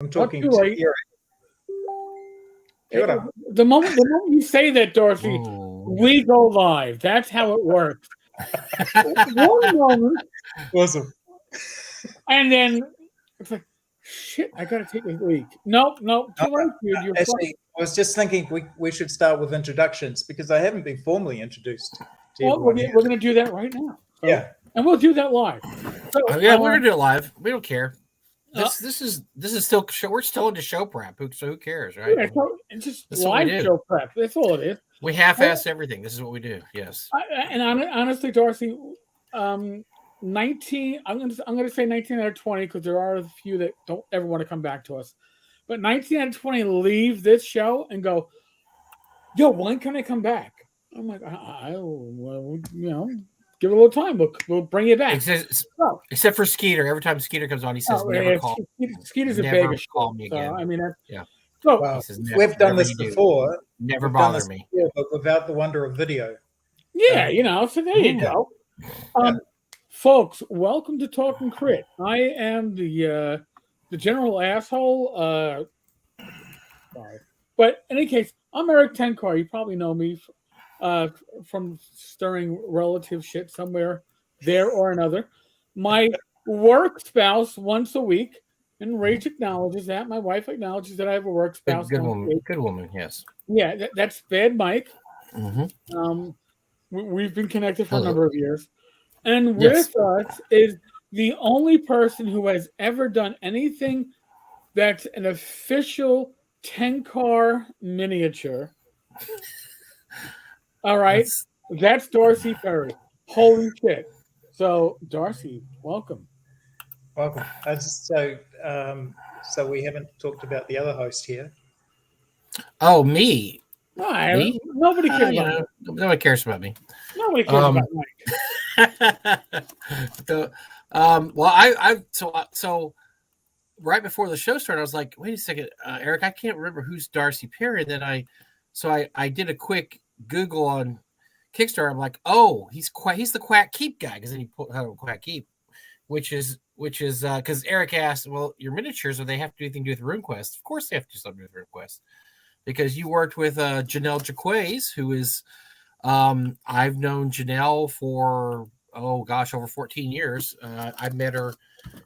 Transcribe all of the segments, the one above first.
I'm talking to Eric. The moment you say that, Darcy, we go live. That's how it works. One moment. Awesome. And then it's like, shit, I got to take a leak. Nope. Too late, dude. You're actually, I was just thinking we should start with introductions because I haven't been formally introduced. Well, we're going to do that right now. So, yeah. And we'll do that live. So, we're going to do it live. We don't care. This is still we're still into show prep, so who cares, right? Yeah, it's just live show prep. That's all it is. We half-ass everything. This is what we do. Yes. And honestly, Darcy, 19. I'm going to say 19 out of 20 because there are a few that don't ever want to come back to us. But 19 out of 20 leave this show and go, yo, when can I come back? I'm like, give it a little time. We'll bring it back. Except for Skeeter. Every time Skeeter comes on, he says, never call. Skeeter's a never big call me again. I mean, yeah. So, well, we've done this before. Never bother me. Before, but without the wonder of video. Yeah, so there you go. Folks, welcome to Talking Crit. I am the general asshole. Sorry. But in any case, I'm Mike Tenkar. You probably know me from stirring relative shit somewhere there or another. My work spouse once a week, and Rach acknowledges that. My wife acknowledges that I have a work spouse. Good woman. Good woman. Yes. Yeah, that's Bad Mike. Mm-hmm. We've been connected for a number of years, and with us is the only person who has ever done anything that's an official Tenkar miniature. All right, that's Darcy Perry. Holy shit! So, Darcy, welcome. Welcome. So we haven't talked about the other host here. Oh, me. Me? Nobody cares about me. Nobody cares about me. Nobody cares about Mike. So right before the show started, I was like, wait a second, Eric, I can't remember who's Darcy Perry. And then I did a quick Google on Kickstarter. I'm like, oh, he's the Quack Keep guy, because then he put out Quack Keep, which is because Eric asked, well, your miniatures, do they have to do anything to do with RuneQuest? Of course they have to do something with RuneQuest, because you worked with Janelle Jaquays, who is I've known Janelle for over 14 years. I met her.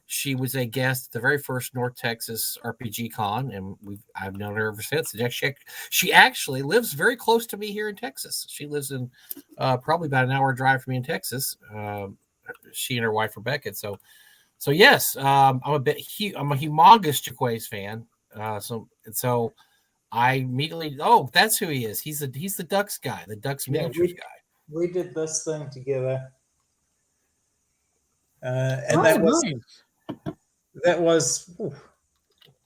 She was a guest at the very first North Texas RPG Con, and I've known her ever since. She actually lives very close to me here in Texas. She lives in probably about an hour drive from me in Texas. She and her wife Rebecca. So yes, I'm a humongous Jaquays fan. So I immediately, that's who he is. He's the Ducks guy, the Ducks miniatures guy. We did this thing together. And that was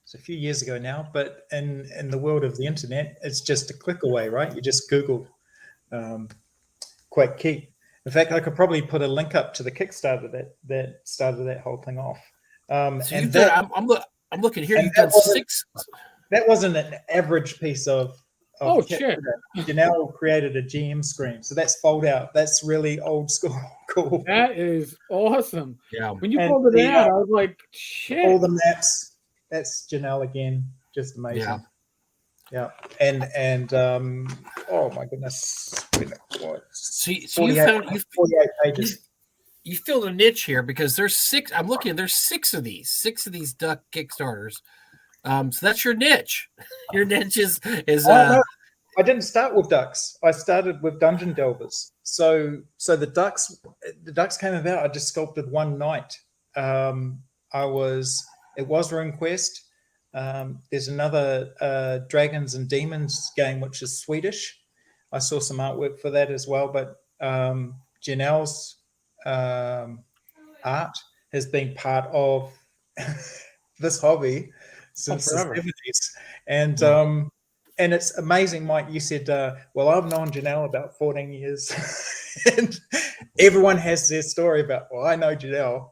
it's a few years ago now, but in the world of the internet, it's just a click away, right? You just Google Quack Keep. In fact, I could probably put a link up to the Kickstarter that started that whole thing off. I'm looking here. You've done 6. That wasn't an average piece of shit. Janelle created a GM screen, so that's fold out. That's really old school cool. That is awesome. Yeah. When you pulled it out, I was like, shit. All the maps. That's Janelle again. Just amazing. Yeah. And oh my goodness. So you found 48 pages. You filled a niche here, because there's 6. I'm looking. There's 6 of these. 6 of these Duck Kickstarters. So that's your niche. Your niche is no, I didn't start with ducks. I started with dungeon delvers. So the ducks came about. I just sculpted one night. It was RuneQuest. There's another Dragons and Demons game, which is Swedish. I saw some artwork for that as well. But Janelle's art has been part of this hobby since the 70s, and it's amazing. Mike, you said, well, I've known Janelle about 14 years, and everyone has their story about, well, I know Janelle,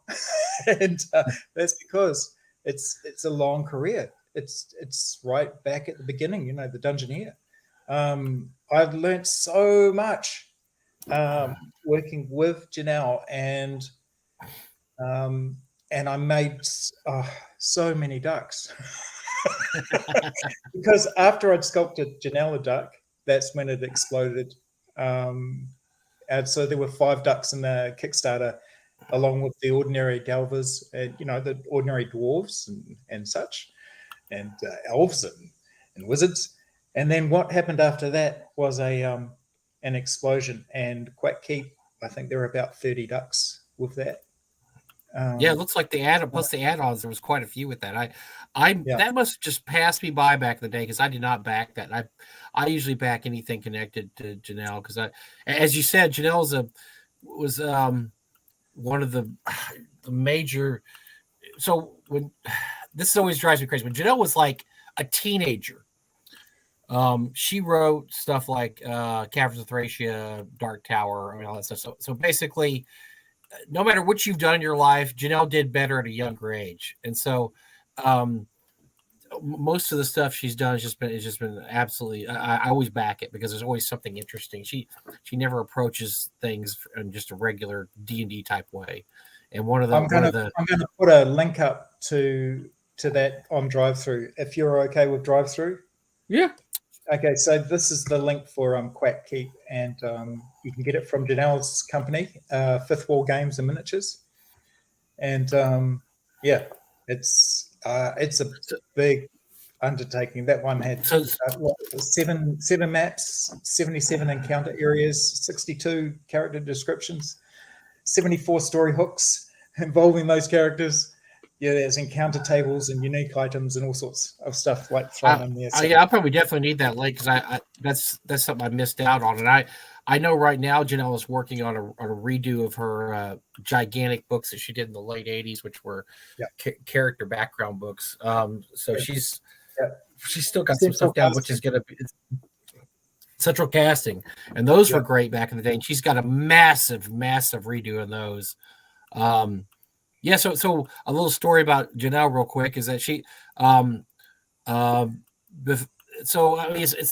and that's because it's a long career. It's right back at the beginning, the Dungeoneer. I've learned so much working with Janelle, and I made so many ducks. Because after I'd sculpted Janelle a duck, that's when it exploded. And so there were 5 ducks in the Kickstarter, along with the ordinary Galvers, and the ordinary dwarves and such, and elves and wizards. And then what happened after that was an explosion. And Quack Keep, I think there were about 30 ducks with that. Yeah, it looks like the plus the add-ons. There was quite a few with that. That must have just passed me by back in the day because I did not back that. I usually back anything connected to Janelle because as you said, Janelle was one of the major. So when this always drives me crazy, when Janelle was like a teenager, she wrote stuff like Caverns of Thracia, Dark Tower, all that stuff. So basically, no matter what you've done in your life, Janelle did better at a younger age. And so most of the stuff she's done has just been absolutely, I always back it because there's always something interesting. She never approaches things in just a regular D&D type way. And I'm going to put a link up to that on Drive-Thru if you're okay with Drive-Thru. Yeah. Okay, so this is the link for Quack Keep, and you can get it from Janelle's company, Fifth Wall Games and Miniatures. And it's a big undertaking. That one had 7 maps, 77 encounter areas, 62 character descriptions, 74 story hooks involving those characters. Yeah, there's encounter tables and unique items and all sorts of stuff like thrown in there. So. I'll probably definitely need that link because that's something I missed out on. And I know right now Janelle is working on a redo of her gigantic books that she did in the late 80s, which were character background books. So she's still got some stuff down, which is going to be central casting. And those were great back in the day. And she's got a massive, massive redo of those. So a little story about Janelle real quick is that she, it's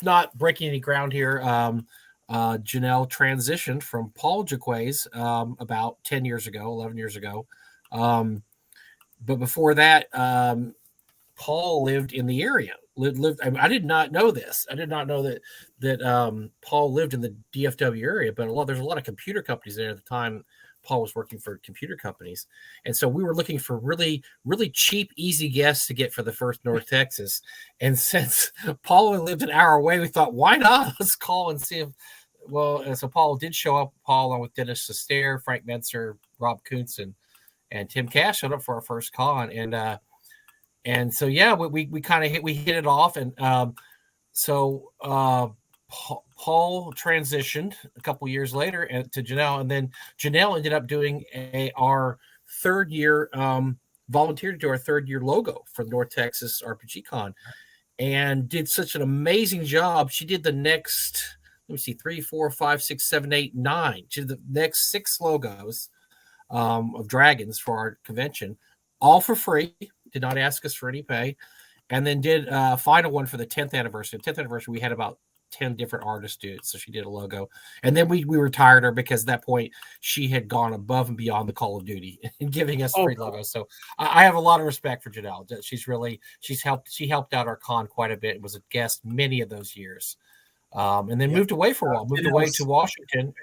not breaking any ground here. Janelle transitioned from Paul Jaquays about 11 years ago. But before that, Paul lived in the area. I did not know this. I did not know that Paul lived in the DFW area, but there's a lot of computer companies there at the time. Paul was working for computer companies. And so we were looking for really, really cheap, easy guests to get for the first North Texas. And since Paul lived an hour away, we thought, why not? Let's call and see if, so Paul did show up, Paul, along with Dennis Sestair, Frank Menser, Rob Kuntz, and Tim Cash showed up for our first con. And so, we kind of hit it off. And Paul transitioned a couple years later to Janelle, and then Janelle ended up doing our third year, volunteered to do our third year logo for North Texas RPG Con, and did such an amazing job. She did the next, 3, 4, 5, 6, 7, 8, 9. She did the next 6 logos of dragons for our convention, all for free. Did not ask us for any pay, and then did a final one for the 10th anniversary. The 10th anniversary, we had about 10 different artists do it. So she did a logo, and then we retired her because at that point she had gone above and beyond the Call of Duty and giving us free logos. So I have a lot of respect for Janelle. She helped out our con quite a bit and was a guest many of those years. And then moved away for a while, moved away to Washington,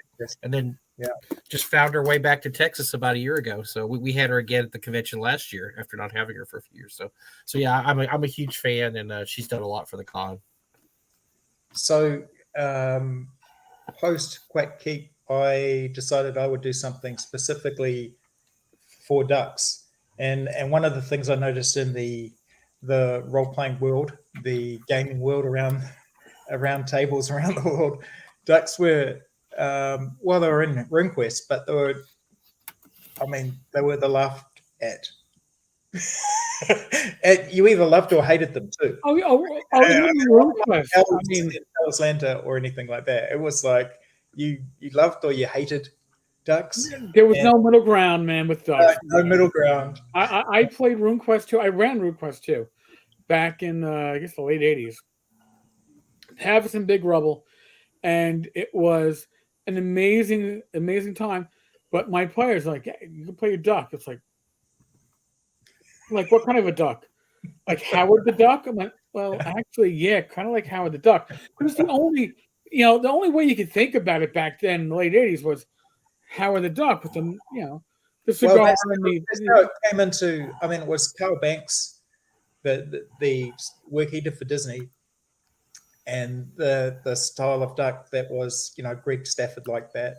and then just found her way back to Texas about a year ago. So we had her again at the convention last year after not having her for a few years. So I'm a huge fan, and she's done a lot for the con. So post Quack Keep, I decided I would do something specifically for ducks. And one of the things I noticed in the role-playing world, the gaming world around tables around the world, ducks were, they were in RuneQuest, but they were the laughed at. And you either loved or hated them too. Atlanta or anything like that. It was like you loved or you hated ducks. There was no middle ground, man, with ducks. No middle ground. I played RuneQuest 2. I ran RuneQuest 2 back in I guess the late 80s. Having some big rubble, and it was an amazing time. But my players like, you can play a duck. It's like what kind of a duck? like Howard the Duck. I'm like, well, actually, yeah, kind of like Howard the Duck. It was the only way you could think about it back then in the late 80s was Howard the Duck with the cigar. Well, that's how it came into. I mean, it was Carl Banks, the work he did for Disney, and the style of duck that was Greg Stafford like that.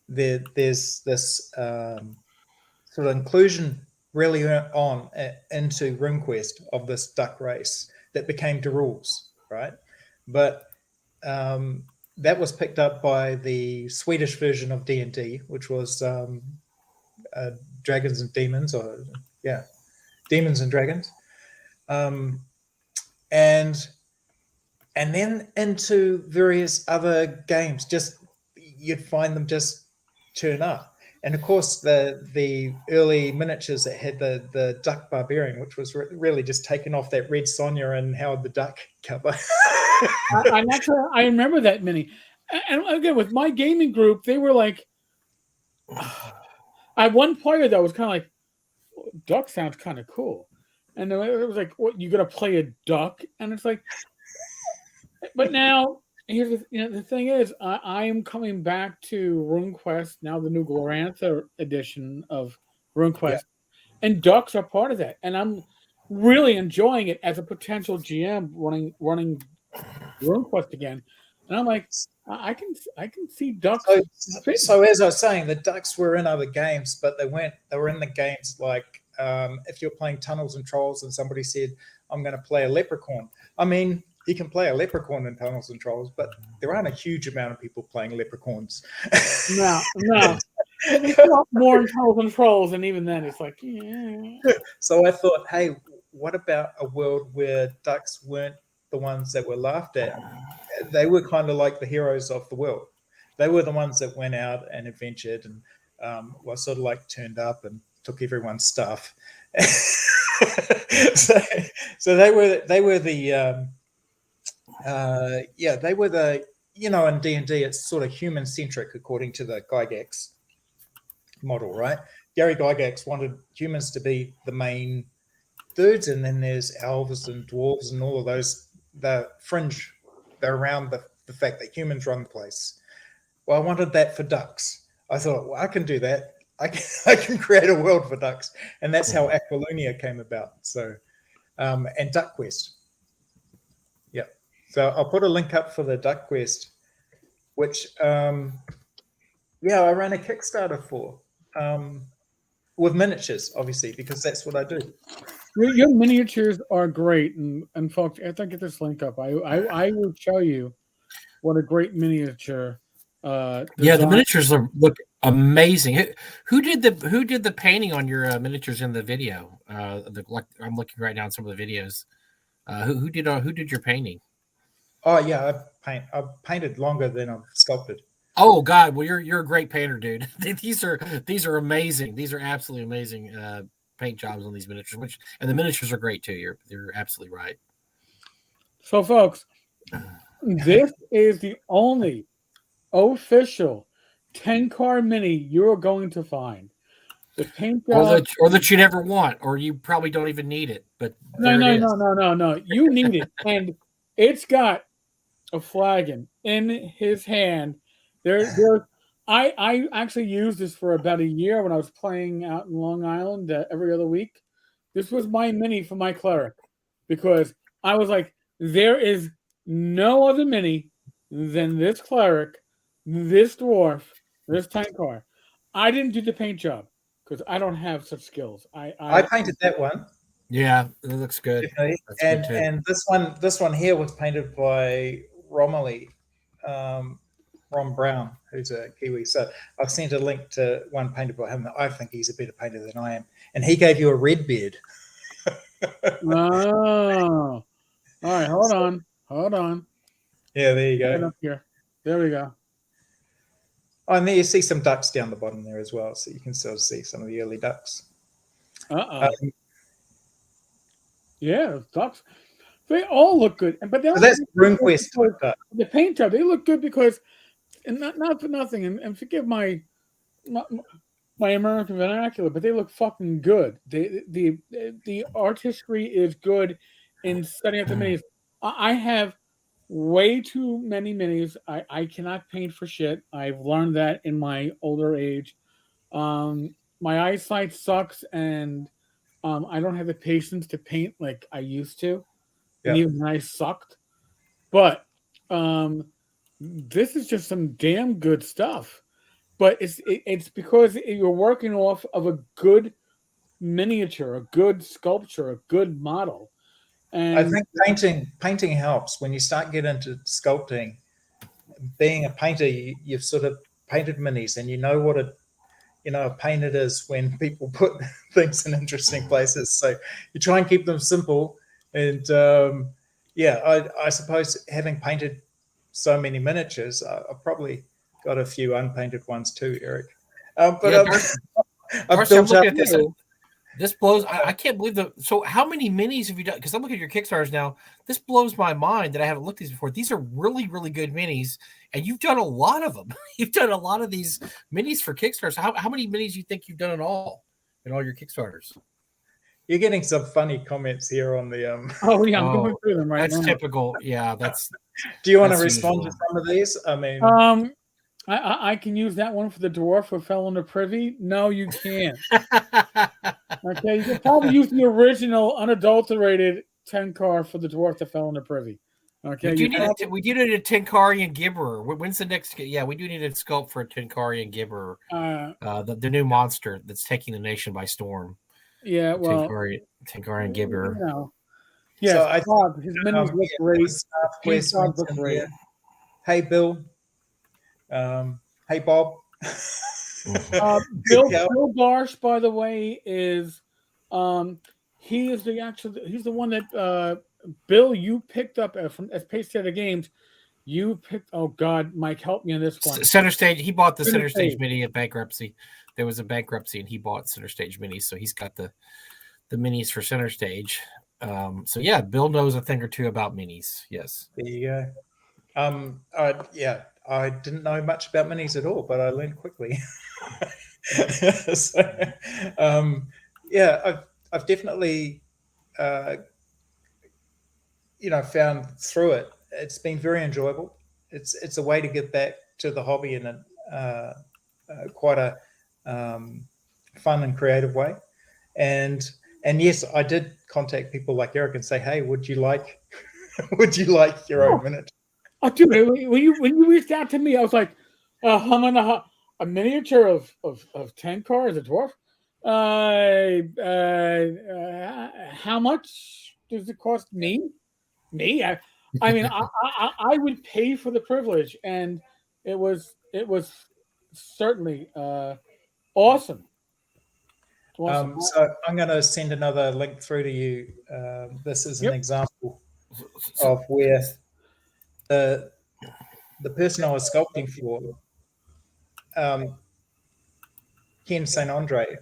There's this sort of inclusion really on into RuneQuest of this duck race that became the rules, right? But that was picked up by the Swedish version of D&D, which was Dragons and Demons, Demons and Dragons, and then into various other games. Just you'd find them just turn up. And of course, the early miniatures that had the Duck Barbarian, which was really just taken off that Red Sonja and Howard the Duck cover. I remember that mini. And again, with my gaming group, they were like, I had one player that was kind of like, duck sounds kind of cool. And it was like, what, you got to play a duck? And it's like, but now, here's the thing is, I am coming back to RuneQuest now, the new Glorantha edition of RuneQuest, and ducks are part of that, and I'm really enjoying it as a potential GM running RuneQuest again, and I'm like, I can see ducks. So as I was saying, the ducks were in other games, but they were in the games like if you're playing Tunnels and Trolls, and somebody said, "I'm going to play a leprechaun." I mean, you can play a leprechaun in Tunnels and Trolls, but there aren't a huge amount of people playing leprechauns. No. There's a lot more in Tunnels and Trolls, and even then it's like, yeah. So I thought, hey, what about a world where ducks weren't the ones that were laughed at? They were kind of like the heroes of the world. They were the ones that went out and adventured and were sort of like turned up and took everyone's stuff. so they were the they were the in D&D it's sort of human centric according to the Gygax model, right? Gary Gygax wanted humans to be the main dudes, and then there's elves and dwarves and all of those, the fringe, they're around the fact that humans run the place. Well, I wanted that for ducks. I thought, well, I can do that. I can create a world for ducks, and that's how Aquilunia came about. So, and Duck Quest. Yeah. So I'll put a link up for the Duck Quest, which I ran a Kickstarter for with miniatures, obviously, because that's what I do. Your miniatures are great, and folks, after I get this link up, I will show you what a great miniature. The miniatures look amazing. Who did the painting on your miniatures in the video? I'm looking right now at some of the videos. Who did your painting? Oh yeah, I painted longer than I've sculpted. Oh God, well you're a great painter, dude. These are amazing. These are absolutely amazing paint jobs on these miniatures. And the miniatures are great too. You're absolutely right. So folks, this is the only official Tenkar mini you're going to find. The paint job, or that you never want, or you probably don't even need it. But no. You need it, and it's got a flagon in his hand. I actually used this for about a year when I was playing out in Long Island every other week. This was my mini for my cleric because I was like, there is no other mini than this cleric, this dwarf, this Tenkar. I didn't do the paint job because I don't have such skills. I painted that one. Yeah, it looks good. And this one here was painted by Romilly. Ron Brown, who's a Kiwi. So I've sent a link to one painted by him. I think he's a better painter than I am. And he gave you a red beard. Oh. All right, hold on. Yeah, there you go. Right up here. There we go. Oh, and there you see some ducks down the bottom there as well. So you can sort of see some of the early ducks. Yeah, ducks. They all look good. But that's RuneQuest. The paint job, they look good because, and not for nothing, and forgive my my American vernacular, but they look fucking good. The artistry is good in setting up the minis. I have way too many minis. I cannot paint for shit. I've learned that in my older age. My eyesight sucks, and I don't have the patience to paint like I used to. And even I sucked. But this is just some damn good stuff. But it's because you're working off of a good miniature, a good sculpture, a good model. And I think painting helps when you start getting into sculpting. Being a painter, you've sort of painted minis, and you know what a pain it is when people put things in interesting places. So you try and keep them simple. And I suppose having painted so many miniatures, I've probably got a few unpainted ones too, Eric. Darcy, I'm looking at this. This blows. I can't believe So how many minis have you done? Because I'm looking at your Kickstarters now. This blows my mind that I haven't looked at these before. These are really, really good minis, and you've done a lot of them. You've done a lot of these minis for Kickstarters. How many minis do you think you've done in all your Kickstarters? You're getting some funny comments here on the. I'm going through them right now. That's typical. Yeah, that's. Do you want to respond to some of these? I mean, I can use that one for the dwarf who fell into privy. No, you can't. Okay, you can probably use the original unadulterated Tenkar for the dwarf that fell into privy. Okay, we do need a Tenkarian Gibberer. When's the next? Yeah, we do need a sculpt for a Tenkarian Gibberer, the new monster that's taking the nation by storm. Yeah, well, Tenkarian Gibberer. You know, yeah, so his minis look great. His look great. Hey, Bill. Hey, Bob. Bill Barsh, by the way, is he's the one that Bill, you picked up from as Pacesetter Games. You picked. Oh God, Mike, help me on this one. Center Stage. He bought the Center Stage mini at bankruptcy. There was a bankruptcy, and he bought Center Stage minis, so he's got the minis for Center Stage. So yeah, Bill knows a thing or two about minis. Yes. There you go. I didn't know much about minis at all, but I learned quickly. I've definitely, found through it. It's been very enjoyable. It's a way to get back to the hobby in a quite a fun and creative way. And yes, I did contact people like Eric and say, hey, would you like your own miniature? Oh, dude, when you reached out to me, I was like, a miniature of Tenkar as a dwarf? How much does it cost me? I mean, I would pay for the privilege, and it was certainly awesome. So I'm going to send another link through to you. This is an example of where the person I was sculpting for, Ken St. Andre.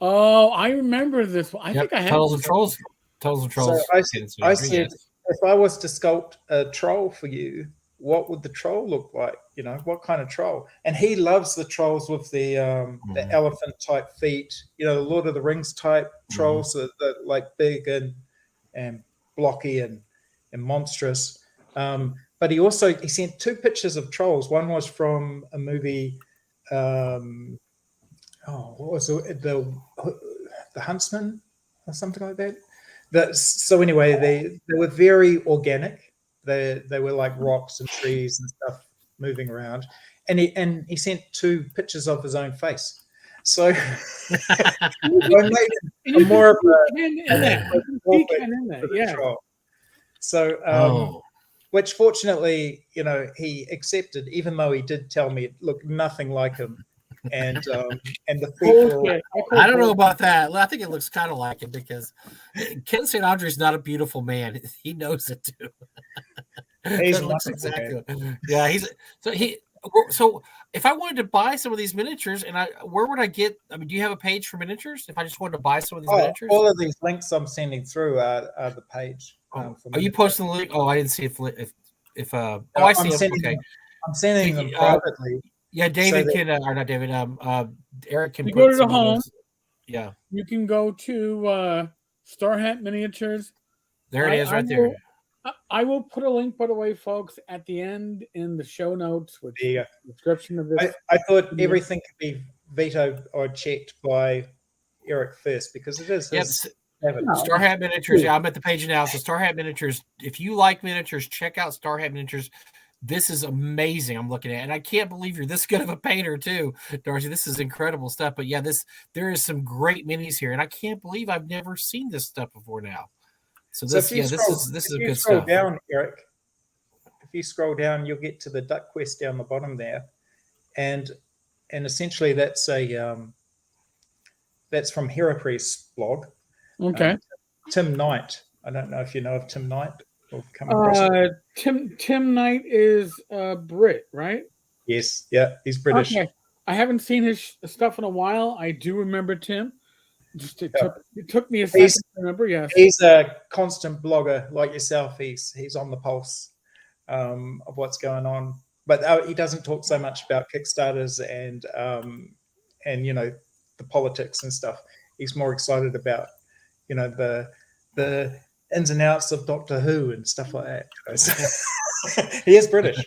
Oh, I remember this one. I think I have. Tunnels and Trolls. So I said, if I was to sculpt a troll for you, what would the troll look like? You know, what kind of troll? And he loves the trolls with the elephant type feet. You know, the Lord of the Rings type trolls that like big and blocky and monstrous. But he sent two pictures of trolls. One was from a movie. What was it? The Huntsman or something like that. So anyway, they were very organic. They were like rocks and trees and stuff moving around. And he sent two pictures of his own face. So I made more of a troll. So which fortunately, he accepted, even though he did tell me it looked nothing like him. And the feet I don't know about that. I think it looks kind of like him because Ken St. Andre is not a beautiful man. He knows it too. He looks exactly. Yeah, So if I wanted to buy some of these miniatures, where would I get? I mean, do you have a page for miniatures? If I just wanted to buy some of these miniatures, all of these links I'm sending through are the page. Are you posting the link? Oh, I didn't see if I see it. Okay. I'm sending them privately. Yeah, David can, or not David. Eric can. You go to the home. Yeah, you can go to Star Hat Miniatures. There it is, right there. I will put a link, by the way, folks, at the end in the show notes with the description of this. I thought everything could be vetoed or checked by Eric first because it is his. Star Hat Miniatures. Yeah, I'm at the page now. So Star Hat Miniatures. If you like miniatures, check out Star Hat Miniatures. This is amazing. I'm looking at it, and I can't believe you're this good of a painter too, Darcy. This is incredible stuff. But yeah, there is some great minis here, and I can't believe I've never seen this stuff before now. So this is good stuff. Down, Eric. If you scroll down, you'll get to the Duck Quest down the bottom there, and essentially that's from Herapriest's blog. Okay. Tim Knight. I don't know if you know of Tim Knight. Tim Knight is Brit, right? Yes. Yeah, he's British. Okay. I haven't seen his stuff in a while. I do remember Tim. It took me a second to remember. Yes, he's a constant blogger like yourself. He's on the pulse of what's going on, but he doesn't talk so much about Kickstarters and the politics and stuff. He's more excited about the ins and outs of Doctor Who and stuff like that. He is British.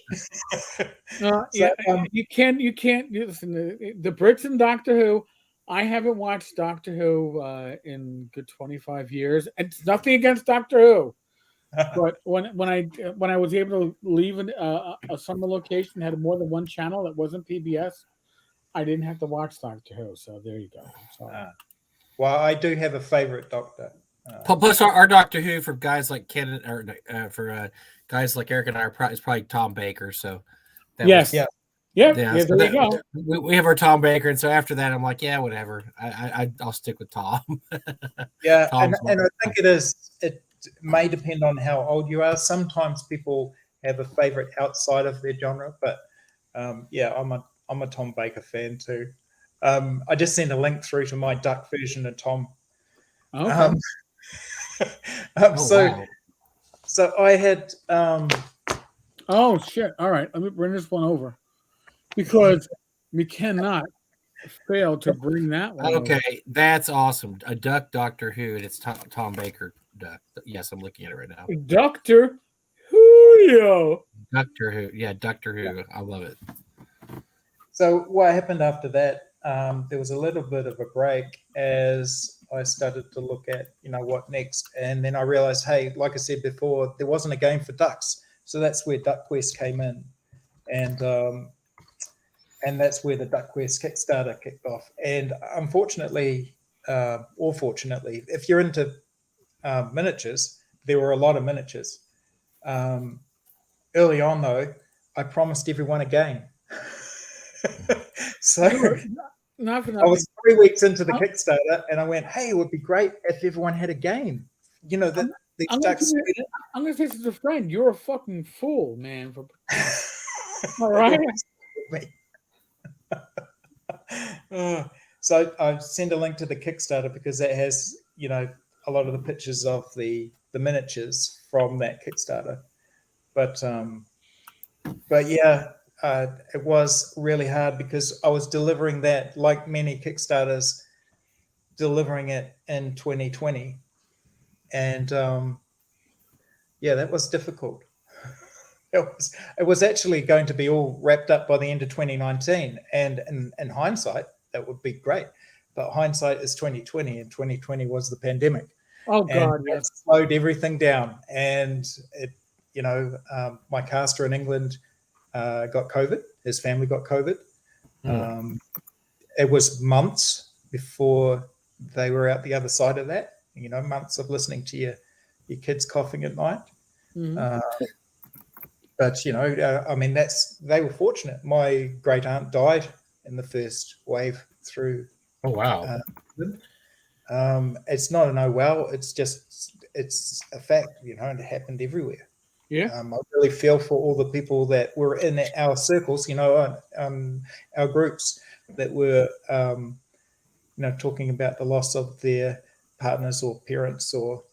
You can't listen. The Brits and Doctor Who. I haven't watched Doctor Who in good 25 years. It's nothing against Doctor Who, but when I was able to leave a summer location that had more than one channel that wasn't PBS, I didn't have to watch Doctor Who. So there you go. Well, I do have a favorite Doctor. Plus, our Doctor Who for guys like Ken or for guys like Eric and I is probably Tom Baker. So there you go. We have our Tom Baker, and so after that, I'm like, yeah, whatever. I'll stick with Tom. Yeah, and I think it may depend on how old you are. Sometimes people have a favorite outside of their genre, but I'm a Tom Baker fan too. I just sent a link through to my duck version of Tom. Okay. So I had. Oh shit! All right, let me bring this one over because we cannot fail to bring that one. Okay, over. That's awesome. A duck Doctor Who, and it's Tom Baker duck. Yes, I'm looking at it right now. Doctor Who. Doctor Who, yeah, Doctor Who. Yeah. I love it. So what happened after that? There was a little bit of a break as I started to look at, what next. And then I realized, hey, like I said before, there wasn't a game for ducks. So that's where Duck Quest came in. And that's where the Duck Quest Kickstarter kicked off. And unfortunately, or fortunately, if you're into miniatures, there were a lot of miniatures. Early on, though, I promised everyone a game. So I was 3 weeks into the Kickstarter, and I went, "Hey, it would be great if everyone had a game." I'm going to say to a friend, "You're a fucking fool, man." All right. So I send a link to the Kickstarter because that has, a lot of the pictures of the miniatures from that Kickstarter. But yeah. It was really hard because I was delivering that, like many Kickstarters, delivering it in 2020. And that was difficult. It was actually going to be all wrapped up by the end of 2019. And in hindsight, that would be great. But hindsight is 2020, and 2020 was the pandemic. Oh, God, and it slowed everything down. And, my caster in England got COVID. His family got COVID. It was months before they were out the other side of that. Months of listening to your kids coughing at night. Mm-hmm. But they were fortunate. My great aunt died in the first wave through. Oh wow! It's not an oh well. It's a fact. And it happened everywhere. Yeah, I really feel for all the people that were in our circles, our groups that were, talking about the loss of their partners or parents, or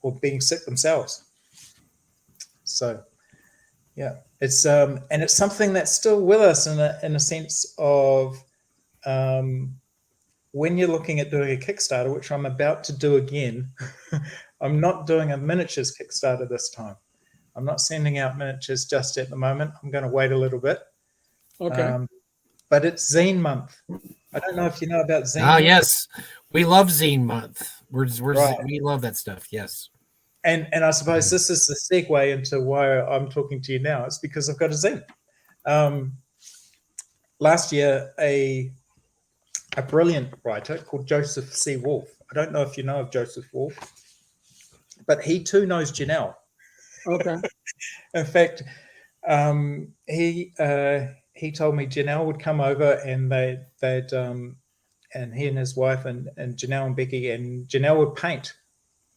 or being sick themselves. So, Yeah, it's and it's something that's still with us in a sense of when you're looking at doing a Kickstarter, which I'm about to do again. I'm not doing a miniatures Kickstarter this time. I'm not sending out miniatures just at the moment. I'm going to wait a little bit. Okay. But it's Zine Month. I don't know if you know about Zine. Oh, yes. We love Zine Month. Right. We love that stuff. Yes. And I suppose this is the segue into why I'm talking to you now. It's because I've got a zine. Last year, a brilliant writer called Joseph C. Wolfe. I don't know if you know of Joseph Wolfe, but he too knows Janelle. Okay. In fact, he told me Janelle would come over and they'd and he and his wife and Janelle and Becky and Janelle would paint,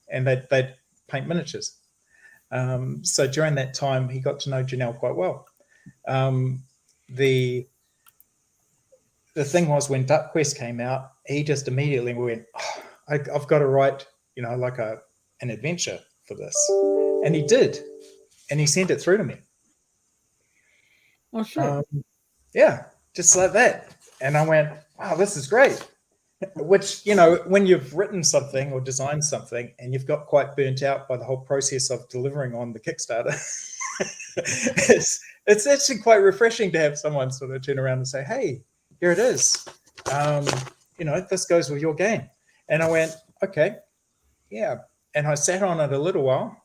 and they'd paint miniatures. So during that time, he got to know Janelle quite well. The thing was, when Duck Quest came out, he just immediately went, oh, I've got to write, like an adventure for this. And he did. And he sent it through to me. Oh, sure. Yeah, just like that. And I went, wow, this is great. Which, when you've written something or designed something and you've got quite burnt out by the whole process of delivering on the Kickstarter, it's actually quite refreshing to have someone sort of turn around and say, hey, here it is. This goes with your game. And I went, okay, yeah. And I sat on it a little while.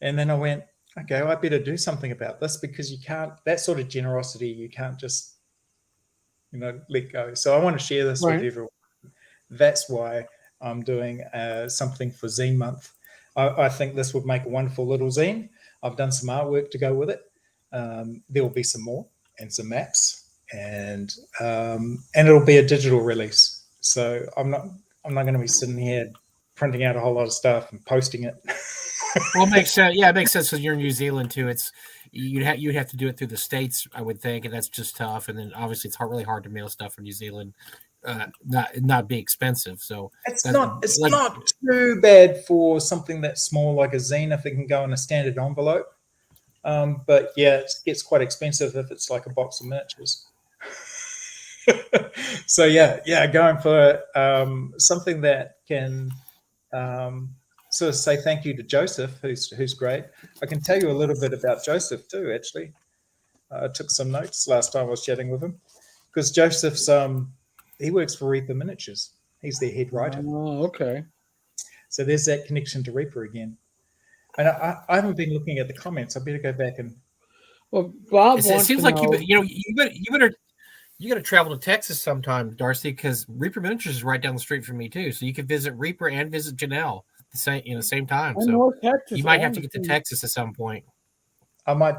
And then I went, okay, I better do something about this, because you can't, that sort of generosity, you can't just, let go. So I want to share this with everyone. That's why I'm doing something for Zine Month. I think this would make a wonderful little zine. I've done some artwork to go with it. There will be some more and some maps, and it'll be a digital release. So I'm not going to be sitting here printing out a whole lot of stuff and posting it. Well, it makes sense. Yeah, it makes sense because you're in New Zealand too. You'd have to do it through the States, I would think, and that's just tough. And then obviously it's really hard to mail stuff from New Zealand, not be expensive. So it's not too bad for something that's small like a zine if it can go in a standard envelope. But yeah, it gets quite expensive if it's like a box of miniatures. So yeah, going for something that can sort of say thank you to Joseph, who's great. I can tell you a little bit about Joseph too, actually. I took some notes last time I was chatting with him, because Joseph's he works for Reaper Miniatures. He's their head writer. Oh, okay. So there's that connection to Reaper again. And I haven't been looking at the comments. I better go back and. Well, Bob, it seems like you better travel to Texas sometime, Darcy, because Reaper Miniatures is right down the street from me too. So you could visit Reaper and visit Janelle the same time. So you might have to get to Texas at some point. I might.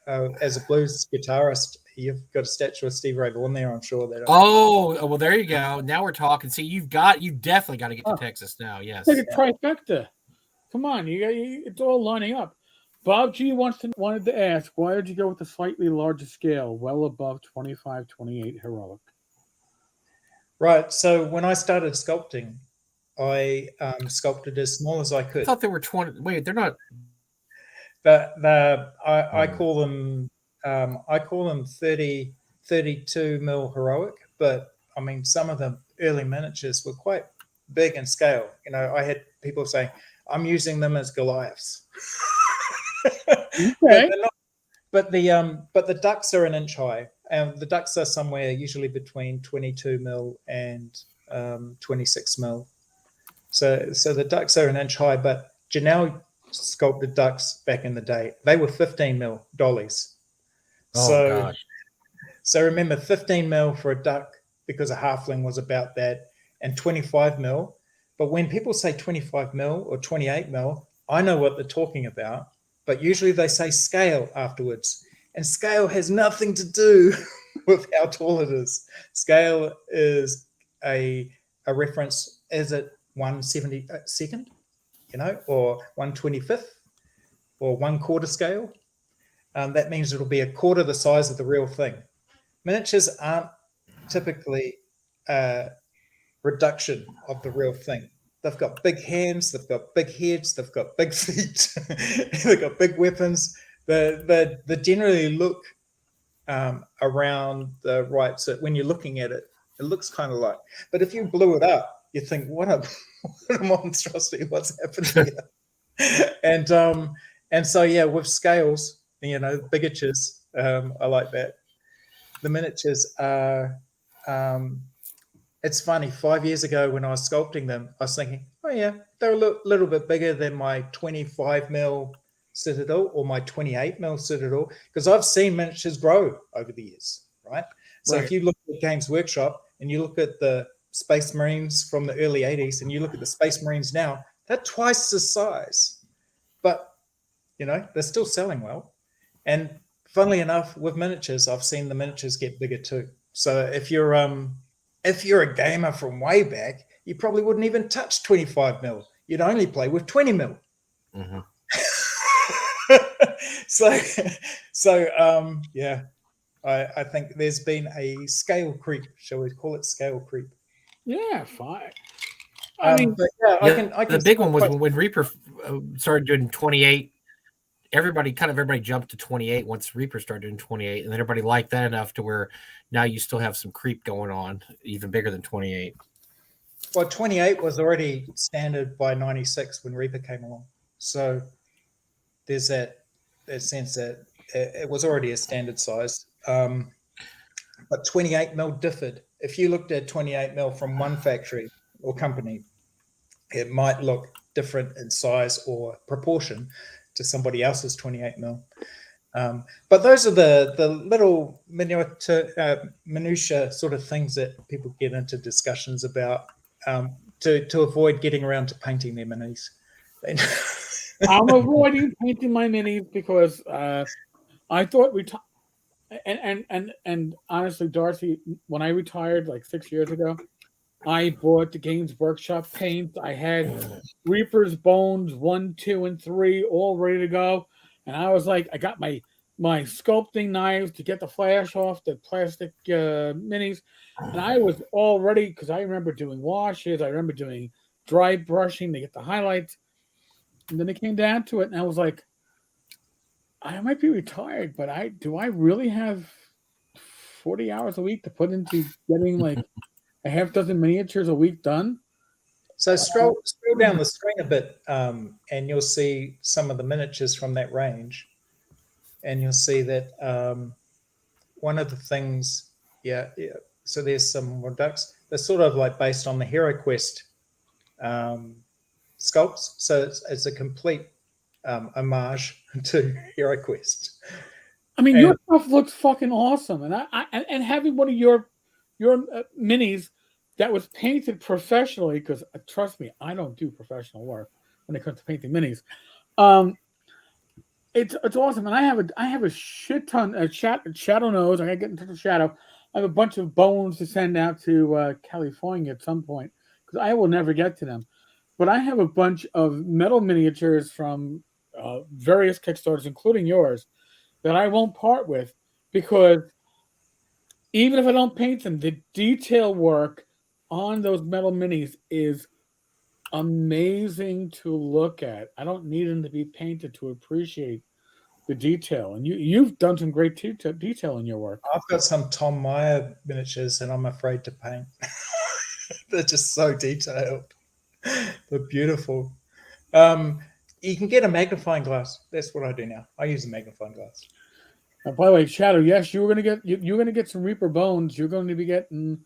As a blues guitarist, you've got a statue of Steve Ray Vaughan there. I'm sure that. Oh, well, there you go. Now we're talking. See, you definitely got to get to Texas now. Yes. Take a trifecta. Come on, it's all lining up. Bob G wanted to ask, why did you go with the slightly larger scale, well above 25-28 heroic? Right. So when I started sculpting, I sculpted as small as I could. I thought they were 20. Wait, they're not. I call them 30, 32 mil heroic, but I mean some of the early miniatures were quite big in scale. I had people saying I'm using them as Goliaths. Okay. But the ducks are an inch high, and the ducks are somewhere usually between 22 mil and 26 mil. So the ducks are an inch high, but Janelle sculpted ducks back in the day. They were 15 mil dollies. Gosh. So remember, 15 mil for a duck, because a halfling was about that, and 25 mil. But when people say 25 mil or 28 mil, I know what they're talking about, but usually they say scale afterwards. And scale has nothing to do with how tall it is. Scale is a reference. Is it 1/72nd, or 1/25th, or 1/4 scale? That means it'll be a quarter the size of the real thing. Miniatures aren't typically a reduction of the real thing. They've got big hands, they've got big heads, they've got big feet, they've got big weapons. They generally look around the right. So when you're looking at it, it looks kind of like. But if you blew it up, you think, what a monstrosity! What's happened here? And so yeah, with scales, miniatures. I like that. The miniatures are. It's funny. 5 years ago, when I was sculpting them, I was thinking, oh yeah, they're a little bit bigger than my 25 mil Citadel or my 28 mil Citadel, because I've seen miniatures grow over the years, right? So if you look at Games Workshop and you look at the Space Marines from the early 80s and you look at the Space Marines now, they're twice the size, but they're still selling well. And funnily enough, with miniatures, I've seen the miniatures get bigger too. So if you're a gamer from way back, you probably wouldn't even touch 25 mil. You'd only play with 20 mil. Mm-hmm. Yeah, I think there's been a scale creep. Shall we call it scale creep? Yeah, fine. I mean, the big one was when Reaper started doing 28. Everybody jumped to 28 once Reaper started doing 28, and then everybody liked that enough to where now you still have some creep going on, even bigger than 28. Well, 28 was already standard by 96 when Reaper came along. So there's that sense that it was already a standard size. But 28 mil differed. If you looked at 28 mil from one factory or company, it might look different in size or proportion to somebody else's 28 mil. But those are the little minutia sort of things that people get into discussions about to avoid getting around to painting their minis. I'm avoiding painting my minis because I thought and honestly, Darcy, when I retired like 6 years ago, I bought the Games Workshop paint. I had Reaper's Bones 1, 2, and 3 all ready to go, and I was like, I got my sculpting knives to get the flash off the plastic minis, and I was all ready because I remember doing washes. I remember doing dry brushing to get the highlights, and then it came down to it, and I was like, I might be retired, but do I really have 40 hours a week to put into getting like a half dozen miniatures a week done? So scroll down the screen a bit, and you'll see some of the miniatures from that range, and you'll see that one of the things, yeah. So there's some more ducks. They're sort of like based on the Hero Quest sculpts. So it's a complete homage to Hero Quest. I mean, your stuff looks fucking awesome, and having one of your minis that was painted professionally, because trust me, I don't do professional work when it comes to painting minis. It's awesome, and I have a shit ton of Shadow knows. I gotta get in touch with Shadow. I have a bunch of bones to send out to California at some point because I will never get to them. But I have a bunch of metal miniatures from various Kickstarters, including yours, that I won't part with because even if I don't paint them, the detail work on those metal minis is amazing to look at. I don't need them to be painted to appreciate the detail. And you've done some great detail in your work. I've got some Tom Meyer miniatures and I'm afraid to paint. They're just so detailed. They're beautiful. You can get a magnifying glass. That's what I do now. I use a magnifying glass. By the way, Shadow, yes, you're gonna get some Reaper bones. You're going to be getting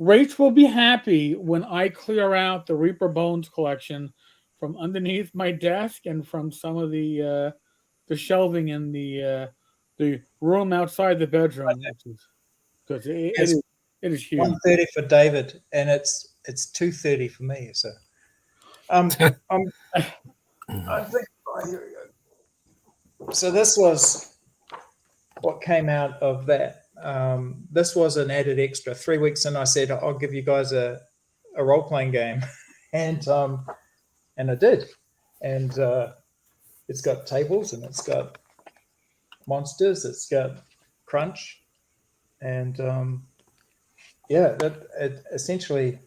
Rach will be happy when I clear out the Reaper bones collection from underneath my desk and from some of the shelving in the room outside the bedroom, because it is huge. 130 for David, and it's 230 for me. So, I think. Oh, here we go. So this was what came out of that. This was an added extra. 3 weeks in, I said I'll give you guys a role-playing game, and I did, and it's got tables and it's got monsters, it's got crunch, and it essentially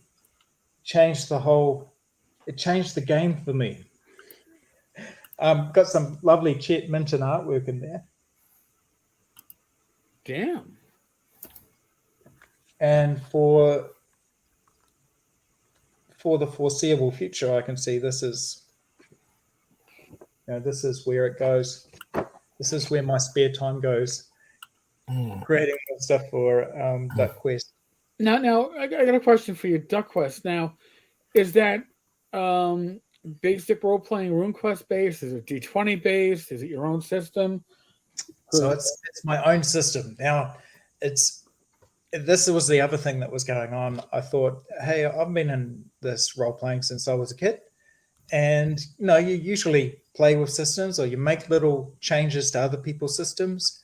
changed the game for me. Got some lovely Chet Minton artwork in there. Damn. And for the foreseeable future, I can see this is where it goes. This is where my spare time goes, creating stuff for Duck Quest. Now, I got a question for you, Duck Quest. Now, is that basic role-playing RuneQuest based? Is it D20 based? Is it your own system? So it's my own system. Now, this was the other thing that was going on. I thought, hey, I've been in this role-playing since I was a kid. And, you usually play with systems or you make little changes to other people's systems.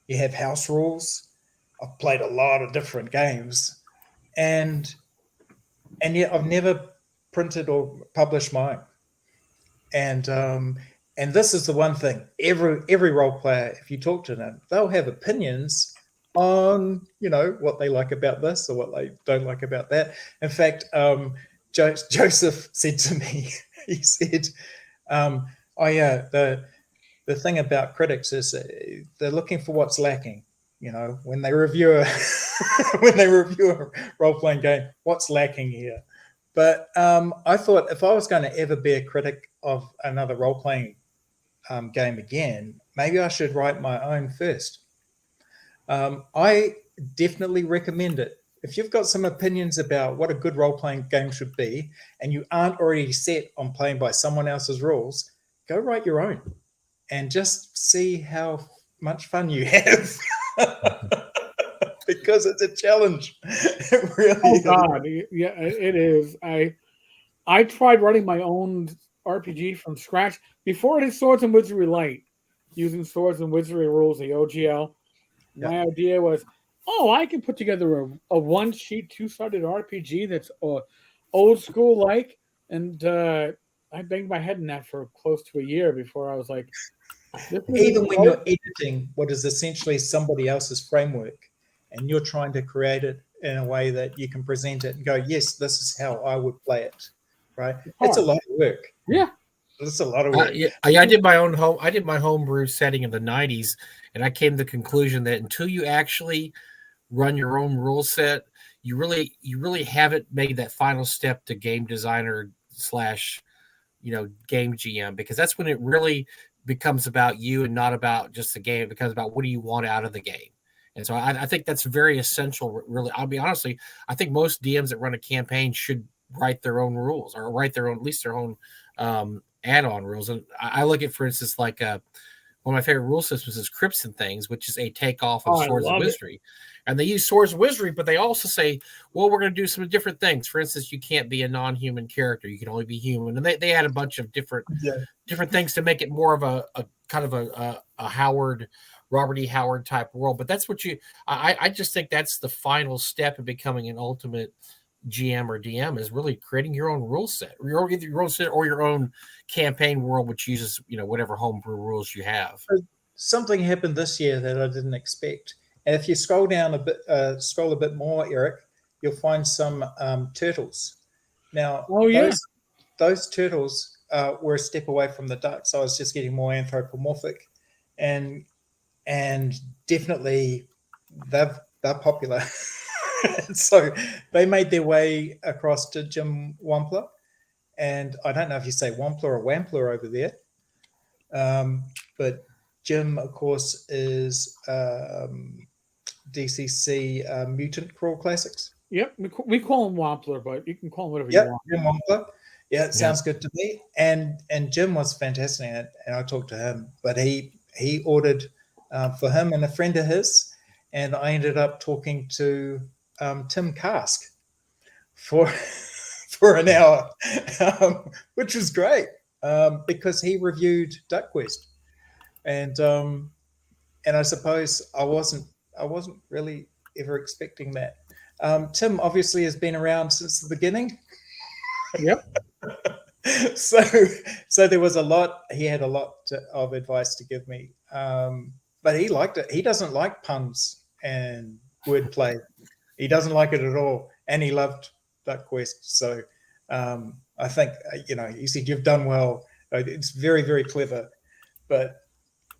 You have house rules. I've played a lot of different games. And yet I've never printed or published mine. And this is the one thing. Every role player, if you talk to them, they'll have opinions on what they like about this or what they don't like about that. In fact, Joseph said to me, he said, "Oh yeah, the thing about critics is they're looking for what's lacking. When they review a role playing game, what's lacking here." But I thought if I was going to ever be a critic of another role playing game again, maybe I should write my own first. I definitely recommend it. If you've got some opinions about what a good role-playing game should be, and you aren't already set on playing by someone else's rules, go write your own and just see how much fun you have. Because it's a challenge. It really is. God. Yeah, it is. I tried writing my own RPG from scratch before it is Swords and Wizardry Light, using Swords and Wizardry rules, the OGL. My idea was, I can put together a one-sheet, two-sided RPG that's old school-like, and I banged my head in that for close to a year before I was like... Even when you're editing what is essentially somebody else's framework, and you're trying to create it in a way that you can present it and go, yes, this is how I would play it, right? It's a lot of work. Yeah. It's a lot of work. I did my own homebrew setting in the 90s, and I came to the conclusion that until you actually run your own rule set, you really haven't made that final step to game designer / game GM, because that's when it really becomes about you and not about just the game. It becomes about what do you want out of the game. And so I think that's very essential. Really, I'll be honestly, I think most DMs that run a campaign should write their own rules, or write their own, at least their own add-on rules. And I look at, for instance, like one of my favorite rule systems is Crypts and Things, which is a takeoff of Swords and Wizardry. And they use Swords and Wizardry, but they also say, well, we're going to do some different things. For instance, you can't be a non-human character. You can only be human. And they add a bunch of different things to make it more of a kind of a Robert E. Howard type world. But that's what I just think that's the final step in becoming an ultimate GM or DM, is really creating your own rule set, or your own set, or your own campaign world, which uses whatever homebrew rules you have. Something happened this year that I didn't expect, and if you scroll down a bit more, Eric, you'll find some turtles. Now, those turtles were a step away from the ducks. I was just getting more anthropomorphic, and definitely they're popular. So they made their way across to Jim Wampler, and I don't know if you say Wampler or Wampler over there, but Jim, of course, is DCC Mutant Crawl Classics. Yep, we call him Wampler, but you can call him whatever you want. Jim Wampler. Yeah, it sounds good to me. And Jim was fantastic, and I talked to him, but he ordered for him and a friend of his, and I ended up talking to Tim Kask for an hour, which was great, because he reviewed Duck Quest, and I suppose I wasn't really ever expecting that. Tim obviously has been around since the beginning. Yep. So there was a lot. He had a lot of advice to give me, but he liked it. He doesn't like puns and wordplay. He doesn't like it at all, and he loved Duck Quest. So I think he said you've done well. It's very, very clever, but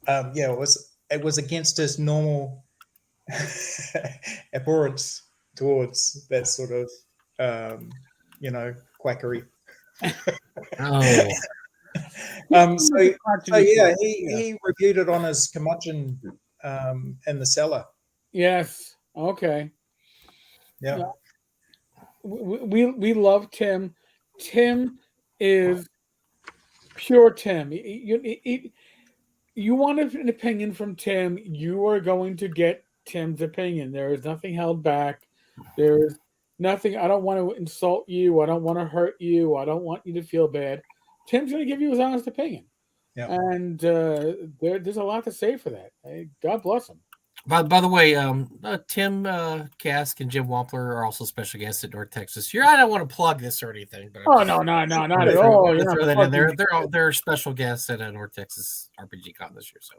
it was against his normal abhorrence towards that sort of quackery. Oh. He reviewed it on his curmudgeon in the cellar. Yes. Okay. Yeah. We love Tim. Tim is pure Tim. You want an opinion from Tim, you are going to get Tim's opinion. There is nothing held back. There's nothing. I don't want to insult you. I don't want to hurt you. I don't want you to feel bad. Tim's going to give you his honest opinion. Yeah. And there's a lot to say for that. God bless him. By the way, Tim Kask and Jim Wampler are also special guests at North Texas. I don't want to plug this or anything, but not at all. Throw that in there. They're special guests at North Texas RPG Con this year. So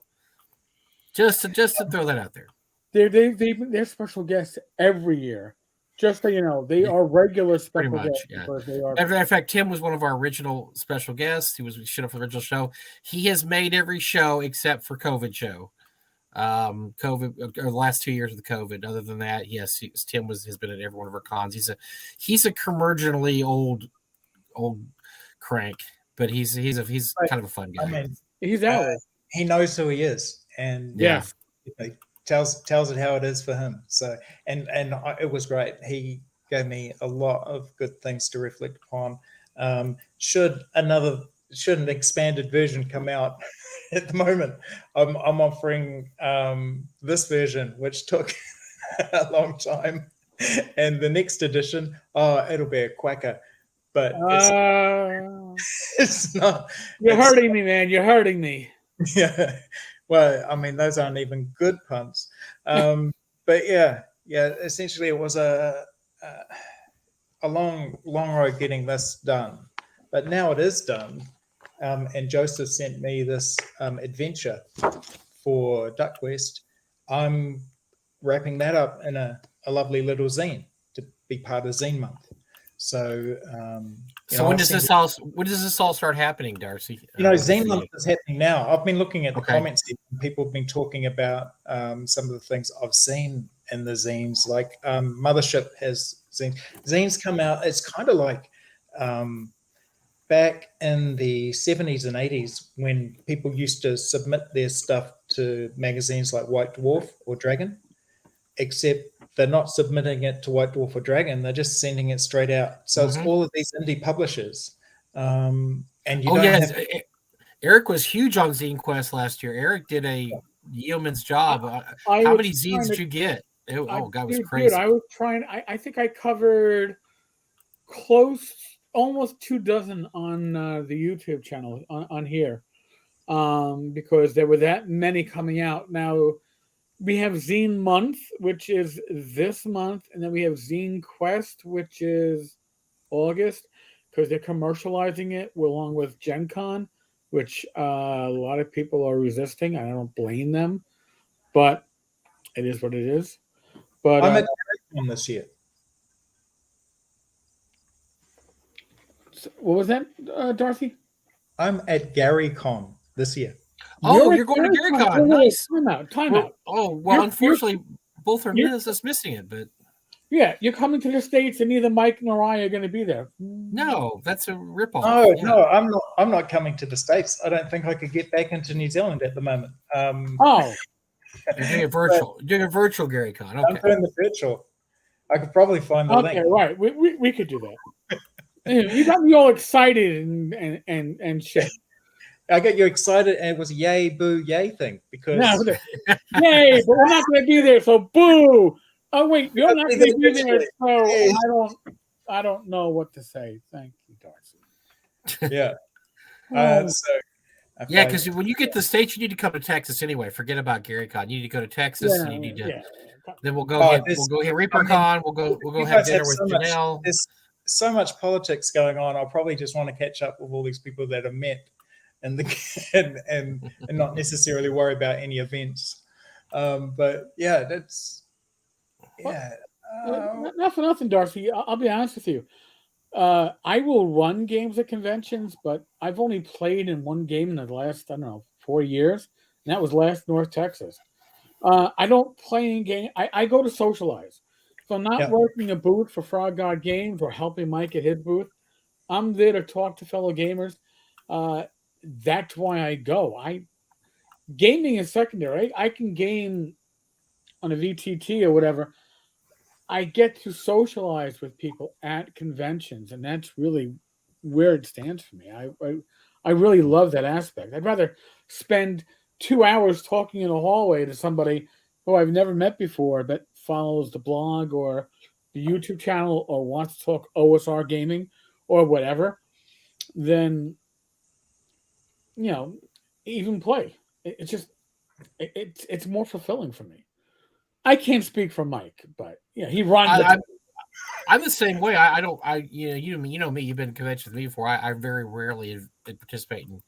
just to throw that out there, they're special guests every year. Just so you know, they are regular special guests. Yeah. As a fact, Tim was one of our original special guests. He showed up for the original show. He has made every show except for COVID show. COVID or the last 2 years of the COVID. Other than that, yes, Tim has been at every one of our cons. He's a curmudgeonly old crank, but he's kind of a fun guy. I mean, he's out. He knows who he is, and tells it how it is for him. So and it was great. He gave me a lot of good things to reflect upon. Should an expanded version come out? At the moment, I'm offering this version, which took a long time, and the next edition, it'll be a quacker, but it's not. You're hurting me, man. You're hurting me. Yeah. Well, I mean, those aren't even good puns. But yeah. Essentially, it was a long road getting this done, but now it is done. And Joseph sent me this adventure for Duckwest. I'm wrapping that up in a lovely little zine to be part of Zine Month. So, when does this all start happening, Darcy? Zine Month is happening now. I've been looking at the comments. People have been talking about some of the things I've seen in the zines. Like Mothership has zines. Zines come out. It's kind of like. Back in the 70s and 80s, when people used to submit their stuff to magazines like White Dwarf or Dragon, except they're not submitting it to White Dwarf or Dragon, they're just sending it straight out. So it's all of these indie publishers. Eric was huge on Zine Quest last year. Eric did a yeoman's job. How many zines did you get? God, it was crazy. Dude, I was trying. I think I covered almost 24 on the YouTube channel on here, because there were that many coming out. Now we have Zine Month, which is this month, and then we have Zine Quest, which is August, because they're commercializing it along with Gen Con, which a lot of people are resisting. I don't blame them, but it is what it is. But I'm at Con this year. What was that, Darcy? I'm at GaryCon this year. Oh, you're going to GaryCon. Nice. Time out. Unfortunately, both are missing it, but yeah, you're coming to the States, and neither Mike nor I are going to be there. No, that's a ripoff. No, I'm not coming to the States. I don't think I could get back into New Zealand at the moment. You're doing a virtual. You're doing a virtual GaryCon. Okay. I'm doing the virtual. I could probably find the link. Okay, right. We could do that. You got me all excited and shit. I got you excited, and it was a yay, boo, yay thing because yay, but we're not going to be there, so boo. Oh wait, you're not going to be there, so I don't know what to say. Thank you, Darcy. Yeah. Because when you get to the States, you need to come to Texas anyway. Forget about GaryCon. You need to go to Texas, and you need to. Yeah. Then we'll go. We'll go hit ReaperCon. We'll go have dinner with Janelle. There's so much politics going on. I'll probably just want to catch up with all these people that I've met, and not necessarily worry about any events. But yeah, that's not for nothing, Darcy. I'll be honest with you. I will run games at conventions, but I've only played in one game in the last, I don't know, 4 years, and that was last North Texas. I don't play in game. I go to socialize. So I'm not working a booth for Frog God Games or helping Mike at his booth. I'm there to talk to fellow gamers. That's why I go. Gaming is secondary. I can game on a VTT or whatever. I get to socialize with people at conventions, and that's really where it stands for me. I really love that aspect. I'd rather spend 2 hours talking in a hallway to somebody who I've never met before but follows the blog or the YouTube channel or wants to talk OSR gaming or whatever than even play. It's more fulfilling for me. I can't speak for Mike, but he runs. I'm the same way. I don't. You know me. You've been to conventions with me before. I very rarely participate in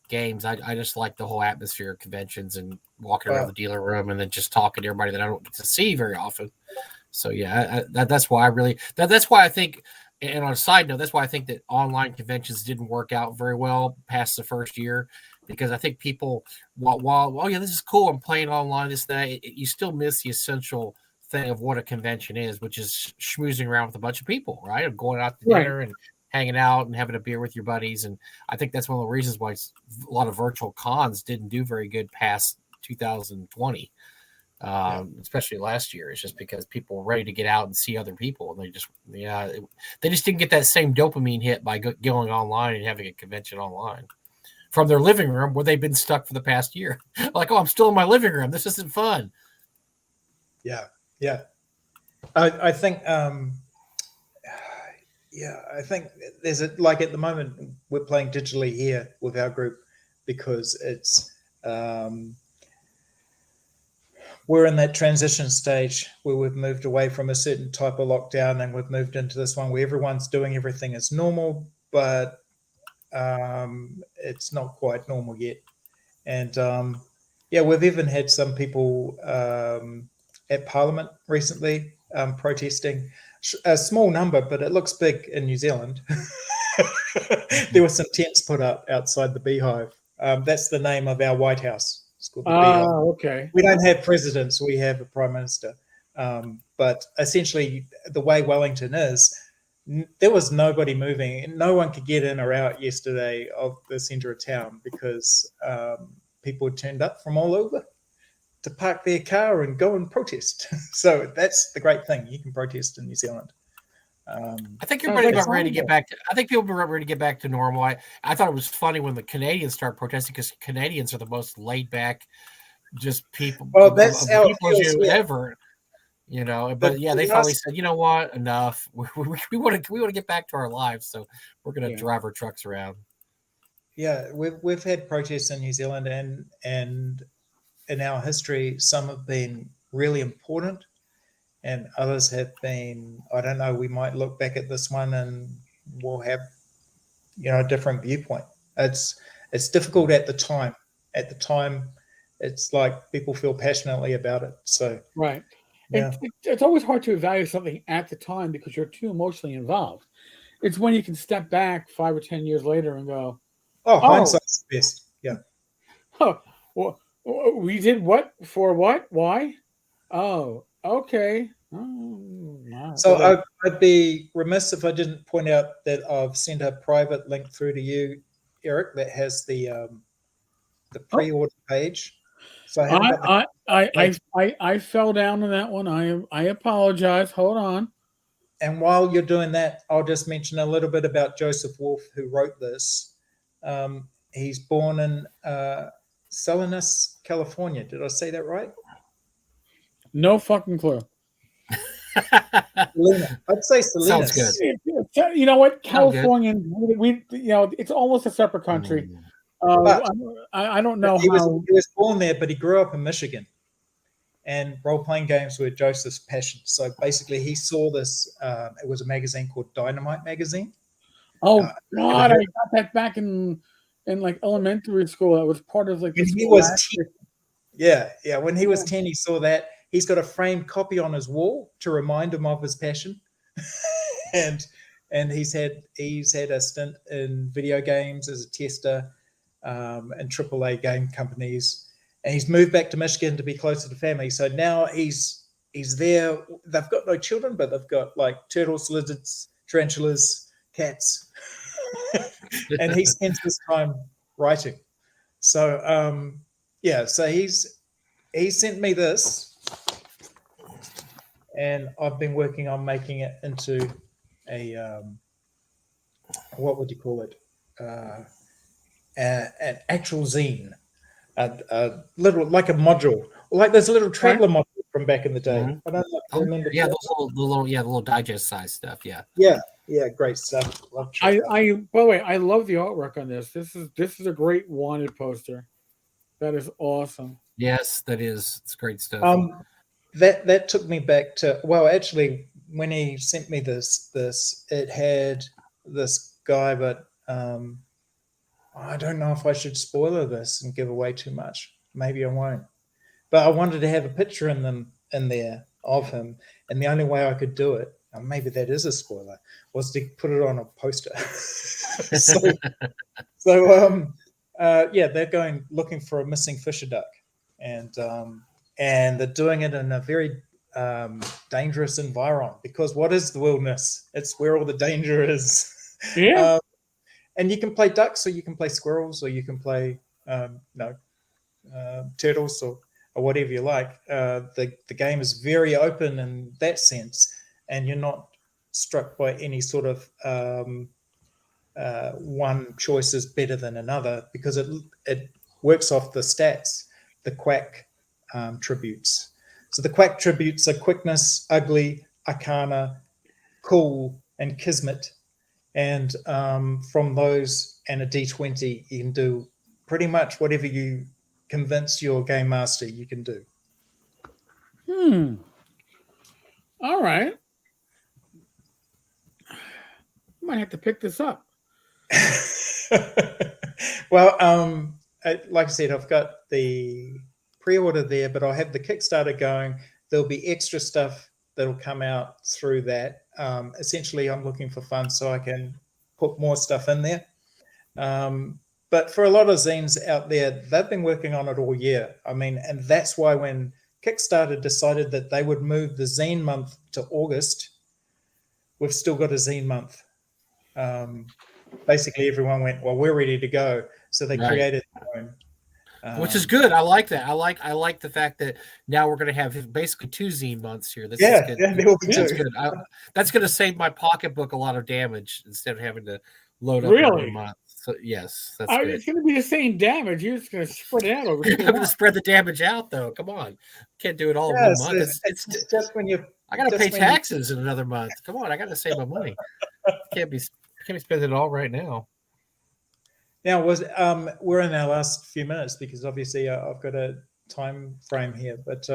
games. I just like the whole atmosphere of conventions and walking around the dealer room and then just talking to everybody that I don't get to see very often. So that's why I really. That's why I think. And on a side note, that's why I think that online conventions didn't work out very well past the first year, because I think people, while this is cool, I'm playing online, this, that, you still miss the essential thing of what a convention is, which is schmoozing around with a bunch of people, right? Of going out to dinner and hanging out and having a beer with your buddies. And I think that's one of the reasons why a lot of virtual cons didn't do very good past 2020. Especially last year. It's just because people were ready to get out and see other people, and they just didn't get that same dopamine hit by going online and having a convention online from their living room where they've been stuck for the past year. Like, I'm still in my living room. This isn't fun. I think I think there's like at the moment we're playing digitally here with our group because it's we're in that transition stage where we've moved away from a certain type of lockdown and we've moved into this one where everyone's doing everything as normal, but it's not quite normal yet. And we've even had some people at Parliament recently protesting. A small number, but it looks big in New Zealand. There were some tents put up outside the Beehive. That's the name of our White House. It's called the Beehive. Okay. We don't have presidents, we have a prime minister. But essentially, the way Wellington is, there was nobody moving. No one could get in or out yesterday of the centre of town because people had turned up from all over to park their car and go and protest. So that's the great thing. You can protest in New Zealand. I think everybody's about ready to get back to. I think people are ready to get back to normal. I thought it was funny when the Canadians started protesting because Canadians are the most laid back, just people. Well, that's how people ever. But they finally said, you know what, enough. We want to get back to our lives, so we're going to drive our trucks around. Yeah, we've had protests in New Zealand, and in our history, some have been really important. And others have been, I don't know, we might look back at this one and we'll have, a different viewpoint. It's difficult at the time. At the time, it's like people feel passionately about it. So right. Yeah. It's always hard to evaluate something at the time because you're too emotionally involved. It's when you can step back 5 or 10 years later and go, hindsight's the best. Yeah. Oh, well, we did what? For what? Why? Oh, okay. So I'd be remiss if I didn't point out that I've sent a private link through to you, Eric, that has the pre-order page. So I fell down on that one. I apologize. Hold on. And while you're doing that, I'll just mention a little bit about Joseph Wolf, who wrote this. He's born in Salinas, California. Did I say that right? No fucking clue. I'd say Salinas. Sounds good. You know what? California, we it's almost a separate country. But I don't know he was born there, but he grew up in Michigan. And role-playing games were Joseph's passion. So basically, he saw this. It was a magazine called Dynamite Magazine. Oh God, I got that back in like elementary school. It was part of like. When he was 10, when he was 10, he saw that. He's got a framed copy on his wall to remind him of his passion. And and he's had a stint in video games as a tester in AAA game companies, and he's moved back to Michigan to be closer to family. So now he's there. They've got no children, but they've got like turtles, lizards, tarantulas, cats, and he spends his time writing. So so he sent me this, and I've been working on making it into a what would you call it? An actual zine, a little like a module, like those little traveler modules from back in the day. Mm-hmm. I don't remember. Yeah, the little digest size stuff. Yeah, great stuff. By the way, I love the artwork on this. This is a great wanted poster. That is awesome. Yes, that is. It's great stuff. That took me back to, well, actually, when he sent me this, it had this guy, but I don't know if I should spoiler this and give away too much. Maybe I won't. But I wanted to have a picture in there of him, and the only way I could do it, maybe that is a spoiler, was to put it on a poster. They're going looking for a missing fisher duck, and they're doing it in a very dangerous environment, because what is the wilderness? It's where all the danger is. Yeah. And you can play ducks, or you can play squirrels, or you can play turtles, or whatever you like. The game is very open in that sense, and you're not struck by any sort of one choice is better than another, because it works off the stats, the quack tributes. So the quack tributes are quickness, ugly, arcana, cool, and kismet. And from those and a D20, you can do pretty much whatever you convince your game master you can do. All right. I might have to pick this up. Well, like I said, I've got the pre-order there, but I'll have the Kickstarter going. There'll be extra stuff that'll come out through that. Essentially, I'm looking for funds so I can put more stuff in there. But for a lot of zines out there, they've been working on it all year. I mean, and that's why when Kickstarter decided that they would move the zine month to August, we've still got a zine month. Basically, everyone went, well, we're ready to go. So they created their own. Which is good. I like that. I like the fact that now we're going to have basically 2 zine months here. This is good. That's good. That's going to save my pocketbook a lot of damage instead of having to load up every month. So yes, that's good. It's going to be the same damage. You're just going to spread it out over. You're going to spread the damage out, though. Come on, can't do it all in 1 month. It's just when you. I got to pay taxes in another month. Come on, I got to save my money. Can't be spending it all right now. Now, we're in our last few minutes, because obviously I've got a time frame here. But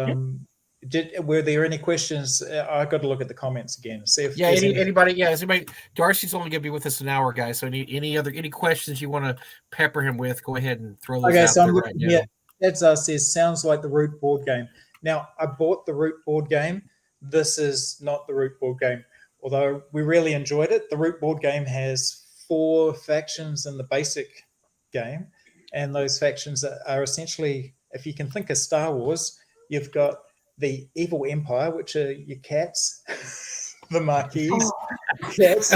were there any questions? I got to look at the comments again. See if anybody. Yeah, anybody. Darcy's only going to be with us an hour, guys. So any questions you want to pepper him with, go ahead and throw those out there right now. Ed says, sounds like the Root board game. Now, I bought the Root board game. This is not the Root board game, although we really enjoyed it. The Root board game has 4 factions in the basic game, and those factions are essentially, if you can think of Star Wars, you've got the evil empire, which are your cats, the Marquis cats.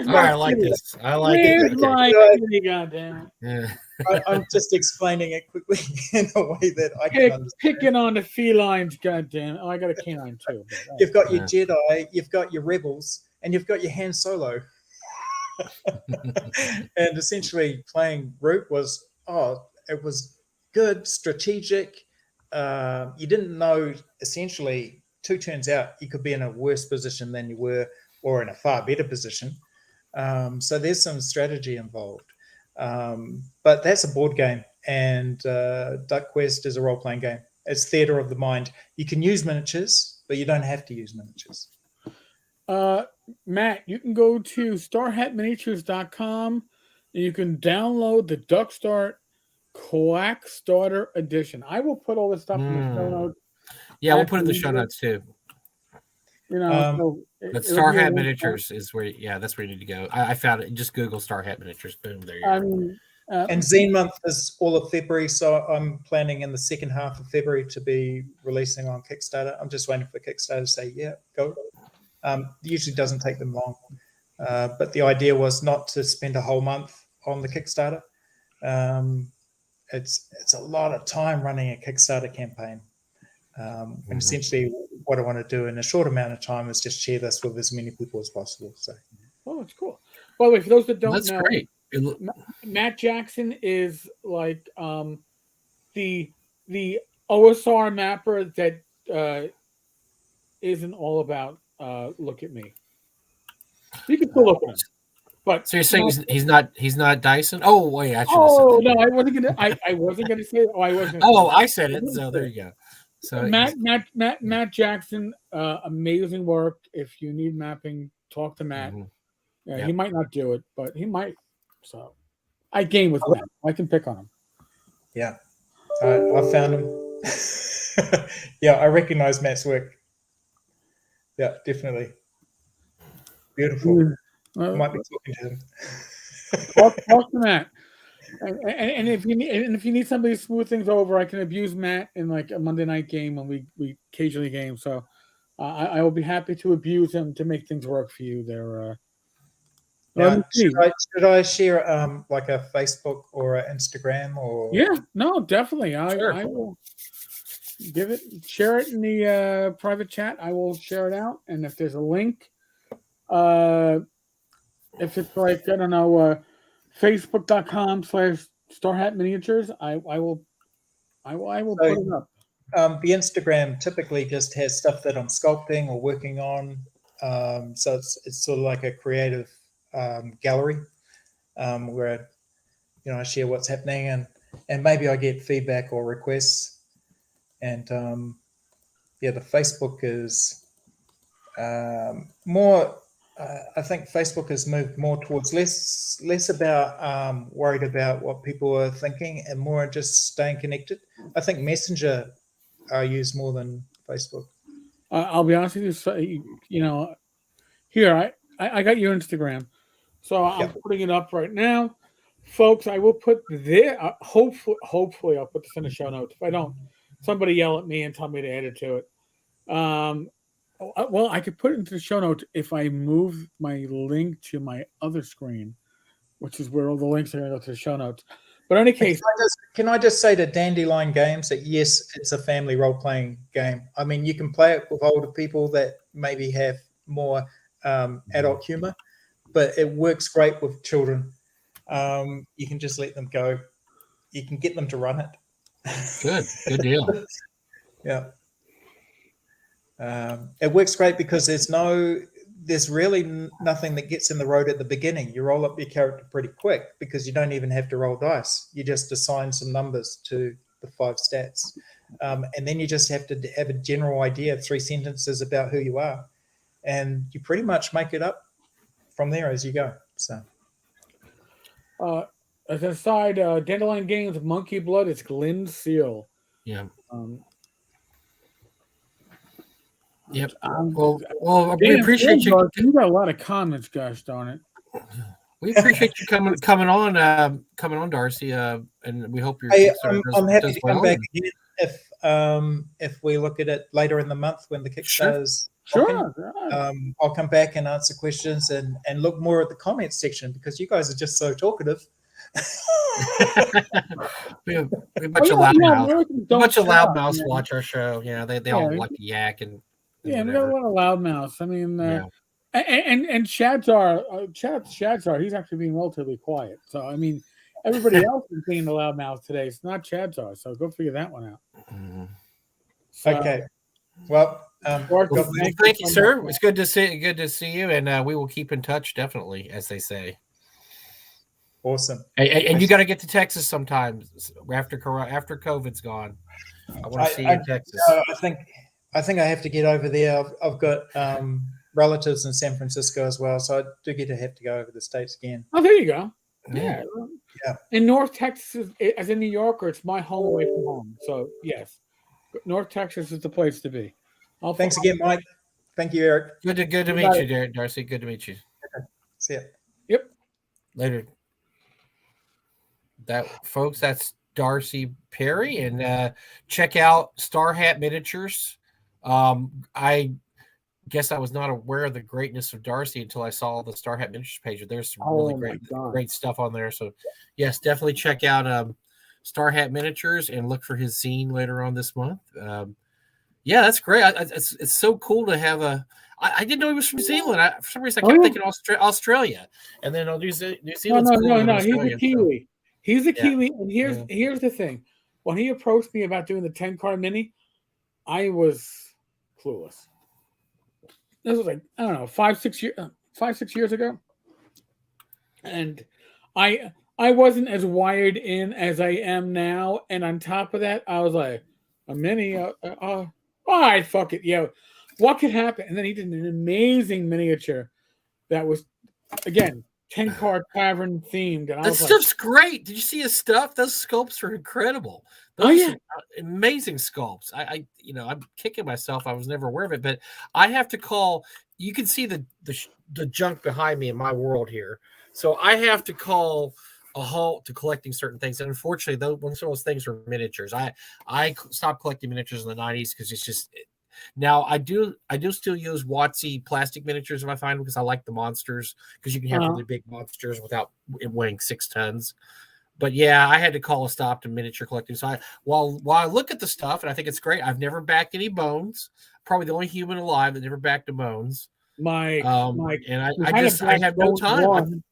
I like this. I like it. Goddamn. Yeah. I'm just explaining it quickly in a way that I can understand. Picking on the felines, goddamn. Oh, I got a canine too. You've got your Jedi, you've got your rebels, and you've got your Han Solo. And essentially playing Root was good, strategic. You didn't know, essentially 2 turns out you could be in a worse position than you were, or in a far better position. So there's some strategy involved. But that's a board game, and Duck Quest is a role-playing game. It's theater of the mind. You can use miniatures, but you don't have to use miniatures. Matt, you can go to starhatminiatures.com and you can download the Duck Start Quack Starter Edition. I will put all this stuff in the show notes. Yeah, we'll put it in the show notes too. You know, so but Star Hat Miniatures is where, that's where you need to go. I found it. Just Google Star Hat Miniatures. Boom, there you go. And Zine Month is all of February, so I'm planning in the second half of February to be releasing on Kickstarter. I'm just waiting for Kickstarter to say, yeah, go. Usually doesn't take them long, but the idea was not to spend a whole month on the Kickstarter. It's a lot of time running a Kickstarter campaign. And essentially what I want to do in a short amount of time is just share this with as many people as possible. So, it's cool. By the way, for those that don't that's know, great. Matt Jackson is like the OSR mapper that isn't all about look at me. You can still look at him. But so you're saying he's not Dyson? Oh wait, I should have said that. No, I wasn't gonna. I wasn't gonna say it. Oh, I wasn't. I said it. So there you go. So Matt Jackson, amazing work. If you need mapping, talk to Matt. He might not do it, but he might. So I game with Matt. I can pick on him. Yeah, I found him. Yeah, I recognize Matt's work. Yeah, definitely. Beautiful. I might be talking to him. Talk to Matt. And if you need somebody to smooth things over, I can abuse Matt in like a Monday night game when we occasionally game. So I will be happy to abuse him to make things work for you there. Should I share like a Facebook or an Instagram or? Yeah, no, definitely. Sure. I will share it in the private chat. I will share it out, and if there's a link, if it's like I don't know. Facebook.com/Star Miniatures. I will put it up. The Instagram typically just has stuff that I'm sculpting or working on. So it's sort of like a creative gallery where I share what's happening and maybe I get feedback or requests. And the Facebook is more. I think Facebook has moved more towards less about worried about what people are thinking and more just staying connected. I think Messenger I use more than Facebook. I'll be honest with you. So, here I got your Instagram, so I'm putting it up right now, folks. I will put there. Hopefully, I'll put this in the show notes. If I don't, somebody yell at me and tell me to add it to it. Well, I could put it into the show notes if I move my link to my other screen, which is where all the links are going to go to the show notes. But in any case, can I just say to Dandelion Games that yes, it's a family role-playing game. I mean, you can play it with older people that maybe have more adult humor, but it works great with children. You can just let them go. You can get them to run it. Good deal. Yeah. It works great because there's really nothing that gets in the road at the beginning. You roll up your character pretty quick because you don't even have to roll dice. You just assign some numbers to the 5 stats. And then you just have to have a general idea, 3 sentences about who you are. And you pretty much make it up from there as you go. So, as an aside, Dandelion Games Monkey Blood is Glyn Seal. Yeah. Yep. Well, we appreciate you. You got a lot of comments, gosh darn it. We appreciate you coming on, Darcy. And we hope you're. I'm happy to come back again if we look at it later in the month when the Kickstarter's. Sure. I'll come back and answer questions and look more at the comments section because you guys are just so talkative. we have a bunch of loudmouths watch our show. Yeah, they all like to yak and. Yeah, we got a lot of loudmouths. I mean, and Shadzar, he's actually being relatively quiet. So, I mean, everybody else is being the loudmouth today. It's not Shadzar, so go figure that one out. Mm-hmm. So, okay. Well, thank you, sir. It's good to see you, and we will keep in touch, definitely, as they say. Awesome. And you got to get to Texas sometime after COVID's gone. I want to see you in Texas. I think I have to get over there. I've got relatives in San Francisco as well, so I do have to go over the States again. Oh, there you go. Yeah. In North Texas, as in New Yorker, it's my home away from home. So yes, North Texas is the place to be. Thanks again, Mike. Thank you, Eric. Good to meet you, Darcy. Good to meet you. See ya. Yep. Later. Folks, that's Darcy Perry, and check out Star Hat Miniatures. I guess I was not aware of the greatness of Darcy until I saw the Star Hat Miniatures page. There's some really great stuff on there. So yes, definitely check out Star Hat Miniatures and look for his zine later on this month. Yeah, that's great. It's so cool to have I didn't know he was from New Zealand. For some reason, I kept thinking Australia, and then New Zealand's no. He's a Kiwi. So. He's a Kiwi, and here's the thing. When he approached me about doing the 10-card mini, I was clueless. This was like, I don't know, 5-6 years ago, and I wasn't as wired in as I am now. And on top of that, I was like, a mini. All right, fuck it, yeah. What could happen? And then he did an amazing miniature that was, again, 10-card tavern themed. And that stuff's great. Did you see his stuff? Those sculpts are incredible. Those are amazing sculpts. I'm kicking myself. I was never aware of it, but I have to call. You can see the junk behind me in my world here. So I have to call a halt to collecting certain things. And unfortunately, some of those things are miniatures. I stopped collecting miniatures in the 90s because it's just. Now I do still use WotC plastic miniatures if I find them, because I like the monsters, because you can have really big monsters without it weighing 6 tons. But yeah, I had to call a stop to miniature collecting. So while I look at the stuff and I think it's great, I've never backed any bones. Probably the only human alive that never backed a bones. Mike, and I had no time.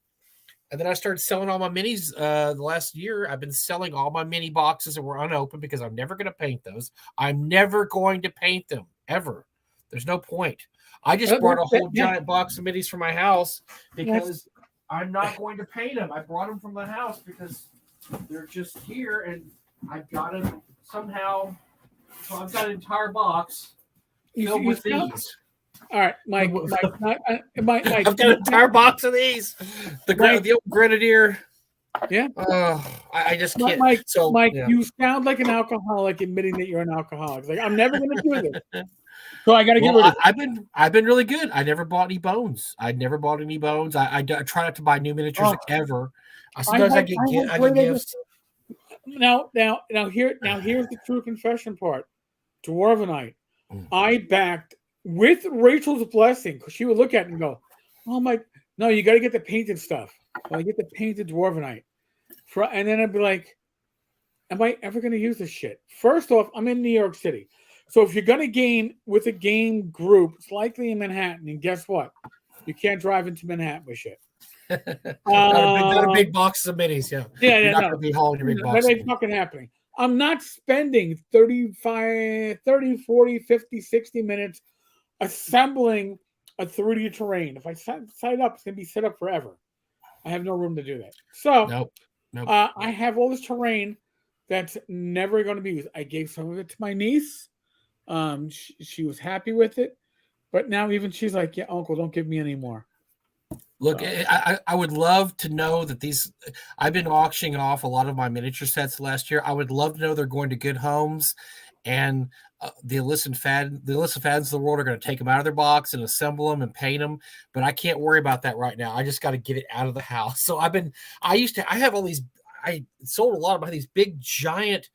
And then I started selling all my minis the last year. I've been selling all my mini boxes that were unopened because I'm never going to paint those. I'm never going to paint them, ever. There's no point. I just brought a whole giant box of minis from my house because I'm not going to paint them. I brought them from the house because they're just here, and I've got them somehow. So I've got an entire box filled with these. All right, Mike. Mike, I've got an entire box of these. The old Grenadier. Yeah. I just can't. Mike, you sound like an alcoholic admitting that you're an alcoholic. It's like, I'm never going to do this. So I got to get rid of it. I've been really good. I never bought any bones. I try not to buy new miniatures ever. Sometimes I get gifts. Now here's the true confession part. Dwarvenite. I backed with Rachel's blessing, because she would look at it and go, "Oh my, no, you got to get the painted stuff. I get the painted Dwarvenite." And then I'd be like, "Am I ever going to use this shit?" First off, I'm in New York City, so if you're going to game with a game group, it's likely in Manhattan. And guess what? You can't drive into Manhattan with shit. Not a big box of minis, You're not going to be hauling your big box. That ain't fucking happening. I'm not spending 30, 40, 50, 60 minutes assembling a 3D terrain. If I set it up, it's going to be set up forever. I have no room to do that. So nope. I have all this terrain that's never going to be used. I gave some of it to my niece. She was happy with it. But now even she's like, "Yeah, Uncle, don't give me any more." Look, I would love to know that I've been auctioning off a lot of my miniature sets last year. I would love to know they're going to good homes, and the illicit fads of the world are going to take them out of their box and assemble them and paint them. But I can't worry about that right now. I just got to get it out of the house. So I sold a lot of these big giant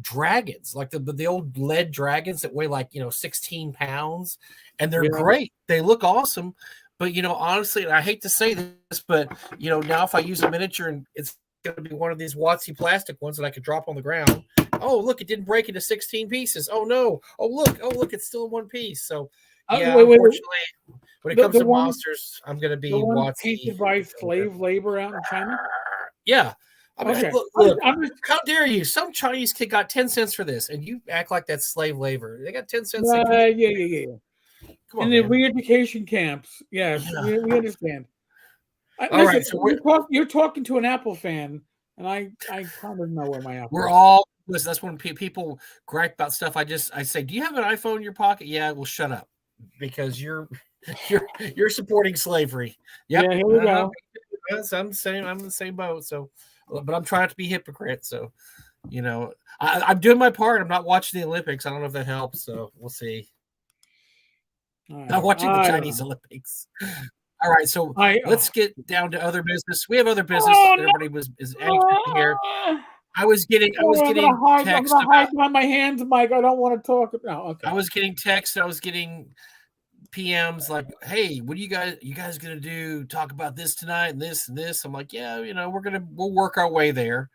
dragons, like the old lead dragons that weigh 16 pounds, and they're great. They look awesome. But, honestly, I hate to say this, but, now if I use a miniature and it's going to be one of these WotC plastic ones that I could drop on the ground. Oh, look, it didn't break into 16 pieces. Oh, no. Oh, look, it's still in one piece. So, unfortunately, when it comes to monsters, I'm going to be WotC. Painted by slave labor out in China? Yeah. I mean, look, how dare you? Some Chinese kid got 10 cents for this, and you act like that's slave labor. They got 10 cents. Yeah. In the re-education camps, yes, we understand. All right, so you're talking to an Apple fan, and I kind of know where my Apple. We're all listen. That's when people gripe about stuff. I say, "Do you have an iPhone in your pocket?" Yeah, well, shut up, because you're supporting slavery. Yep. Yeah, here we go. I'm the same boat. So, but I'm trying to be hypocrite. So, I'm doing my part. I'm not watching the Olympics. I don't know if that helps. So we'll see. Not watching the Chinese Olympics. All right, so let's get down to other business. We have other business. Everybody is anxious here. I was getting text. I'm gonna hide behind my hands, Mike. I don't want to talk. No, okay. I was getting texts. I was getting PMs like, "Hey, what are you guys gonna do? Talk about this tonight and this and this." I'm like, "Yeah, we'll work our way there."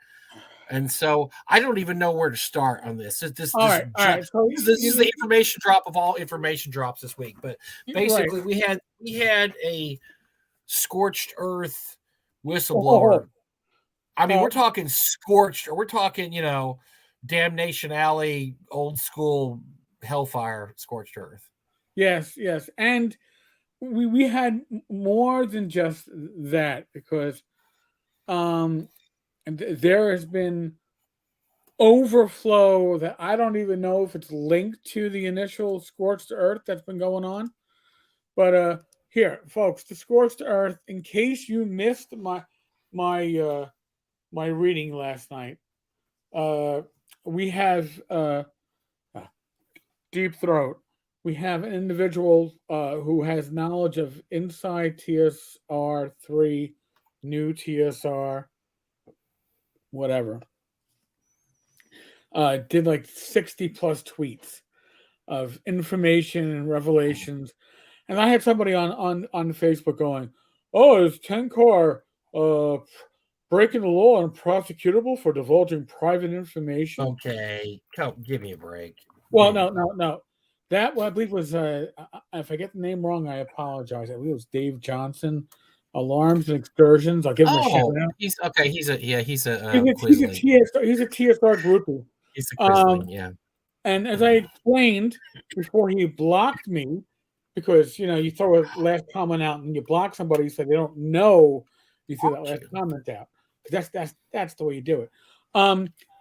And so I don't even know where to start on this. All right. So this is the information drop of all information drops this week. But basically, we had a scorched earth whistleblower. I mean, we're talking scorched, or we're talking, Damnation Alley, old school hellfire, scorched earth. Yes, and we had more than just that, because there has been overflow that I don't even know if it's linked to the initial scorched earth that's been going on. But here, folks, the scorched earth, in case you missed my reading last night, we have Deep Throat. We have an individual who has knowledge of inside TSR 3, new TSR, whatever. Did like 60 plus tweets of information and revelations. And I had somebody on Facebook going, "Oh, is Tenkar breaking the law and prosecutable for divulging private information?" Okay, give me a break. Well, no. That, I believe, was if I get the name wrong, I apologize. I believe it was Dave Johnson, Alarms and Excursions. I'll give him a shout out. He's a TSR groupie. He's a Quisling, yeah. And as I explained before, he blocked me because you throw a last comment out and you block somebody so they don't know you threw that last comment out. That's the way you do it.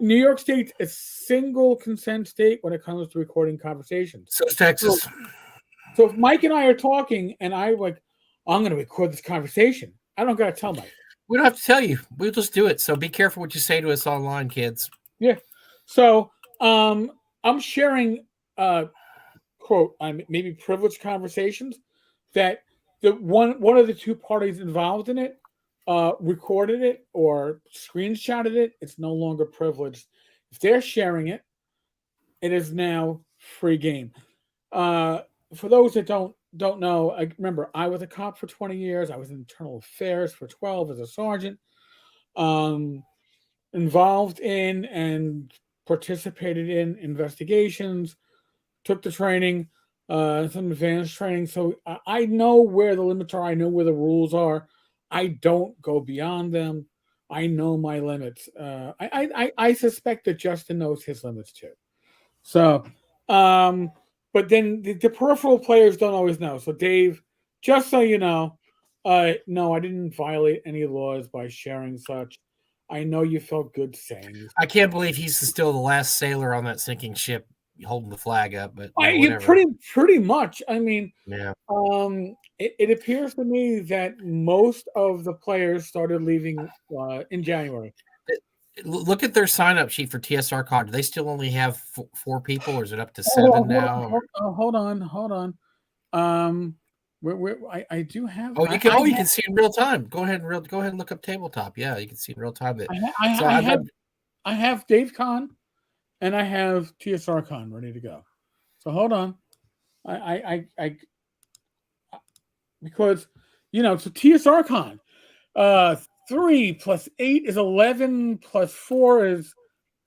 New York State's a single consent state when it comes to recording conversations. So is Texas. So if Mike and I are talking and I'm going to record this conversation, I don't got to tell Mike. We don't have to tell you. We'll just do it. So be careful what you say to us online, kids. Yeah. So I'm sharing quote maybe privileged conversations that the one of the two parties involved in it recorded it or screenshotted it. It's no longer privileged. If they're sharing it, it is now free game. For those that don't know, I remember I was a cop for 20 years. I was in internal affairs for 12 as a sergeant. Involved in and participated in investigations, took the training, some advanced training. So I know where the limits are. I know where the rules are. I don't go beyond them. I know my limits. I suspect that Justin knows his limits too. So, but then the peripheral players don't always know. So Dave, just so you know, no, I didn't violate any laws by sharing such. I know you felt good saying this. I can't believe he's still the last sailor on that sinking ship holding the flag up, but pretty much. I mean, yeah. It appears to me that most of the players started leaving in January. Look at their sign-up sheet for TSR Con. Do they still only have 4 people, or is it up to 7 now? Hold on. I do have. You can see in real time. Go ahead and look up tabletop. Yeah, you can see in real time that. I have Dave Con, and I have TSR Con ready to go. So hold on, because so TSR Con, 3 plus 8 is 11 plus 4 is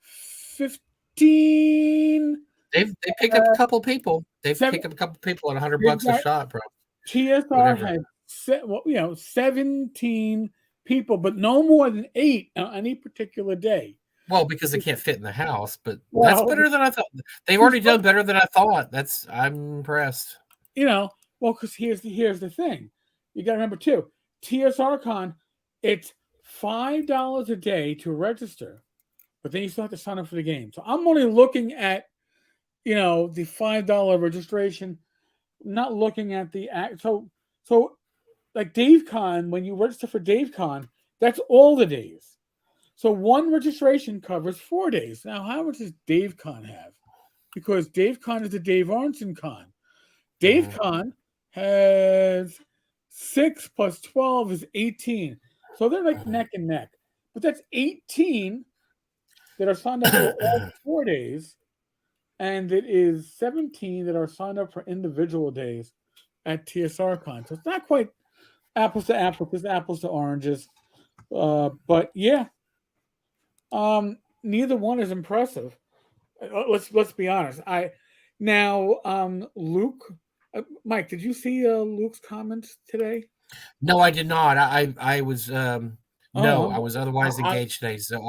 15. They picked up a couple people. Picked up a couple people at $100 a shot, bro. TSR has 17 people, but no more than 8 on any particular day. Well, because they can't fit in the house, but that's better than I thought. They've already done better than I thought. I'm impressed. Because here's the thing. You got to remember too, TSR Con, it's $5 a day to register, but then you still have to sign up for the game. So I'm only looking at, the $5 registration, not looking at the act. So like Dave Con, when you register for Dave Con, that's all the days. So one registration covers 4 days. Now, how much does Dave Con have? Because Dave Con is the Dave Arnson Con. Dave Kahn has 6 plus 12 is 18. So they're like neck and neck. But that's 18 that are signed up for all 4 days. And it is 17 that are signed up for individual days at TSRCon. So it's not quite apples to apples, it's apples to oranges. But yeah, neither one is impressive. Let's be honest. Luke, Mike, did you see Luke's comments today? No, I did not. I was I was otherwise engaged today. So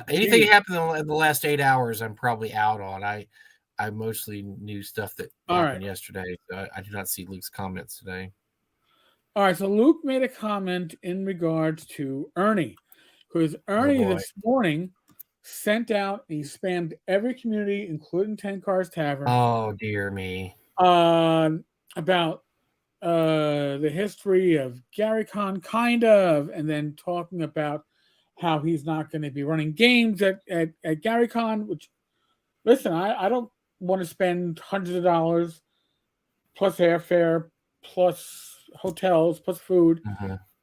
anything that happened in the last 8 hours, I'm probably out on. I mostly knew stuff that happened yesterday. So I did not see Luke's comments today. All right, so Luke made a comment in regards to Ernie, because Ernie this morning sent out, he spammed every community, including Tenkar's Tavern. Oh, dear me. About the history of GaryCon, kind of, and then talking about how he's not going to be running games at GaryCon, which, listen, I don't want to spend hundreds of dollars plus airfare, plus hotels, plus food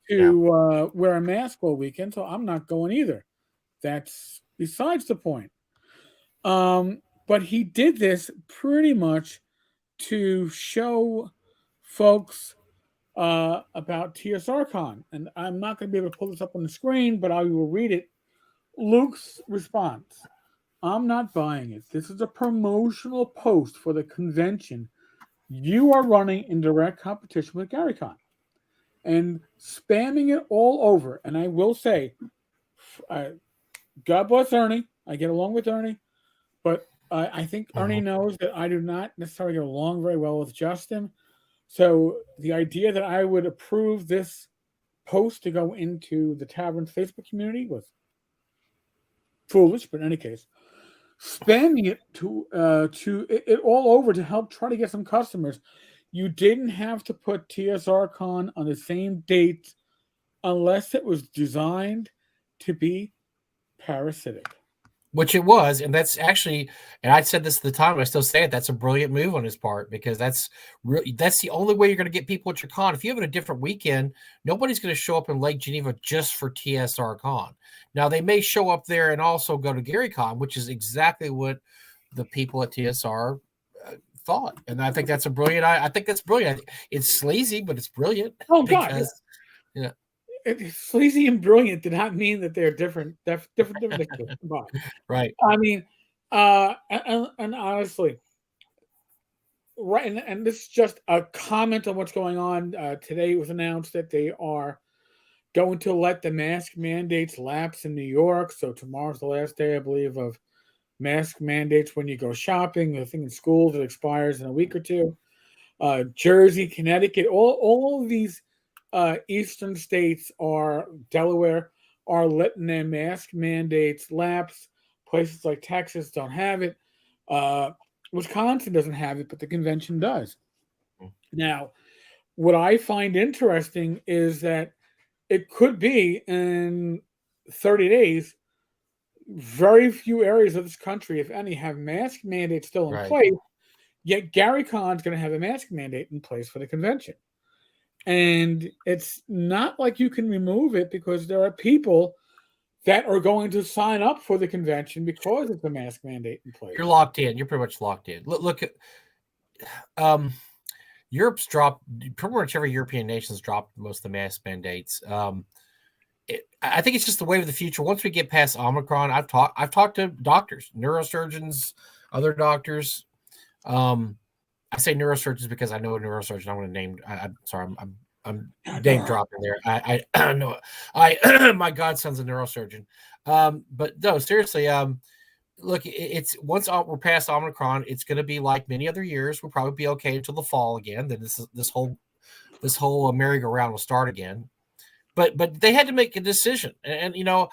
to wear a mask all weekend, so I'm not going either. That's besides the point. But he did this pretty much to show folks about TSRCon. And I'm not going to be able to pull this up on the screen, but I will read it. Luke's response: I'm not buying it. This is a promotional post for the convention you are running in direct competition with GaryCon. And spamming it all over. And I will say, God bless Ernie. I get along with Ernie. But I think Ernie knows that I do not necessarily get along very well with Justin. So the idea that I would approve this post to go into the Tavern's Facebook community was foolish. But in any case, spamming it to it all over to help try to get some customers. You didn't have to put TSRCon on the same date unless it was designed to be parasitic. Which it was, and that's actually, and I said this at the time, I still say it, that's a brilliant move on his part, because that's the only way you're going to get people at your con. If you have it a different weekend, nobody's going to show up in Lake Geneva just for TSRCon. Now, they may show up there and also go to GaryCon, which is exactly what the people at TSR thought. And I think that's a brilliant, I think that's brilliant. It's sleazy, but it's brilliant. Oh, God. Yeah. Sleazy and brilliant did not mean that they're different. Right. I mean, and honestly, right, and this is just a comment on what's going on. Today it was announced that they are going to let the mask mandates lapse in New York. So tomorrow's the last day, I believe, of mask mandates when you go shopping. I think in schools it expires in a week or two. Jersey, Connecticut, all of these eastern states, Delaware, are letting their mask mandates lapse. Places like Texas don't have it. Wisconsin doesn't have it, but the convention does. Now, what I find interesting is that it could be in 30 days, very few areas of this country, if any, have mask mandates still in place, yet GaryCon is going to have a mask mandate in place for the convention. And it's not like you can remove it, because there are people that are going to sign up for the convention because it's a mask mandate in place. You're locked in. You're pretty much locked in. Look at Europe's dropped. Pretty much every European nation's dropped most of the mask mandates. I think it's just the way of the future. Once we get past Omicron, I've talked to doctors, neurosurgeons, other doctors. I say neurosurgeons because I know a neurosurgeon. I'm going to name. I'm sorry. I'm name dropping there. I know. My godson's a neurosurgeon. But no, seriously. Look, it's once we're past Omicron, it's going to be like many other years. We'll probably be okay until the fall again. Then this whole merry-go-round will start again. But they had to make a decision, and you know,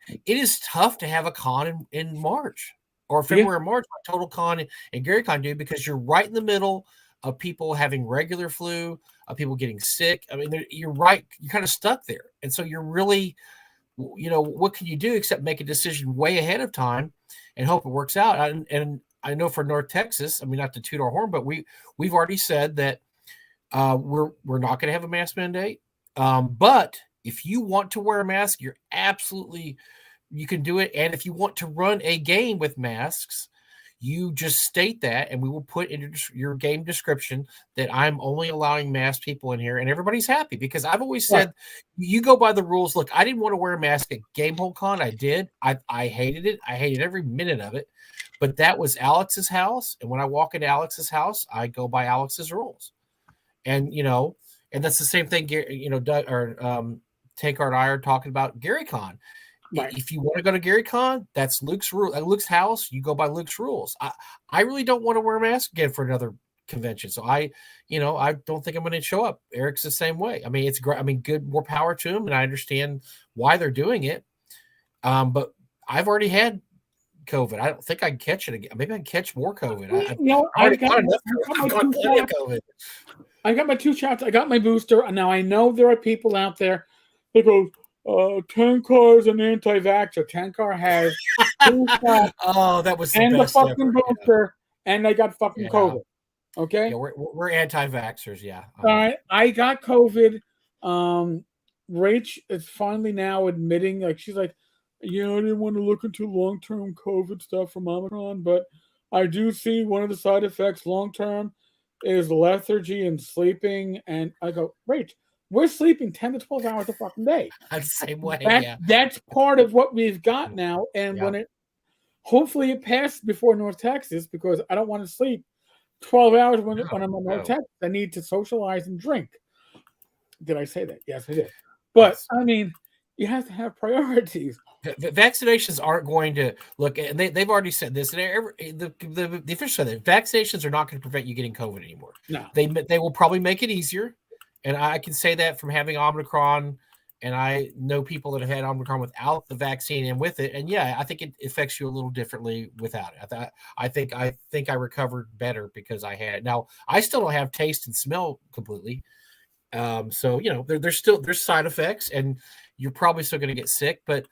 it is tough to have a con in March. Or February or March, like Total Con and GaryCon do, because you're right in the middle of people having regular flu, of people getting sick. I mean, you're right. You're kind of stuck there. And so you're really, you know, what can you do except make a decision way ahead of time and hope it works out? And I know for North Texas, I mean, not to toot our horn, but we've already said that we're not going to have a mask mandate. But if you want to wear a mask, you can do it. And if you want to run a game with masks, you just state that, and we will put in your game description that I'm only allowing masked people in here, and everybody's happy, because I've always said, you go by the rules. Look, I didn't want to wear a mask at Gamehole Con. I did. I hated it. I hated every minute of it. But that was Alex's house, and when I walk into Alex's house, I go by Alex's rules. And and that's the same thing. Doug or Tenkar and I are talking about Gary Con. Right. If you want to go to Gary Con, that's Luke's rule. At Luke's house, you go by Luke's rules. I really don't want to wear a mask again for another convention. So I don't think I'm going to show up. Eric's the same way. I mean, it's great. I mean, good, more power to him, and I understand why they're doing it. But I've already had COVID. I don't think I can catch it again. Maybe I can catch more COVID. I got my 2 shots. I got my booster. And now I know there are people out there that go, Tenkar is an anti-vaxxer. Tenkar has 2 shots. Oh, that was the fucking booster, and they got fucking COVID. Okay, yeah, we're anti-vaxxers. Yeah. All right, I got COVID. Rach is finally now admitting, like, she's like, I didn't want to look into long-term COVID stuff from Omicron, but I do see one of the side effects long-term is lethargy and sleeping. And I go, Rach, we're sleeping 10 to 12 hours a fucking day. I'm the same way. That's part of what we've got now. And when hopefully it passes before North Texas, because I don't want to sleep 12 hours when I'm in North Texas. I need to socialize and drink. Did I say that? Yes, I did. But I mean, you have to have priorities. Vaccinations aren't going to look, and they've already said this. And the official said that vaccinations are not going to prevent you getting COVID anymore. No, they will probably make it easier. And I can say that from having Omicron, and I know people that have had Omicron without the vaccine and with it. And I think it affects you a little differently without it. I think I recovered better because I had it. Now I still don't have taste and smell completely. So there's side effects, and you're probably still going to get sick. But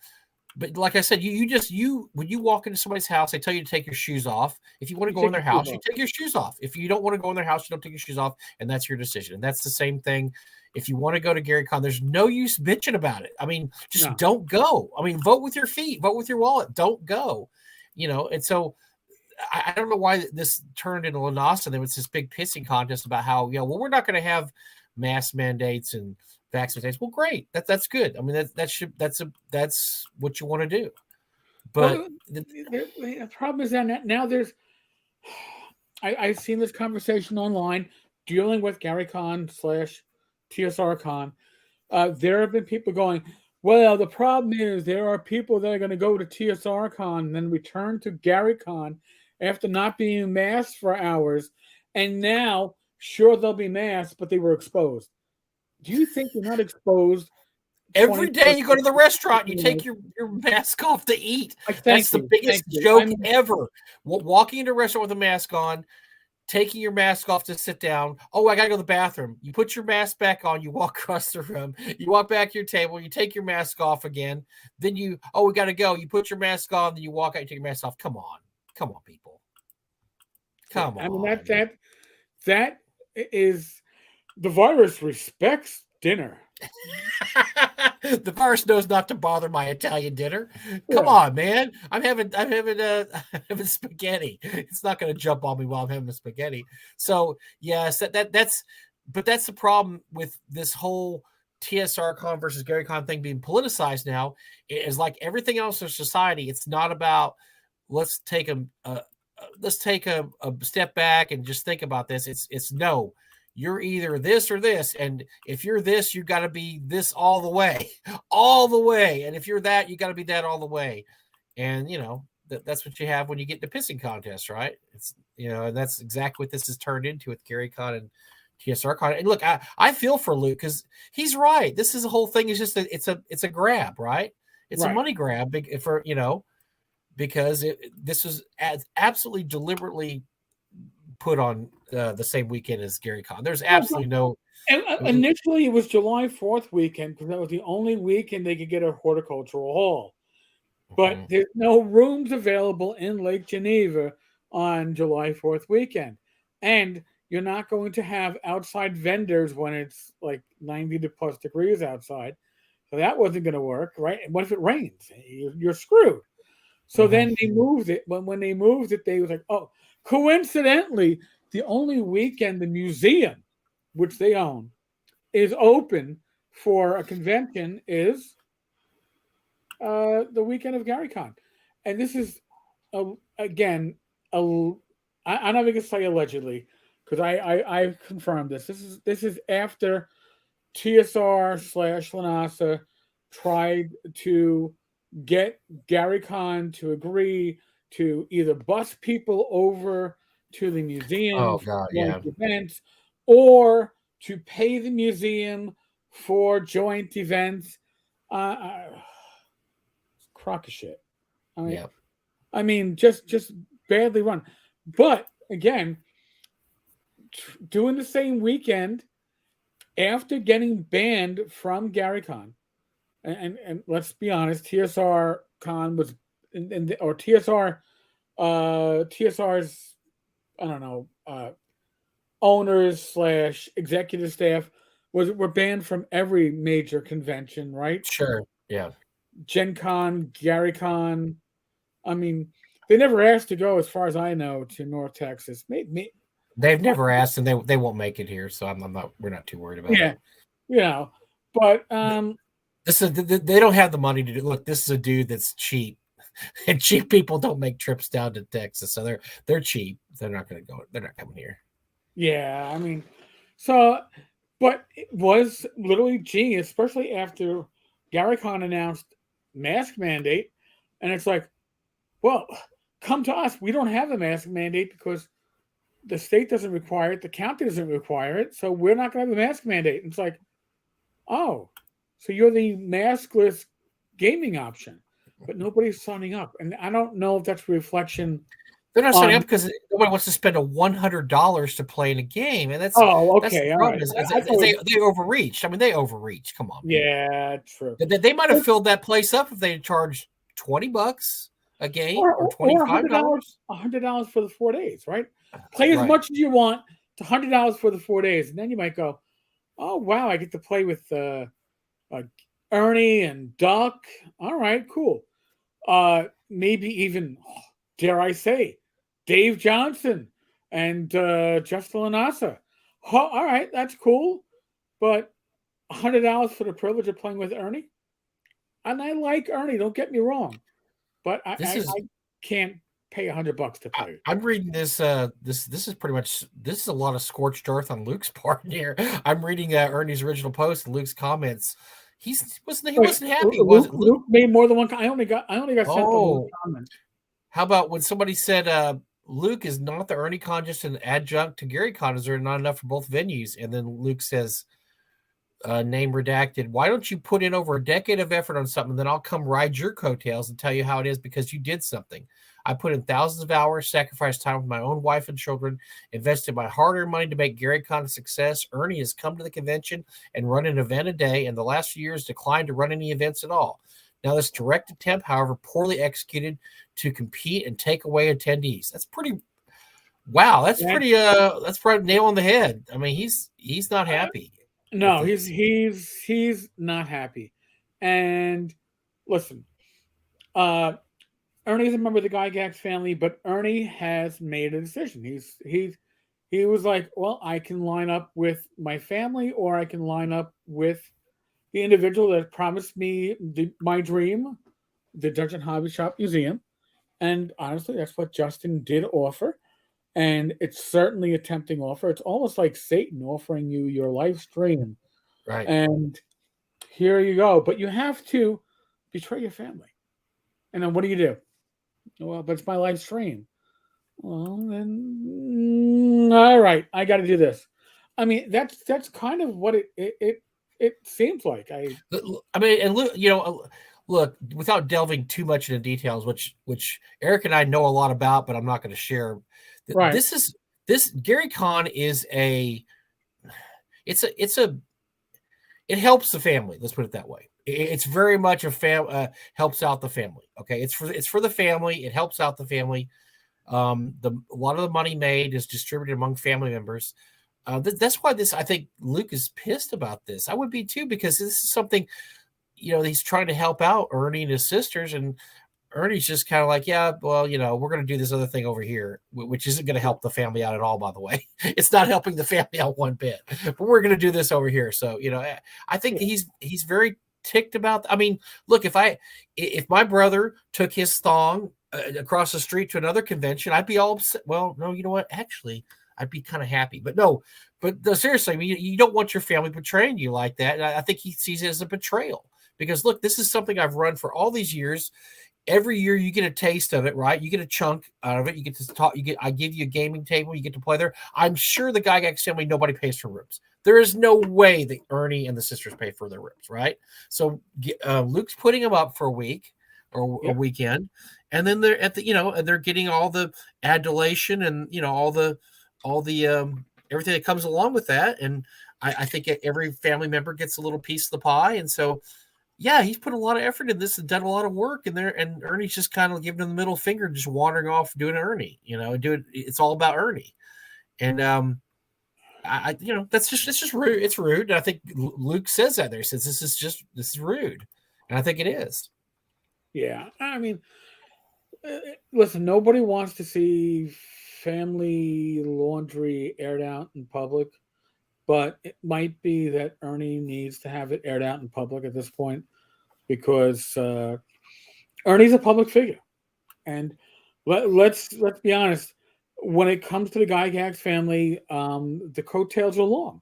like I said, you when you walk into somebody's house, they tell you to take your shoes off. If you want to go in their house, you take your shoes off. If you don't want to go in their house, you don't take your shoes off, and that's your decision. And that's the same thing. If you want to go to Gary Con, there's no use bitching about it. I mean, just don't go. I mean, vote with your feet, vote with your wallet. Don't go. And so I don't know why this turned into Lanasa. There was this big pissing contest about how, we're not going to have mask mandates and vaccinations. Well, great. That's good. I mean, that's what you want to do. But the problem is that now there's, I've seen this conversation online dealing with Gary Con / TSR Con. There have been people going, well, the problem is there are people that are going to go to TSR Con and then return to Gary Con after not being masked for hours, and now sure they'll be masked, but they were exposed. Do you think you're not exposed? Every day you go to the restaurant, you take your mask off to eat. That's the biggest joke ever. Walking into a restaurant with a mask on, taking your mask off to sit down. Oh, I got to go to the bathroom. You put your mask back on. You walk across the room. You walk back to your table. You take your mask off again. Then we got to go. You put your mask on. Then you walk out. You take your mask off. Come on, people. Come on. I mean, that is, the virus respects dinner. The virus knows not to bother my Italian dinner. Come on, man. I'm having spaghetti. It's not going to jump on me while I'm having spaghetti. So yes, that's the problem with this whole TSR Con versus Gary Con thing being politicized now. It is like everything else in society. It's not about let's take a step back and just think about this. It's no. You're either this or this. And if you're this, you got to be this all the way. And if you're that, you got to be that all the way. And, that's what you have when you get into pissing contests, right? It's, and that's exactly what this has turned into with Gary Con and TSR Con. And look, I feel for Luke because he's right. This is the whole thing. Is just it's a grab, right? It's a money grab for, because this was absolutely deliberately put on the same weekend as Gary Con. There's absolutely no. And initially, it was July 4th weekend because that was the only weekend they could get a horticultural hall. But there's no rooms available in Lake Geneva on July 4th weekend. And you're not going to have outside vendors when it's like 90 plus degrees outside. So that wasn't going to work, right? And what if it rains? You're screwed. So then they moved it. When they moved it, they was like, oh, coincidentally, the only weekend the museum, which they own, is open for a convention is the weekend of GaryCon. And this is, again, I'm not even going to say allegedly, because I confirmed this. This is after TSR/LANASA tried to get GaryCon to agree to either bus people over to the museum for events, or to pay the museum for joint events. Crock of shit. I mean, just badly run. But again, doing the same weekend after getting banned from GaryCon, and let's be honest, TSR Con was, or TSR, TSR's, I don't know, owners / executive staff were banned from every major convention, right? Sure, yeah. Gen Con, GaryCon. I mean, they never asked to go, as far as I know, to North Texas. They've never asked, and they won't make it here, so we're not too worried about it. Yeah, but they don't have the money to do. Look, this is a dude that's cheap, and cheap people don't make trips down to Texas, so they're cheap. They're not going to go. They're not coming here. Yeah, I mean, so, but it was literally genius, especially after GaryCon announced mask mandate, and it's like, well, come to us. We don't have a mask mandate because the state doesn't require it, the county doesn't require it, so we're not going to have a mask mandate. And it's like, oh, so you're the maskless gaming option, but nobody's signing up. And I don't know if that's a reflection. They're not signing up because nobody wants to spend $100 to play in a game, and that's okay. That's they overreached. I mean, they overreached. Come on. Yeah, true. They might have filled that place up if they charged $20 a game or $25. $100 for the 4 days, right? Play as much as you want to $100 for the 4 days, and then you might go, "Oh wow, I get to play with Ernie and Duck. All right, cool. Maybe even, dare I say, Dave Johnson and Justin LaNasa. All right, that's cool, but $100 for the privilege of playing with Ernie, and I like Ernie. Don't get me wrong, but I can't pay $100 to play. I'm reading this. This is pretty much, this is a lot of scorched earth on Luke's part here. I'm reading Ernie's original post and Luke's comments. He wasn't happy. Luke made more than one. I only got sent the one comment. How about when somebody said Luke is not the Ernie Con, just an adjunct to GaryCon? Is there not enough for both venues? And then Luke says, name redacted, why don't you put in over a decade of effort on something, then I'll come ride your coattails and tell you how it is because you did something. I put in thousands of hours, sacrificed time with my own wife and children, invested my hard-earned money to make GaryCon a success. Ernie has come to the convention and run an event a day, and the last few years declined to run any events at all. Now this direct attempt, however poorly executed, to compete and take away attendees. That's pretty. Wow, that's pretty. That's probably nail on the head. I mean, he's not happy. No, he's not happy. And listen, Ernie is a member of the Gygax family, but Ernie has made a decision. He was like, well, I can line up with my family, or I can line up with the individual that promised me my dream, the Dungeon Hobby Shop Museum. And honestly, that's what Justin did offer. And it's certainly a tempting offer. It's almost like Satan offering you your live stream. Right. And here you go. But you have to betray your family. And then what do? Well, but it's my live stream. Well, then, all right, I got to do this. I mean, that's kind of what it seems like. I mean, and look, without delving too much into details, which Eric and I know a lot about, but I'm not going to share. Right. This GaryCon is it helps the family. Let's put it that way. It's very much helps out the family. Okay. It's for the family. It helps out the family. A lot of the money made is distributed among family members. That's why I think Luke is pissed about this. I would be too, because this is something, he's trying to help out Ernie and his sisters, and Ernie's just kind of like, yeah, well, we're going to do this other thing over here, which isn't going to help the family out at all, by the way. It's not helping the family out one bit, but we're going to do this over here. So, I think he's very ticked about. I mean, look, if my brother took his thong across the street to another convention, I'd be all upset. Well, no, you know what? Actually, I'd be kind of happy. But no, seriously, I mean, you don't want your family betraying you like that. And I think he sees it as a betrayal, because look, this is something I've run for all these years. Every year you get a taste of it, right? You get a chunk out of it. You get to talk. I give you a gaming table. You get to play there. I'm sure the Gygax family, nobody pays for rooms. There is no way that Ernie and the sisters pay for their rooms, right? So Luke's putting them up for a week or a weekend, and then they're they're getting all the adulation and all the everything that comes along with that. And I think every family member gets a little piece of the pie, and so. Yeah, he's put a lot of effort in this and done a lot of work, and Ernie's just kind of giving him the middle finger, just wandering off doing Ernie, it's all about Ernie. And it's just rude. It's rude. And I think Luke says that there. He says this is rude. And I think it is. Yeah. I mean, listen, nobody wants to see family laundry aired out in public. But it might be that Ernie needs to have it aired out in public at this point, because Ernie's a public figure, and let's be honest. When it comes to the Gygax family, the coattails are long,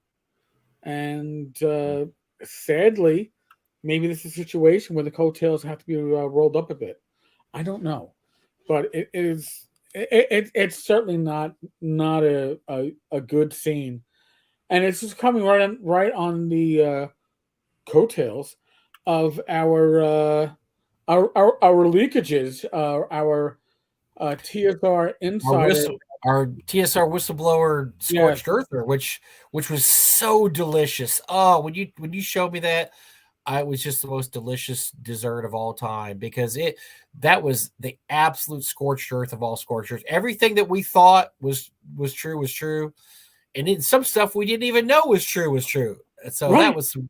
and sadly, maybe this is a situation where the coattails have to be rolled up a bit. I don't know, but it's certainly not a good scene. And it's just coming right on the coattails of our leakages, our TSR insider, our TSR whistleblower scorched earther, which was so delicious. Oh, when you showed me that, it was just the most delicious dessert of all time, because that was the absolute scorched earth of all scorched earth. Everything that we thought was true. And then some stuff we didn't even know was true. So that was some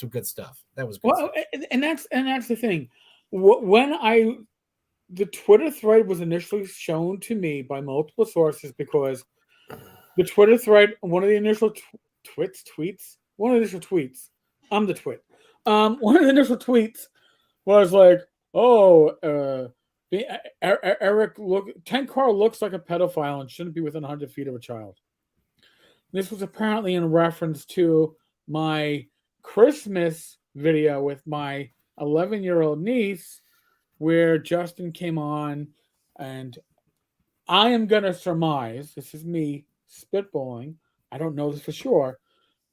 good stuff. That was good stuff. And that's the thing. When the Twitter thread was initially shown to me by multiple sources, because the Twitter thread, one of the initial tweets. I'm the twit. One of the initial tweets was like, Eric Tenkar looks like a pedophile and shouldn't be within 100 feet of a child. This was apparently in reference to my Christmas video with my 11-year-old niece, where Justin came on, and I am going to surmise, this is me spitballing, I don't know this for sure,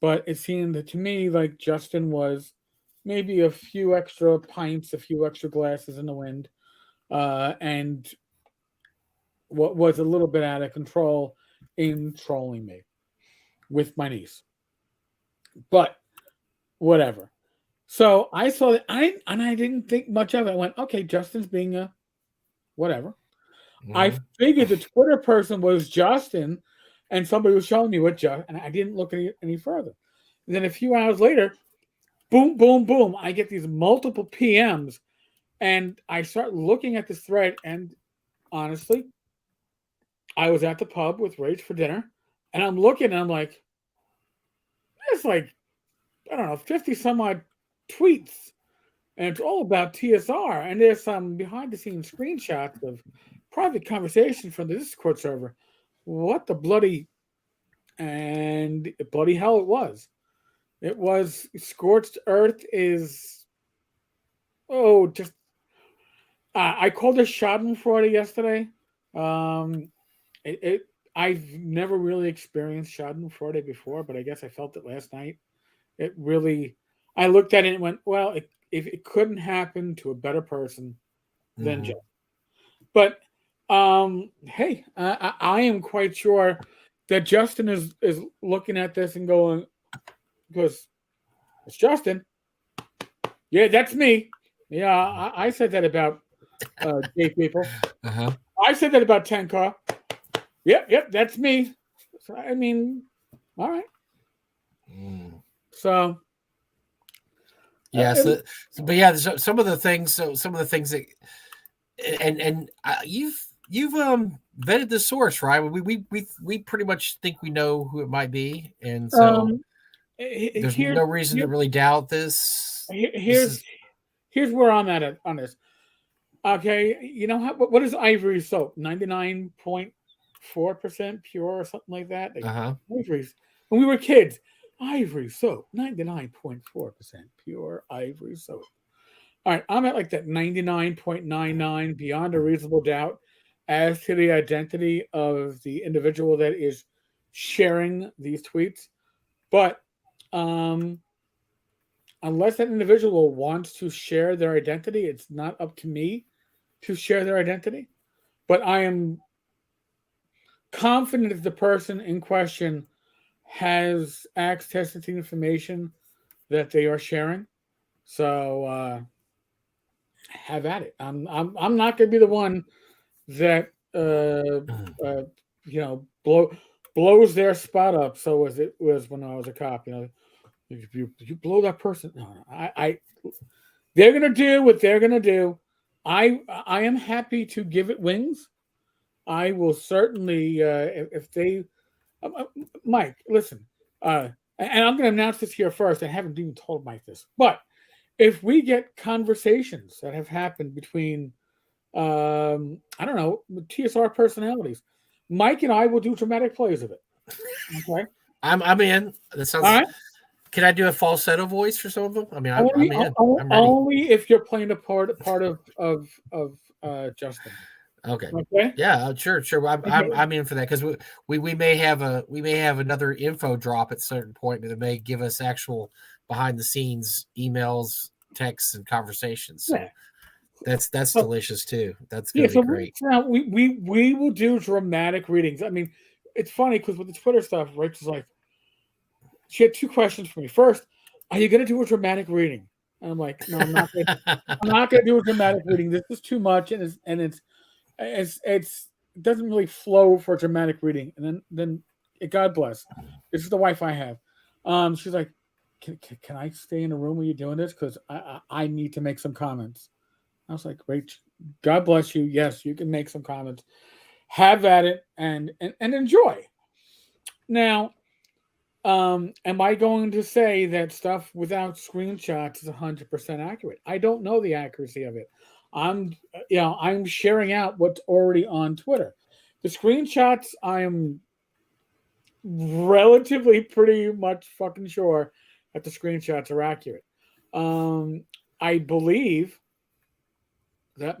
but it seemed to me like Justin was maybe a few extra pints, a few extra glasses in the wind, and what was a little bit out of control in trolling me with my niece. But whatever. So I saw that, I didn't think much of it. I went, okay, Justin's being a whatever. Mm-hmm. I figured the Twitter person was Justin, and somebody was showing me what Justin, and I didn't look any further. And then a few hours later, boom, boom, boom, I get these multiple PMs, and I start looking at this thread, and honestly, I was at the pub with Rach for dinner, and I'm looking, and I'm like, it's like, I don't know, 50 some odd tweets, and it's all about TSR, and there's some behind-the-scenes screenshots of private conversation from the Discord server. What the bloody hell it was. It was Scorched Earth is, just, I called it Schadenfreude yesterday. I've never really experienced Schadenfreude before, but I guess I felt it last night. It really, I looked at it and went, well, if it couldn't happen to a better person than Joe. But hey, I am quite sure that Justin is looking at this and going, because it's Justin. Yeah, that's me. Yeah, I said that about gay people. I said that about Tenkar. Yep, that's me. So, I mean, all right. So, yeah. But yeah, some of the things. So some of the things that, and you've vetted the source, right? We pretty much think we know who it might be, and so there's no reason to really doubt this. Here's where I'm at on this. Okay, you know what is ivory soap? 99.4% pure or something like that. Ivory's, when we were kids, ivory soap, 99.4% pure ivory soap. All right, I'm at like that 99.99 beyond a reasonable doubt as to the identity of the individual that is sharing these tweets. But unless that individual wants to share their identity, it's not up to me to share their identity. But I am confident that the person in question has access to the information that they are sharing. So have at it. I'm not going to be the one that blows their spot up. So as it was when I was a cop, if you blow that person, no, they're going to do what they're going to do. I am happy to give it wings. I will certainly, if they, Mike, listen, and I'm going to announce this here first. I haven't even told Mike this, but if we get conversations that have happened between, I don't know, TSR personalities, Mike and I will do dramatic plays of it. Okay, I'm in. That sounds. All right. Can I do a falsetto voice for some of them? I mean, I'm in. Only if you're playing a part of Justin. Okay. Yeah, sure. I'm in for that because we may have another info drop at a certain point that may give us actual behind the scenes emails, texts, and conversations. So that's delicious too. That's gonna be great. Now we will do dramatic readings. I mean, it's funny because with the Twitter stuff, Rachel's like, she had two questions for me. First, are you going to do a dramatic reading? And I'm like, no, I'm not. I'm not going to do a dramatic reading. This is too much, and it doesn't really flow for a dramatic reading. And then God bless. This is the wife I have. She's like, can I stay in a room where you're doing this? Because I need to make some comments. I was like, Rach, God bless you. Yes, you can make some comments. Have at it and enjoy. Now, am I going to say that stuff without screenshots is 100% accurate? I don't know the accuracy of it. I'm sharing out what's already on Twitter. The screenshots, I am relatively pretty much fucking sure that the screenshots are accurate. I believe that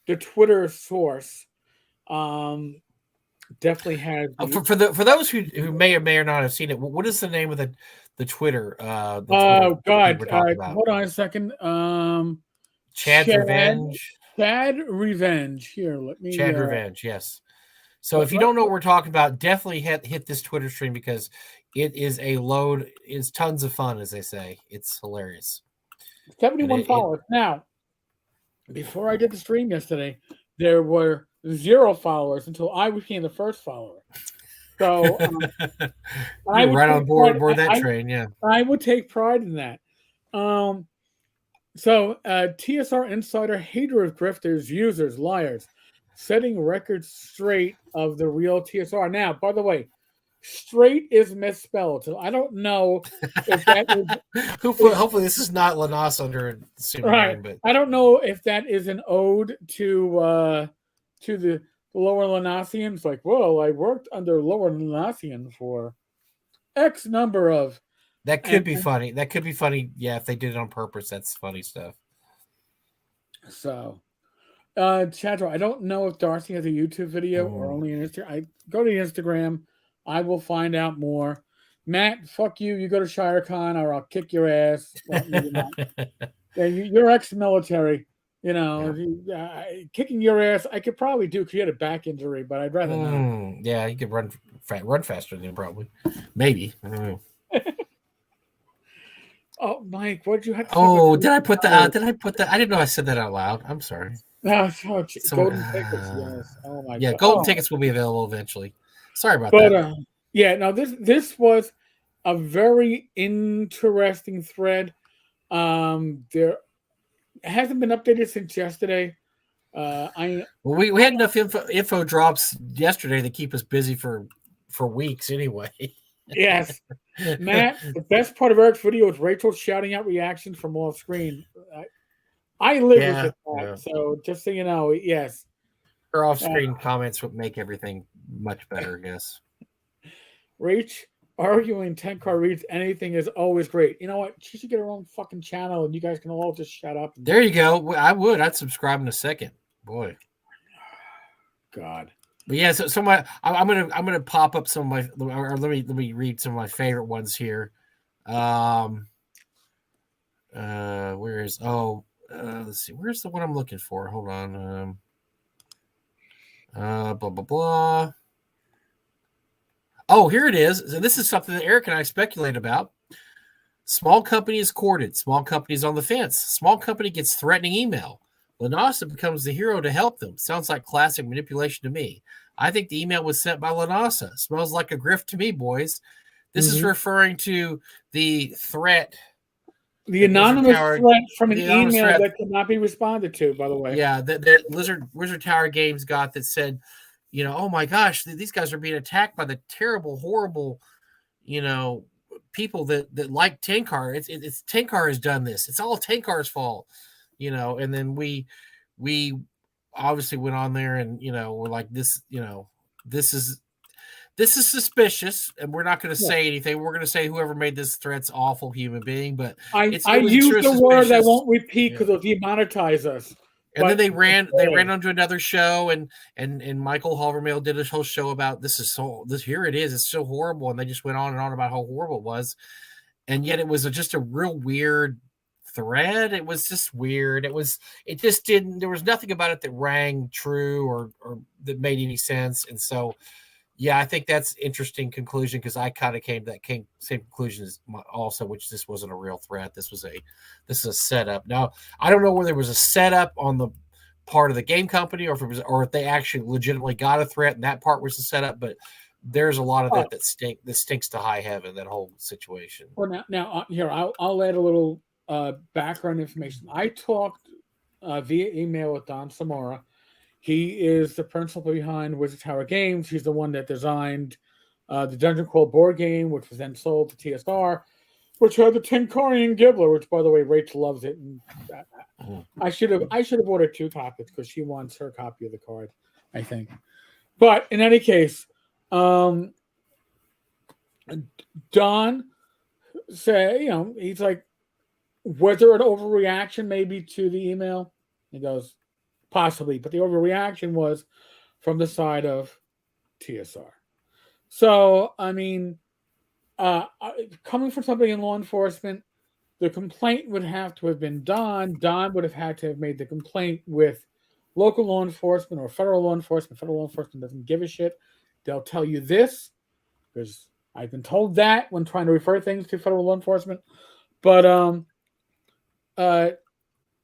the Twitter source definitely has for those who may or may or not have seen it. What is the name of the Twitter? Oh God! Hold on a second. Chad Revenge. Chad Revenge. Here, let me. Chad Revenge. Yes. So if you don't know what we're talking about, definitely hit this Twitter stream because it is a load. It's tons of fun, as they say. It's hilarious. 71 followers. Now, before I did the stream yesterday, there were 0 followers until I became the first follower. So I would right on board that train. Yeah, I would take pride in that. So TSR insider, hater of grifters, users, liars, setting records straight of the real TSR. Now, by the way, straight is misspelled. So I don't know if that is. Hopefully, this is not Lanas under a pseudonym, but I don't know if that is an ode to the Lower Lanasians. Like, well, I worked under Lower Lanasian for X number of. That could be funny. That could be funny. Yeah, if they did it on purpose, that's funny stuff. So, Chadro, I don't know if Darcy has a YouTube video or only an Instagram. I go to the Instagram. I will find out more. Matt, fuck you. You go to ShireCon or I'll kick your ass. Well, maybe not. Yeah, you're ex-military. Kicking your ass, I could probably do because you had a back injury, but I'd rather not. Yeah, you could run faster than probably. Maybe. I don't know. Oh, Mike, what did you have to say? Oh, did I put that? I didn't know I said that out loud. I'm sorry. Golden tickets, yes. Oh my god. Golden tickets will be available eventually. Sorry about that. But no, this was a very interesting thread. There hasn't been updated since yesterday. We had enough info drops yesterday to keep us busy for weeks anyway. Yes. Matt, the best part of Eric's video is Rachel shouting out reactions from off screen. I live with it, Matt, so just so you know, yes. Her off screen comments would make everything much better, yes. Rach arguing Tenkar reads anything is always great. You know what? She should get her own fucking channel and you guys can all just shut up. There you go. I'd subscribe in a second. Boy. God. But yeah, I'm gonna pop up some of my, or let me read some of my favorite ones here. Let's see, where's the one I'm looking for? Hold on. Blah blah blah. Oh, here it is. So this is something that Eric and I speculate about. Small company is courted. Small company is on the fence. Small company gets threatening email. Lanasa becomes the hero to help them. Sounds like classic manipulation to me. I think the email was sent by Lanasa. Smells like a grift to me, boys. This is referring to the threat. The anonymous threat from an email that could not be responded to, by the way. Yeah, the Wizard Tower Games got that said, oh my gosh, these guys are being attacked by the terrible, horrible, people that like Tenkar. It's Tenkar has done this. It's all Tenkar's fault. And then we obviously went on there and we're like this is suspicious, and we're not going to say anything. We're going to say whoever made this threat's awful human being. But I used the word I won't repeat because it'll demonetize us. And then they ran onto another show, and Michael Halvermail did a whole show about here it is, it's so horrible, and they just went on and on about how horrible it was, and yet it was just a real weird thread. It was just weird. There was nothing about it that rang true or that made any sense. And so, yeah, I think that's interesting conclusion, because I kind of came to that same conclusion as also, which this wasn't a real threat. This is a setup. Now, I don't know whether there was a setup on the part of the game company or if they actually legitimately got a threat and that part was the setup, but there's a lot of that stinks to high heaven, that whole situation. Well, now here, I'll add a little background information. I talked via email with Don Samora. He is the principal behind Wizard Tower Games. He's the one that designed the Dungeon Crawl board game, which was then sold to TSR, which had the Tenkarian Gibbler, which, by the way, Rachel loves it. And I should have ordered 2 copies because she wants her copy of the card, I think. But in any case, Don said, he's like, was there an overreaction maybe to the email? He goes, possibly, but the overreaction was from the side of TSR. So, I mean, coming from somebody in law enforcement, the complaint would have to have been Don. Don would have had to have made the complaint with local law enforcement or federal law enforcement. Federal law enforcement doesn't give a shit. They'll tell you this, because I've been told that when trying to refer things to federal law enforcement. But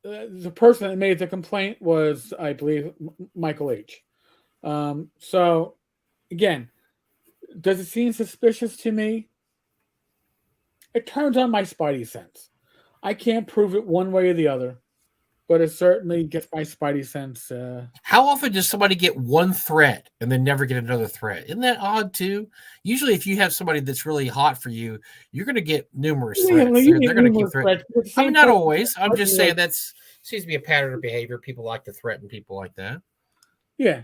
the person that made the complaint was, I believe, Michael H. So, again, does it seem suspicious to me? It turns on my spidey sense. I can't prove it one way or the other, but it certainly gets my spidey sense. How often does somebody get one threat and then never get another threat? Isn't that odd too? Usually, if you have somebody that's really hot for you, you're going to get numerous threats. They're going to keep threatening. I mean, not always. I'm just saying that seems to be a pattern of behavior. People like to threaten people like that. Yeah.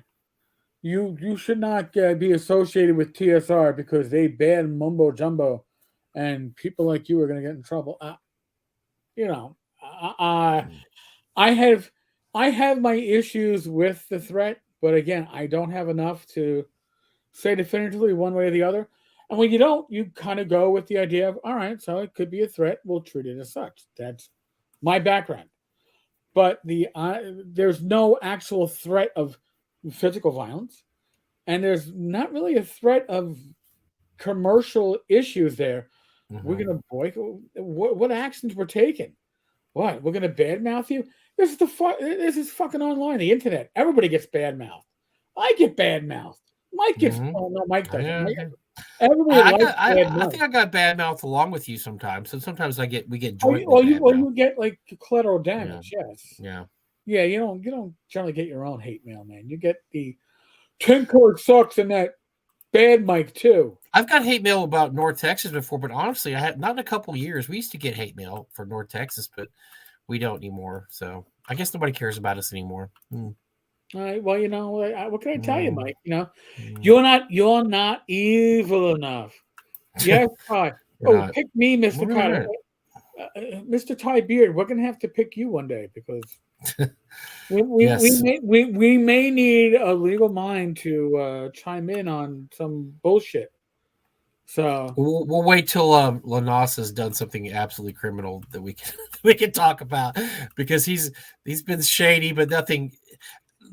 You should not be associated with TSR because they ban mumbo jumbo, and people like you are going to get in trouble. I have my issues with the threat, but again, I don't have enough to say definitively one way or the other. And when you don't, you kind of go with the idea of, all right, so it could be a threat. We'll treat it as such. That's my background. But there's no actual threat of physical violence, and there's not really a threat of commercial issues there. We're going to boycott. What actions were taken? What? We're gonna badmouth you? This is fucking online, the internet. Everybody gets badmouthed. I get badmouthed. Mike gets. Oh no, Mike doesn't. Yeah. Everybody I think I got bad mouth along with you sometimes. So sometimes we get jointly. You get like collateral damage. Yeah. Yes. Yeah. You don't generally get your own hate mail, man. You get the Tenkar sucks and that bad Mike too. I've got hate mail about North Texas before, but honestly, I had not in a couple of years. We used to get hate mail for North Texas, but we don't anymore. So I guess nobody cares about us anymore. All right. Well, what can I tell you, Mike? You're not evil enough. Yes, Ty. Pick me, Mr. Carter. Mr. Ty Beard, we're gonna have to pick you one day because we may need a legal mind to chime in on some bullshit. So we'll wait till Lanas has done something absolutely criminal that we can talk about because he's been shady, but nothing.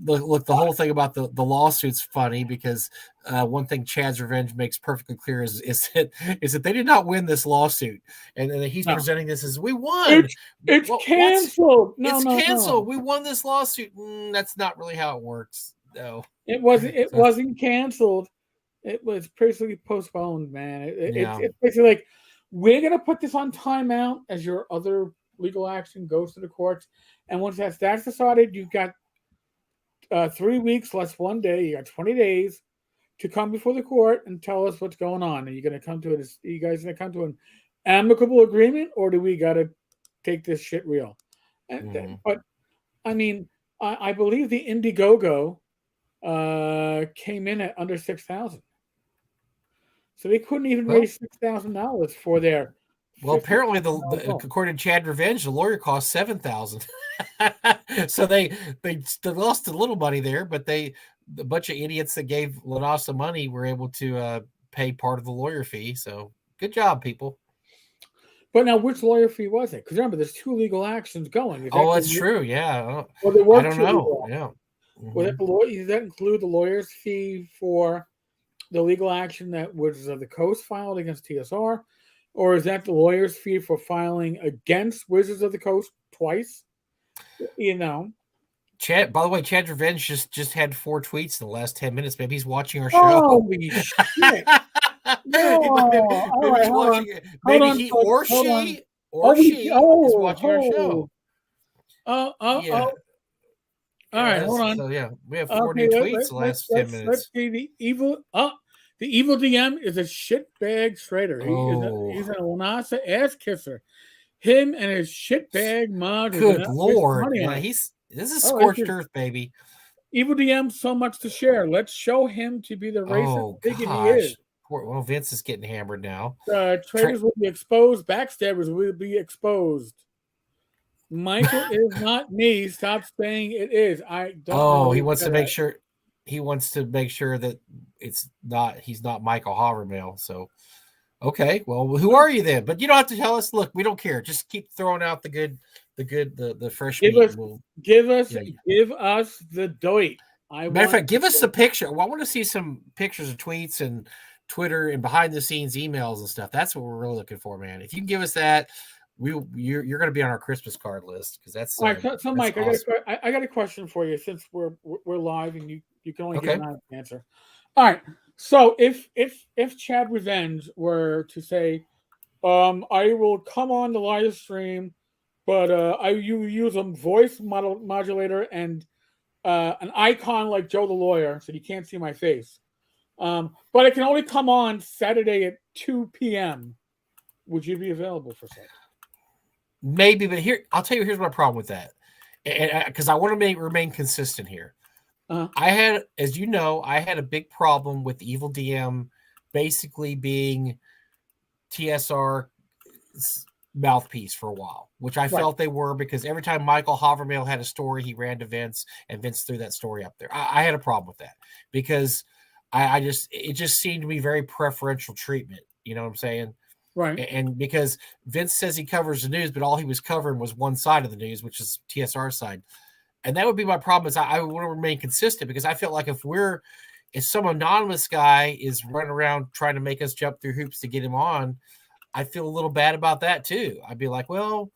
Look, the whole thing about the lawsuit's funny because one thing Chad's Revenge makes perfectly clear is that they did not win this lawsuit, and he's presenting this as we won. It's canceled. It's canceled. We won this lawsuit. That's not really how it works. No, it wasn't. It wasn't canceled. It was basically postponed, man. It's basically like we're gonna put this on timeout as your other legal action goes to the courts, and once that's decided, you've got 3 weeks less 1 day. You got 20 days to come before the court and tell us what's going on. Are you going to come to it? Are you guys going to come to an amicable agreement, or do we got to take this shit real? But I mean, I believe the Indiegogo came in at under $6,000, so they couldn't even raise $6,000 for their. Well, apparently, according to Chad Revenge, the lawyer cost $7,000. So they lost a little money there, but the bunch of idiots that gave Lanas the money were able to pay part of the lawyer fee. So good job, people. But now, which lawyer fee was it? Because remember, there's 2 legal actions going. That's true. Yeah. Well, there were I don't know. Yeah. Does that include the lawyer's fee for the legal action that was the Coast filed against TSR? Or is that the lawyer's fee for filing against Wizards of the Coast twice? Chad. By the way, Chad Revenge just had 4 tweets in the last 10 minutes. Maybe he's watching our show. Holy shit! Maybe he or she is watching our show. All right, hold on. So we have 4 new tweets the last 10 minutes. Let's see the evil. The evil DM is a shitbag Schrader. He's an Lanasa ass kisser. Him and his shitbag mod. Good Lord. Yeah, this is scorched earth, baby. Evil DM, so much to share. Let's show him to be the racist bigot he is. Well, Vince is getting hammered now. Traitors will be exposed. Backstabbers will be exposed. Michael is not me. Stop saying it is. I don't know. He wants to make sure. He wants to make sure that he's not Michael Havermail. So, okay, well, who are you then? But you don't have to tell us. Look, we don't care. Just keep throwing out the fresh meat. Give us the doit. Matter of fact, give us a picture. Well, I want to see some pictures of tweets and Twitter and behind the scenes emails and stuff. That's what we're really looking for, man. If you can give us that, you're going to be on our Christmas card list because that's all right. So, Mike, awesome. I got a question for you since we're live and you can only give an answer. All right. So if Chad Revenge were to say, I will come on the live stream, but you use a voice modulator and an icon like Joe the lawyer, so you can't see my face. But it can only come on Saturday at 2 p.m. Would you be available for Saturday? Maybe, but here's my problem with that, because I want to remain consistent here. I had a big problem with Evil DM basically being TSR's mouthpiece for a while, which I felt they were, because every time Michael Havermail had a story, he ran to Vince, and Vince threw that story up there. I had a problem with that because it just seemed to be very preferential treatment. You know what I'm saying? Right. And because Vince says he covers the news, but all he was covering was one side of the news, which is TSR side. And that would be my problem, is I want to remain consistent, because I feel like if some anonymous guy is running around trying to make us jump through hoops to get him on, I feel a little bad about that too. I'd be like, well,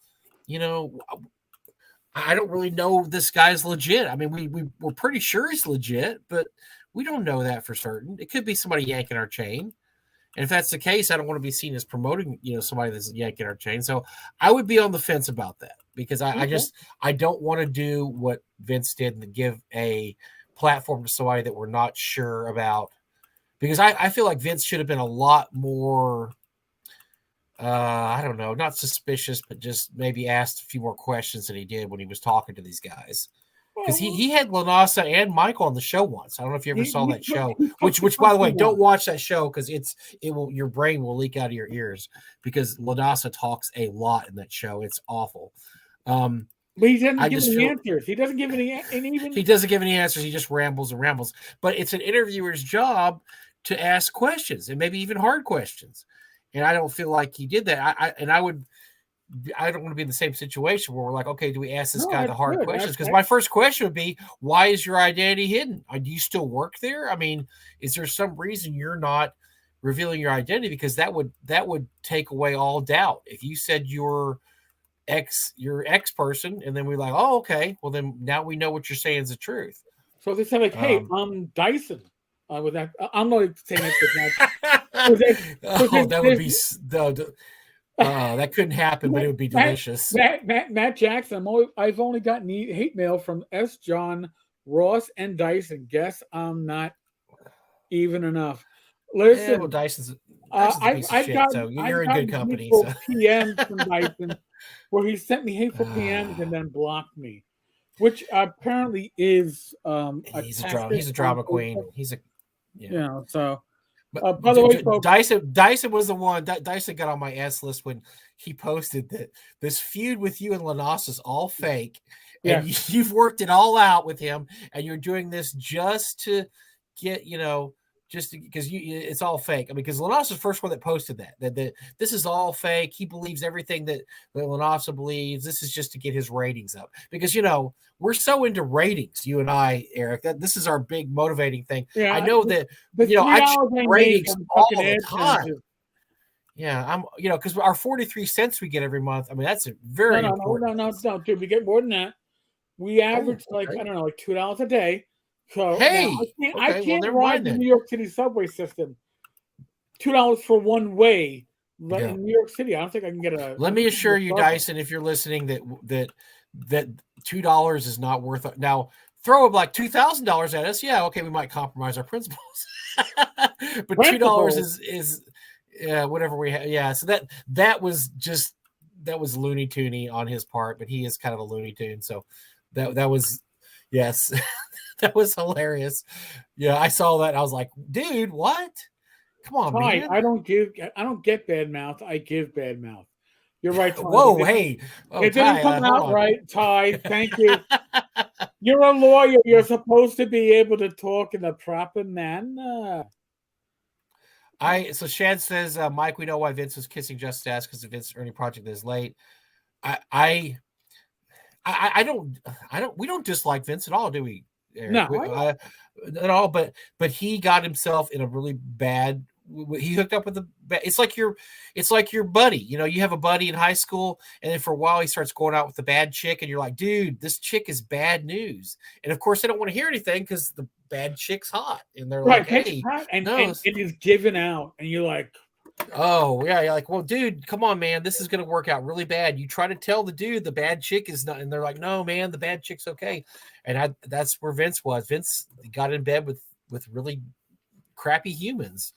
I don't really know this guy's legit. I mean, we're pretty sure he's legit, but we don't know that for certain. It could be somebody yanking our chain. And if that's the case, I don't want to be seen as promoting, somebody that's yanking our chain. So I would be on the fence about that because I don't want to do what Vince did and give a platform to somebody that we're not sure about. Because I feel like Vince should have been a lot more, I don't know, not suspicious, but just maybe asked a few more questions than he did when he was talking to these guys. Because he had Lanasa and Michael on the show once. I don't know if you ever saw that show. Which by the way, don't watch that show because your brain will leak out of your ears because Lanasa talks a lot in that show. It's awful. But he doesn't give any answers. He doesn't give any even. He doesn't give any answers. He just rambles and rambles. But it's an interviewer's job to ask questions and maybe even hard questions. And I don't feel like he did that. I don't want to be in the same situation where we're like, okay, do we ask this guy the hard questions? Because my first question would be, why is your identity hidden? Do you still work there? I mean, is there some reason you're not revealing your identity? Because that would take away all doubt. If you said your ex person, and then we're like, oh, okay, well then now we know what you're saying is the truth. So they said like, hey, Dyson. With that, I'm not saying it. That would be that couldn't happen, but it would be delicious. Matt Jackson. I've only gotten hate mail from S. John, Ross, and Dyson. Guess I'm not even enough. Listen, yeah, well, Dyson's a piece of shit, so you're in good company. So. PMs from Dyson, where he sent me hateful PMs and then blocked me, which apparently is he's a drama queen. So. But by the way, folks, Dyson was the one. Dyson got on my ass list when he posted that this feud with you and Lanasa is all fake, and you've worked it all out with him, and you're doing this just to get, just because it's all fake. I mean, because Lanasa's the first one that posted that this is all fake. He believes everything that Lanasa believes. This is just to get his ratings up because we're so into ratings. You and I, Eric, this is our big motivating thing. Yeah, I know that I check ratings all the time. Yeah, I'm because our 43 cents we get every month. I mean, that's a very important. No, dude, we get more than that. We average like $2 a day. So hey, I can't ride the New York City subway system. $2 for one way, but in New York City, I don't think I can get a. Let me assure you, Dyson, if you're listening, that $2 is not worth it. Now, throw like $2,000 at us. Yeah, okay, we might compromise our principles, but $2 is whatever we have. Yeah, so that was Looney Toony on his part, but he is kind of a Looney Tune. So that was. Yes, that was hilarious. Yeah, I saw that. I was like, dude, what? Come on, man. I don't get bad mouth. I give bad mouth. You're right, Ty. Whoa, hey. It didn't come out right, Ty. Thank you. You're a lawyer. You're supposed to be able to talk in a proper manner. So Shad says, Mike, we know why Vince was kissing Just Ass because the Vince Ernie project is late. We don't dislike Vince at all, do we? Eric? No, at all. But he got himself in a really bad. He hooked up with it's like your buddy. You have a buddy in high school, and then for a while he starts going out with the bad chick, and you're like, dude, this chick is bad news. And of course, they don't want to hear anything because the bad chick's hot, and they're like, hey, and it is given out, and you're like. Oh, yeah. You're like, well, dude, come on, man. This is going to work out really bad. You try to tell the dude the bad chick is not, and they're like, no, man, the bad chick's okay. And that's where Vince was. Vince got in bed with really crappy humans,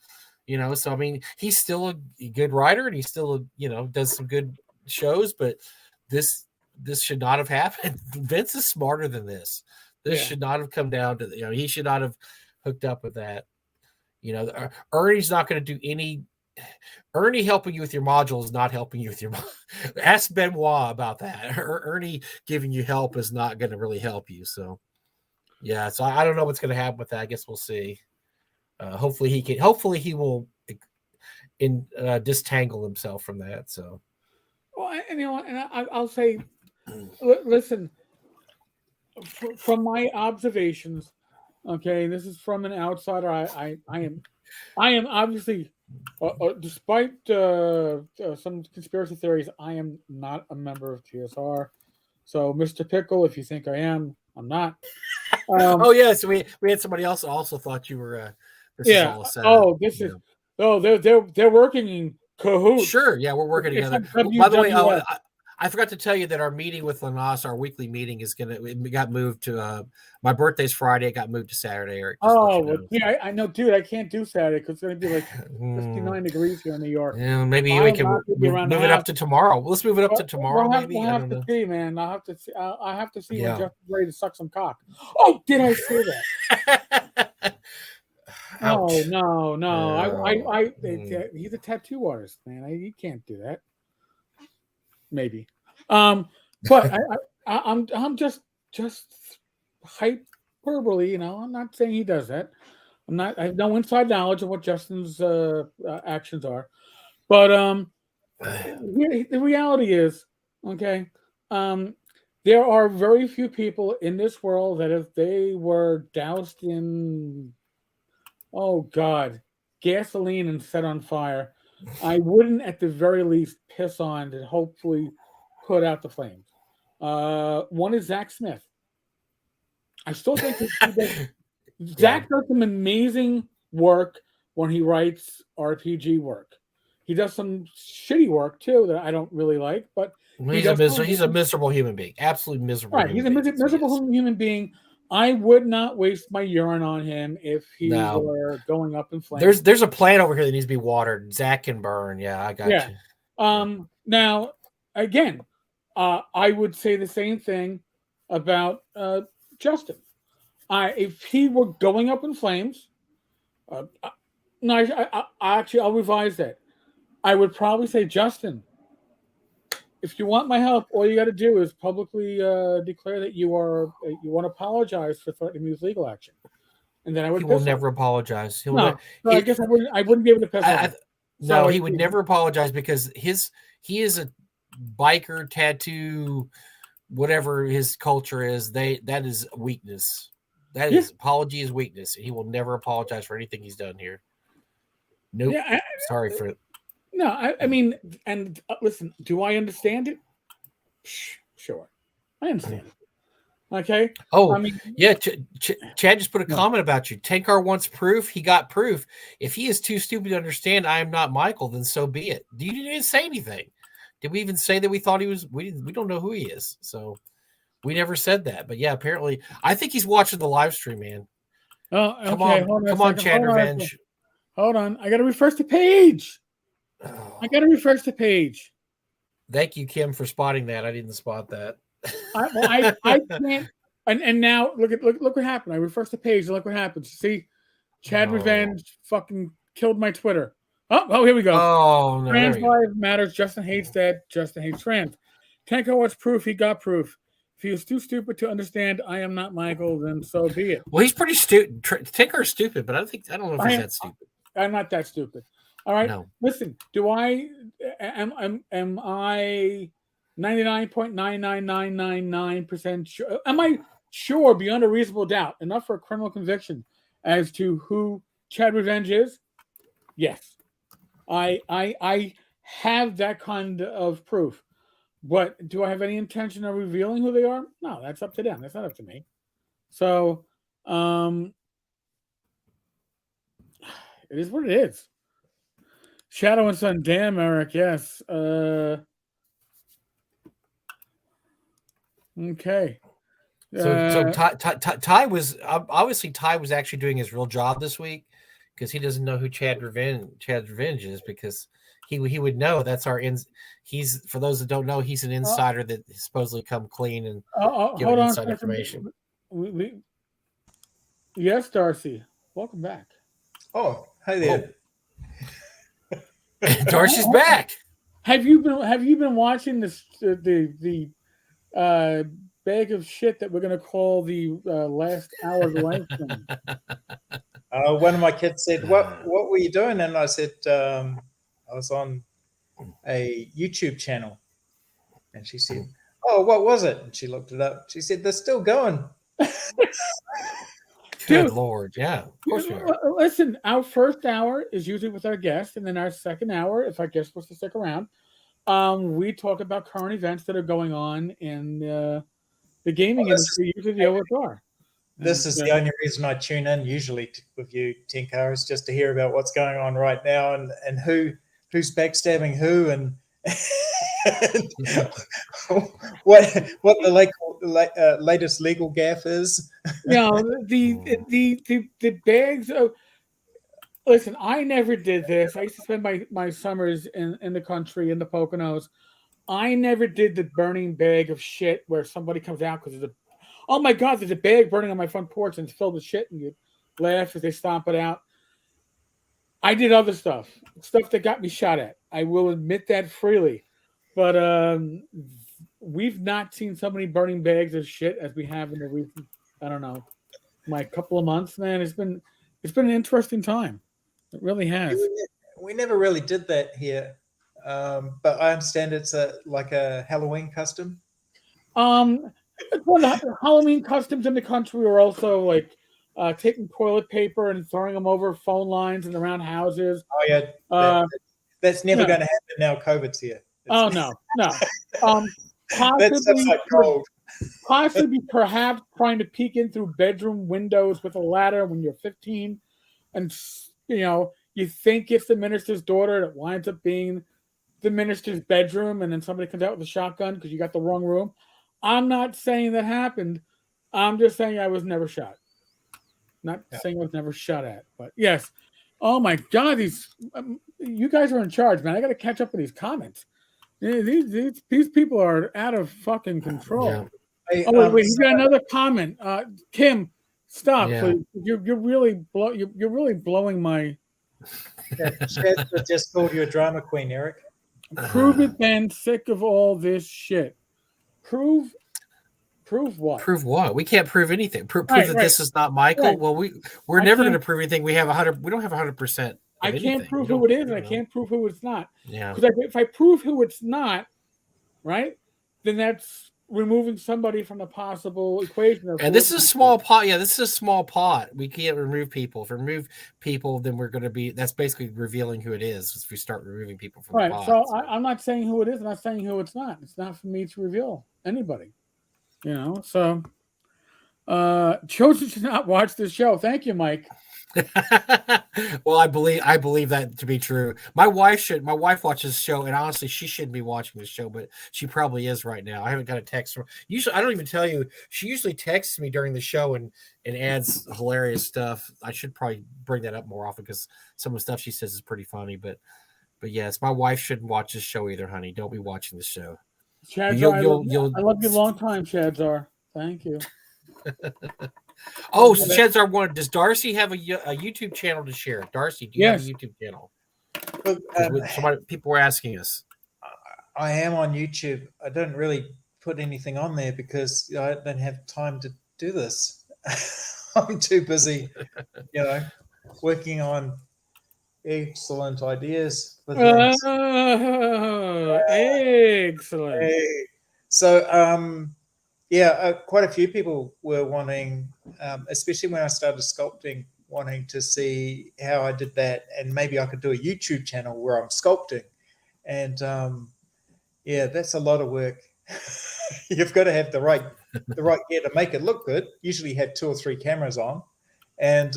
So, I mean, he's still a good writer and he still, does some good shows, but this should not have happened. Vince is smarter than this. This should not have come down to, he should not have hooked up with that. Ernie's not going to do any. Ernie helping you with your module is not helping you with your. Ask Benoit about that. Ernie giving you help is not going to really help you. So, yeah. So I don't know what's going to happen with that. I guess we'll see. Hopefully he will distangle himself from that. So. Well, and I'll say, listen. From my observations, okay, this is from an outsider. I am obviously Despite some conspiracy theories, I am not a member of TSR. So, Mr. Pickle, if you think I am, I'm not. Oh yes, we had somebody else also thought you were. This is all a setup. Oh, this is. Oh, they're working in cahoots. Sure, yeah, we're working together. By the way, I forgot to tell you that our meeting with Lanas, our weekly meeting, it got moved to my birthday's Friday. It got moved to Saturday. Eric, yeah, I know, dude. I can't do Saturday because it's going to be like 59 degrees here in New York. Yeah, maybe we can move it up to tomorrow. Let's move it up to tomorrow. We'll have to see, man. I'll have to see. I have to see when Justin's ready to suck some cock. Oh, did I say that? Oh no! He's a tattoo artist, man. He can't do that. Maybe, but I'm just hyperbole. I'm not saying he does that. I have no inside knowledge of what Justin's actions are, but the reality is, okay. There are very few people in this world that if they were doused in gasoline and set on fire, I wouldn't at the very least piss on to hopefully put out the flames. One is Zach Smith. I still think Zach does some amazing work when he writes RPG work. He does some shitty work too that I don't really like, but he's a miserable human being. Absolutely miserable. Right, he's a miserable human being. I would not waste my urine on him if he were going up in flames. There's a plant over here that needs to be watered. Zach can burn. Yeah, I got you. Now, again, I would say the same thing about Justin. If he were going up in flames, I'll revise that. I would probably say, Justin, if you want my help, all you got to do is publicly declare that you want to apologize for threatening me with legal action, and then I would. He will never apologize. I guess I wouldn't be able to piss off. No, he would never apologize because he is a biker tattoo, whatever his culture is. That is weakness. That is apology is weakness. He will never apologize for anything he's done here. Nope. Yeah, sorry for it. No, I mean, and listen, do I understand it? Sure, I understand it. Okay. Oh, I mean, yeah. Chad just put a comment about you. Tenkar wants proof. He got proof. If he is too stupid to understand I am not Michael, then so be it. You didn't say anything. Did we even say that we thought he was? We don't know who he is, so we never said that. But yeah, apparently, I think he's watching the live stream, man. Oh, okay. Come on, Chad Revenge. Hold on, I got to refresh the page. Thank you, Kim, for spotting that. I didn't spot that. I can't. And now look what happened. I refreshed the page and look what happens. See, Chad Revenge fucking killed my Twitter. Oh, here we go. Oh no. Trans life matters. Justin hates that. Justin hates trans. Tenkar wants proof. He got proof. If he was too stupid to understand I am not Michael, then so be it. Well, he's pretty stupid. Tenkar is stupid, but I don't know if he's that stupid. I'm not that stupid. All right. No. Listen, am I 99.99999% sure? Am I sure beyond a reasonable doubt enough for a criminal conviction as to who Chad Revenge is? Yes. I have that kind of proof. But do I have any intention of revealing who they are? No, that's up to them. That's not up to me. So, it is what it is. Shadow and Sun, damn, Eric, yes. Okay. So Ty was obviously actually doing his real job this week because he doesn't know who Chad Revenge is because he would know. That's he's for those that don't know, he's an insider that supposedly come clean and give inside information. Yes, Darcy, welcome back. Oh, hi there. Darcy's back. Have you been watching the bag of shit that we're going to call the last hour of the lifetime? One of my kids said, "What were you doing?" And I said, "I was on a YouTube channel." And she said, "Oh, what was it?" And she looked it up. She said, "They're still going." Good Lord, yeah, of course we are. Listen, our first hour is usually with our guest, and then our second hour, if our guest wants to stick around, we talk about current events that are going on in the gaming industry. Usually the OSR. This is the only reason I tune in usually with you, Tenkar, is just to hear about what's going on right now and who's backstabbing who and what the latest legal gaffe is. The bags of. Listen, I never did this. I used to spend my summers in the country, in the Poconos. I never did the burning bag of shit where somebody comes out because there's oh my God, there's a bag burning on my front porch and it's filled with shit, and you laugh as they stomp it out. I did other stuff that got me shot at. I will admit that freely. But we've not seen so many burning bags of shit as we have in the recent, I don't know, my couple of months, man. It's been an interesting time. It really has. We never really did that here, but I understand it's like a Halloween custom. Well, the Halloween customs in the country are also like taking toilet paper and throwing them over phone lines and around houses. Oh yeah, that's never going to happen now. COVID's here. Oh no. That's like gold. Possibly, perhaps trying to peek in through bedroom windows with a ladder when you're 15, and you think it's the minister's daughter, it winds up being the minister's bedroom, and then somebody comes out with a shotgun because you got the wrong room. I'm not saying that happened. I'm just saying I was never shot. Not saying I was never shot at, but yes. Oh my God, you guys are in charge, man. I got to catch up with these comments. These people are out of fucking control. Yeah. Hey, wait, you got another comment. Kim, stop, please. You're really blowing my. Just called you a drama queen, Eric. Prove it, Ben. Sick of all this shit. Prove what? Prove what? We can't prove anything. Prove that this is not Michael. Right. Well, we're never going to prove anything. We don't have 100%. I can't prove who it is, and I can't prove who it's not. Yeah. Because if I prove who it's not, right, then that's removing somebody from the possible equation. And this is a small pot. Yeah, this is a small pot. We can't remove people. If we remove people, then we're going to be. That's basically revealing who it is. If we start removing people from the pot. So I'm not saying who it is. I'm not saying who it's not. It's not for me to reveal anybody. So children should not watch this show. Thank you, Mike. Well, I believe that to be true. My wife watches the show, and honestly, she shouldn't be watching this show, but she probably is right now. I haven't got a text from her. Usually, I don't even tell you. She usually texts me during the show and adds hilarious stuff. I should probably bring that up more often because some of the stuff she says is pretty funny. But yes, my wife shouldn't watch this show either, honey. Don't be watching the show. Chadzar, I love you a long time, Chadzar. Thank you. Oh, so Chadzar wanted. Does Darcy have a YouTube channel to share? Darcy, do you have a YouTube channel? People were asking us. I am on YouTube. I don't really put anything on there because I don't have time to do this. I'm too busy, working on excellent ideas. Excellent. Hey. So, quite a few people were wanting, especially when I started sculpting, wanting to see how I did that, and maybe I could do a YouTube channel where I'm sculpting. And that's a lot of work. You've got to have the right gear to make it look good. Usually have 2 or 3 cameras on, and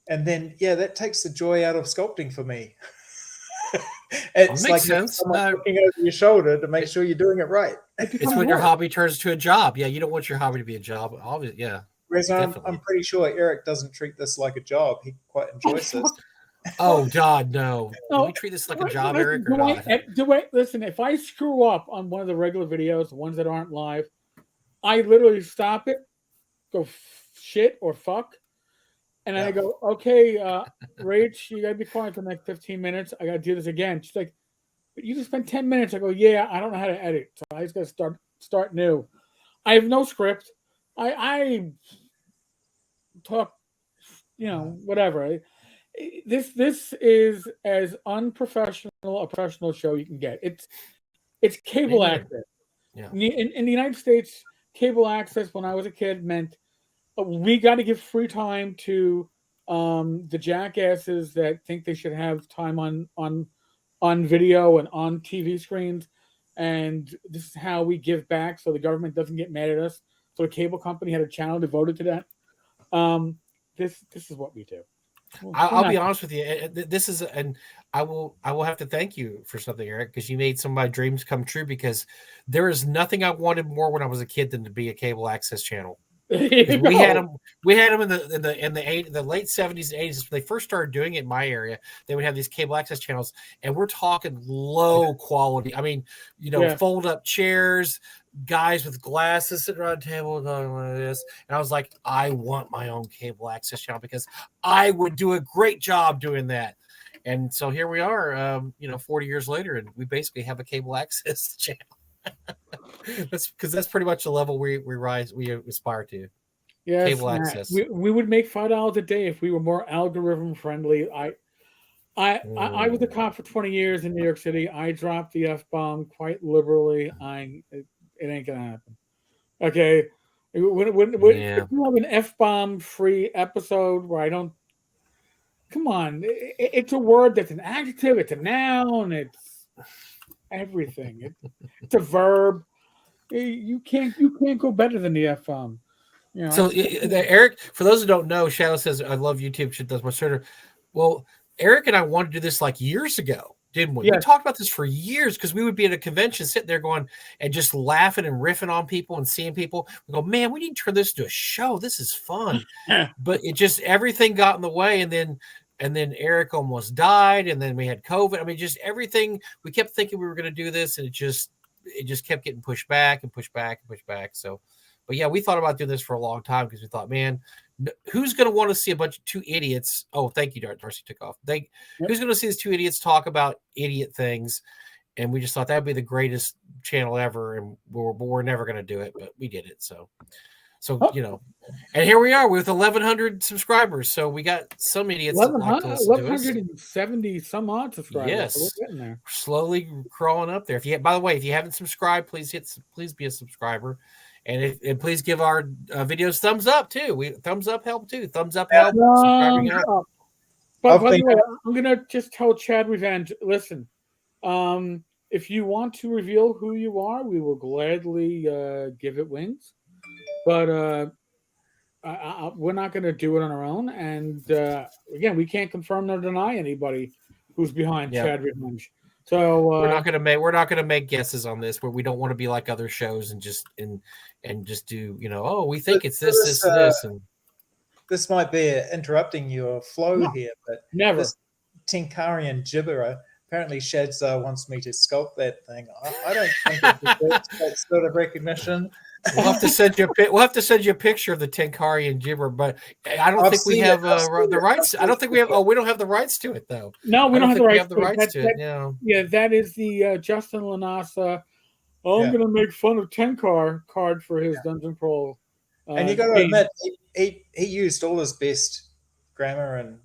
then that takes the joy out of sculpting for me. It's like someone looking over your shoulder to make sure you're doing it right. It's when your hobby turns to a job. Yeah, you don't want your hobby to be a job. Obviously, yeah. Whereas I'm pretty sure Eric doesn't treat this like a job. He quite enjoys this. Oh God, no! Do we treat this like a job, Eric, or not? Listen, if I screw up on one of the regular videos, the ones that aren't live, I literally stop it, go shit or fuck. And I go, okay, Rach, you got to be quiet for the next 15 minutes. I got to do this again. She's like, but you just spent 10 minutes. I go, yeah, I don't know how to edit. So I just got to start new. I have no script. I talk, whatever. This is as unprofessional a professional show you can get. It's cable access. Yeah. In the United States, cable access when I was a kid meant we got to give free time to the jackasses that think they should have time on video and on TV screens, and this is how we give back so the government doesn't get mad at us. So the cable company had a channel devoted to that. This is what we do. I'll be honest with you. This is, and I will have to thank you for something, Eric, because you made some of my dreams come true. Because there is nothing I wanted more when I was a kid than to be a cable access channel. We had them in the late 70s and 80s. When they first started doing it in my area, they would have these cable access channels, and we're talking low quality. I mean, fold up chairs, guys with glasses sitting around a table going like this. And I was like, I want my own cable access channel because I would do a great job doing that. And so here we are, 40 years later, and we basically have a cable access channel. That's pretty much the level we aspire to. Yes, cable access. We would make $5 a day if we were more algorithm friendly. I was a cop for 20 years in New York City. I dropped the F-bomb quite liberally. It ain't gonna happen. Okay, if you have an F-bomb free episode where I don't, come on, it's a word that's an adjective, it's a noun, it's everything. It's a verb. You can't go better than the F-bomb. So Eric, for those who don't know, Shadow says, I love YouTube. She does my Twitter. Well, Eric and I wanted to do this like years ago, didn't we? Yes. We talked about this for years because we would be at a convention sitting there going and just laughing and riffing on people and seeing people. We go, man, we need to turn this into a show. This is fun. But it just, everything got in the way. And then Eric almost died. And then we had COVID. I mean, just everything. We kept thinking we were going to do this, and it just kept getting pushed back and pushed back and pushed back. So, but yeah, we thought about doing this for a long time because we thought, man, who's going to want to see a bunch of two idiots? Oh, thank you, Darcy took off. Who's going to see these two idiots talk about idiot things? And we just thought that'd be the greatest channel ever. And we're never going to do it, but we did it. So, and here we are with 1,100 subscribers. So we got some idiots. 1,170 some odd subscribers. Yes, so we're getting there. Slowly crawling up there. By the way, if you haven't subscribed, please be a subsber. And please give our videos thumbs up too. Thumbs up help too. Thumbs up help. But by the way, I'm gonna just tell Chad Revenge. Listen, if you want to reveal who you are, we will gladly give it wings. But we're not going to do it on our own. And again, we can't confirm nor deny anybody who's behind Chad Revenge. So we're not going to make guesses on this where we don't want to be like other shows and just do we think it's this. And this might be interrupting your flow here, but never. This Tenkarian gibberer. Apparently, Shads wants me to sculpt that thing. I don't think it deserves that sort of recognition. We'll have to send you a picture of the Tenkarian gibber, but I don't think we have the rights. I don't think we have. Oh, we don't have the rights to it though. No, we don't have the rights to it. No. Yeah, that is the Justin Lanasa. I'm going to make fun of Tenkar card for his Dungeon Crawl. And you got to admit, he used all his best grammar and.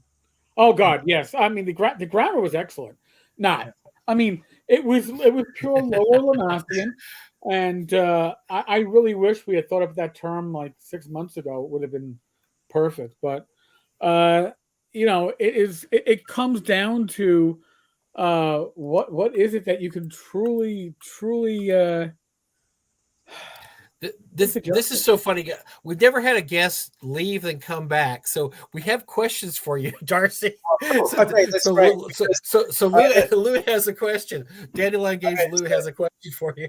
Oh God, yes. I mean, the grammar was excellent. I mean, it was pure lower Lanasian, and I really wish we had thought of that term like 6 months ago. It would have been perfect, but it comes down to what is it that you can truly This is so funny. We've never had a guest leave and come back, so we have questions for you, Darcy. So Lou has a question. Dandelion Games Lou has a question for you.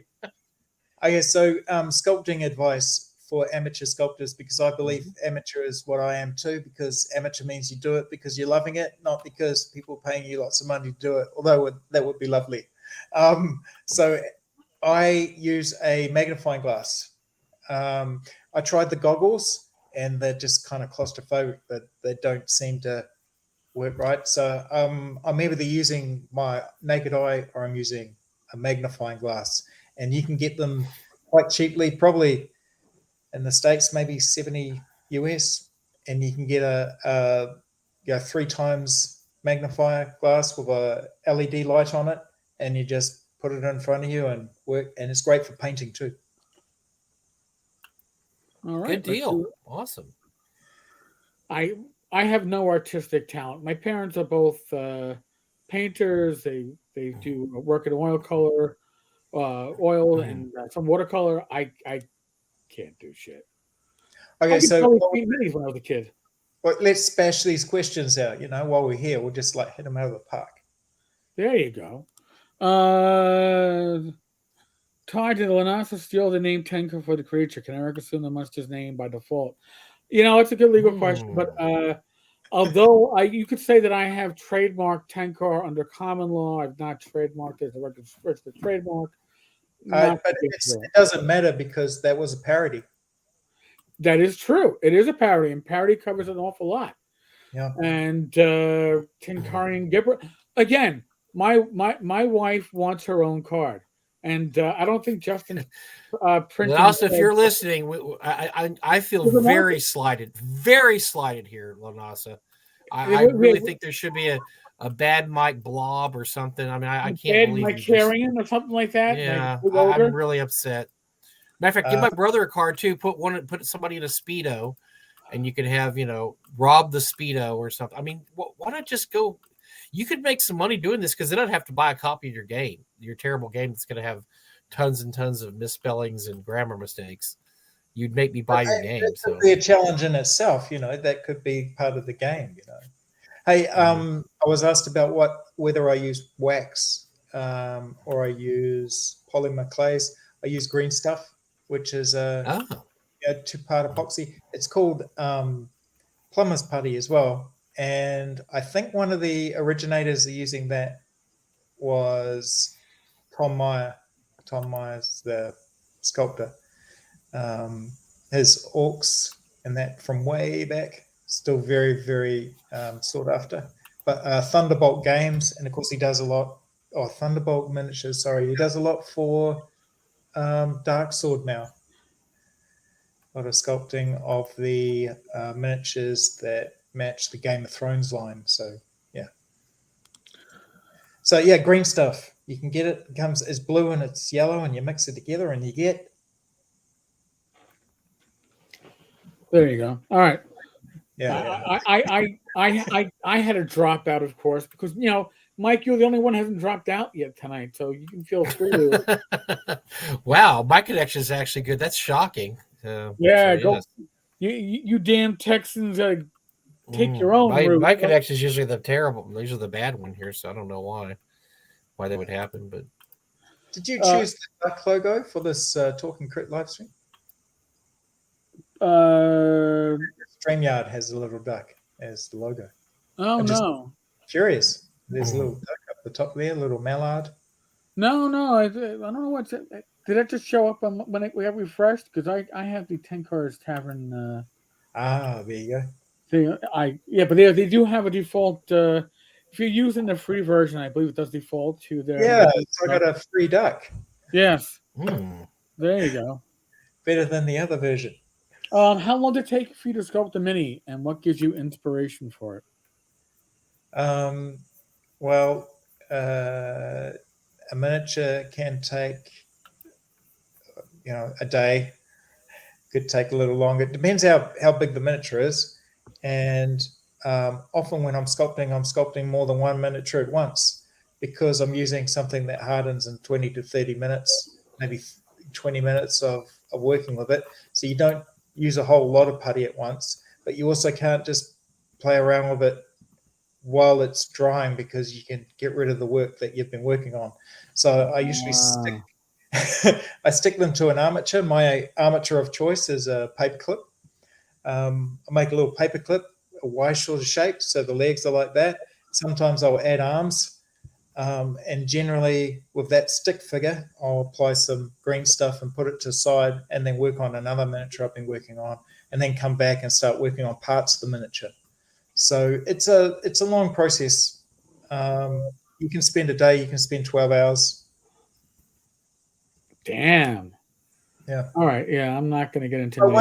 Okay, so sculpting advice for amateur sculptors, because I believe amateur is what I am too, because amateur means you do it because you're loving it, not because people are paying you lots of money to do it, although that would be lovely. So I use a magnifying glass. I tried the goggles and they're just kind of claustrophobic, but they don't seem to work right. So I'm either using my naked eye or I'm using a magnifying glass, and you can get them quite cheaply, probably in the States, maybe $70 US, and you can get a 3 times magnifier glass with a LED light on it, and you just put it in front of you and work, and it's great for painting too. All right, good deal. Awesome. I have no artistic talent. My parents are both painters. They do work in oil color, oil and some watercolor. I can't do shit. Okay, I could so probably paint minis when I was a kid. well, let's spash these questions out. While we're here, we'll just like hit them out of the park. There you go. Tied to the Lanasa steal the name Tenkar for the creature. Can Eric assume the monster's name by default? It's a good legal question, but although you could say that I have trademarked Tenkar under common law, I've not trademarked it as a registered trademark. But it doesn't matter because that was a parody. That is true. It is a parody, and parody covers an awful lot. Yeah. And Tenkarian Gibber, again, my wife wants her own card. And I don't think Justin printing. Also, if you're listening, I feel very slighted here, Lanasa. I really think there should be a bad Mike blob or something. I mean, I can't believe Mike Carrion or something like that. Yeah, I'm really upset. Matter of fact, give my brother a card too. Put somebody in a Speedo, and you could have rob the Speedo or something. I mean, why not just go? You could make some money doing this because they don't have to buy a copy of your terrible game that's going to have tons and tons of misspellings and grammar mistakes. You'd make me buy your game. That could be a challenge in itself. That could be part of the game. Hey, I was asked about whether I use wax or I use polymer clays. I use green stuff, which is a 2-part epoxy. It's called plumber's putty as well. And I think one of the originators of using that was Tom Meyer. Tom Meyer's the sculptor. His orcs and that from way back, still very, very sought after. But Thunderbolt Games, and of course he does a lot. Oh, Thunderbolt Miniatures, sorry. He does a lot for Dark Sword now. A lot of sculpting of the miniatures that match the Game of Thrones line. So yeah, green stuff. You can get it. It comes as blue and it's yellow, and you mix it together, and you get. There you go. All right. Yeah. I had a drop out, of course, because Mike, you're the only one who hasn't dropped out yet tonight, so you can feel free to. Wow, my connection is actually good. That's shocking. Yeah, go. You damn Texans. Take your own route. My connection is usually the terrible. These are the bad one here, so I don't know why that would happen. But did you choose the duck logo for this Talking Crit live stream? StreamYard has a little duck as the logo. Oh no! Curious. There's a little duck up the top there, a little mallard. No, I don't know what's it. Did that just show up when we have refreshed? Because I have the Tenkar's Tavern. There you go. But they do have a default. If you're using the free version, I believe it does default to their. Yeah, so I got a free duck. Yes. There you go. Better than the other version. How long did it take for you to sculpt the mini, and what gives you inspiration for it? Well, a miniature can take, a day. Could take a little longer. It depends how big the miniature is. And often when I'm sculpting more than one miniature at once because I'm using something that hardens in 20 to 30 minutes, maybe 20 minutes of working with it. So you don't use a whole lot of putty at once, but you also can't just play around with it while it's drying because you can get rid of the work that you've been working on. So I usually stick them to an armature. My armature of choice is a paper clip. I make a little paper clip, a Y sort of shape, so the legs are like that. Sometimes I'll add arms, and generally with that stick figure, I'll apply some green stuff and put it to the side and then work on another miniature I've been working on and then come back and start working on parts of the miniature. So it's a long process. You can spend a day, you can spend 12 hours. Damn. Yeah. All right. Yeah, I'm not going to get into it.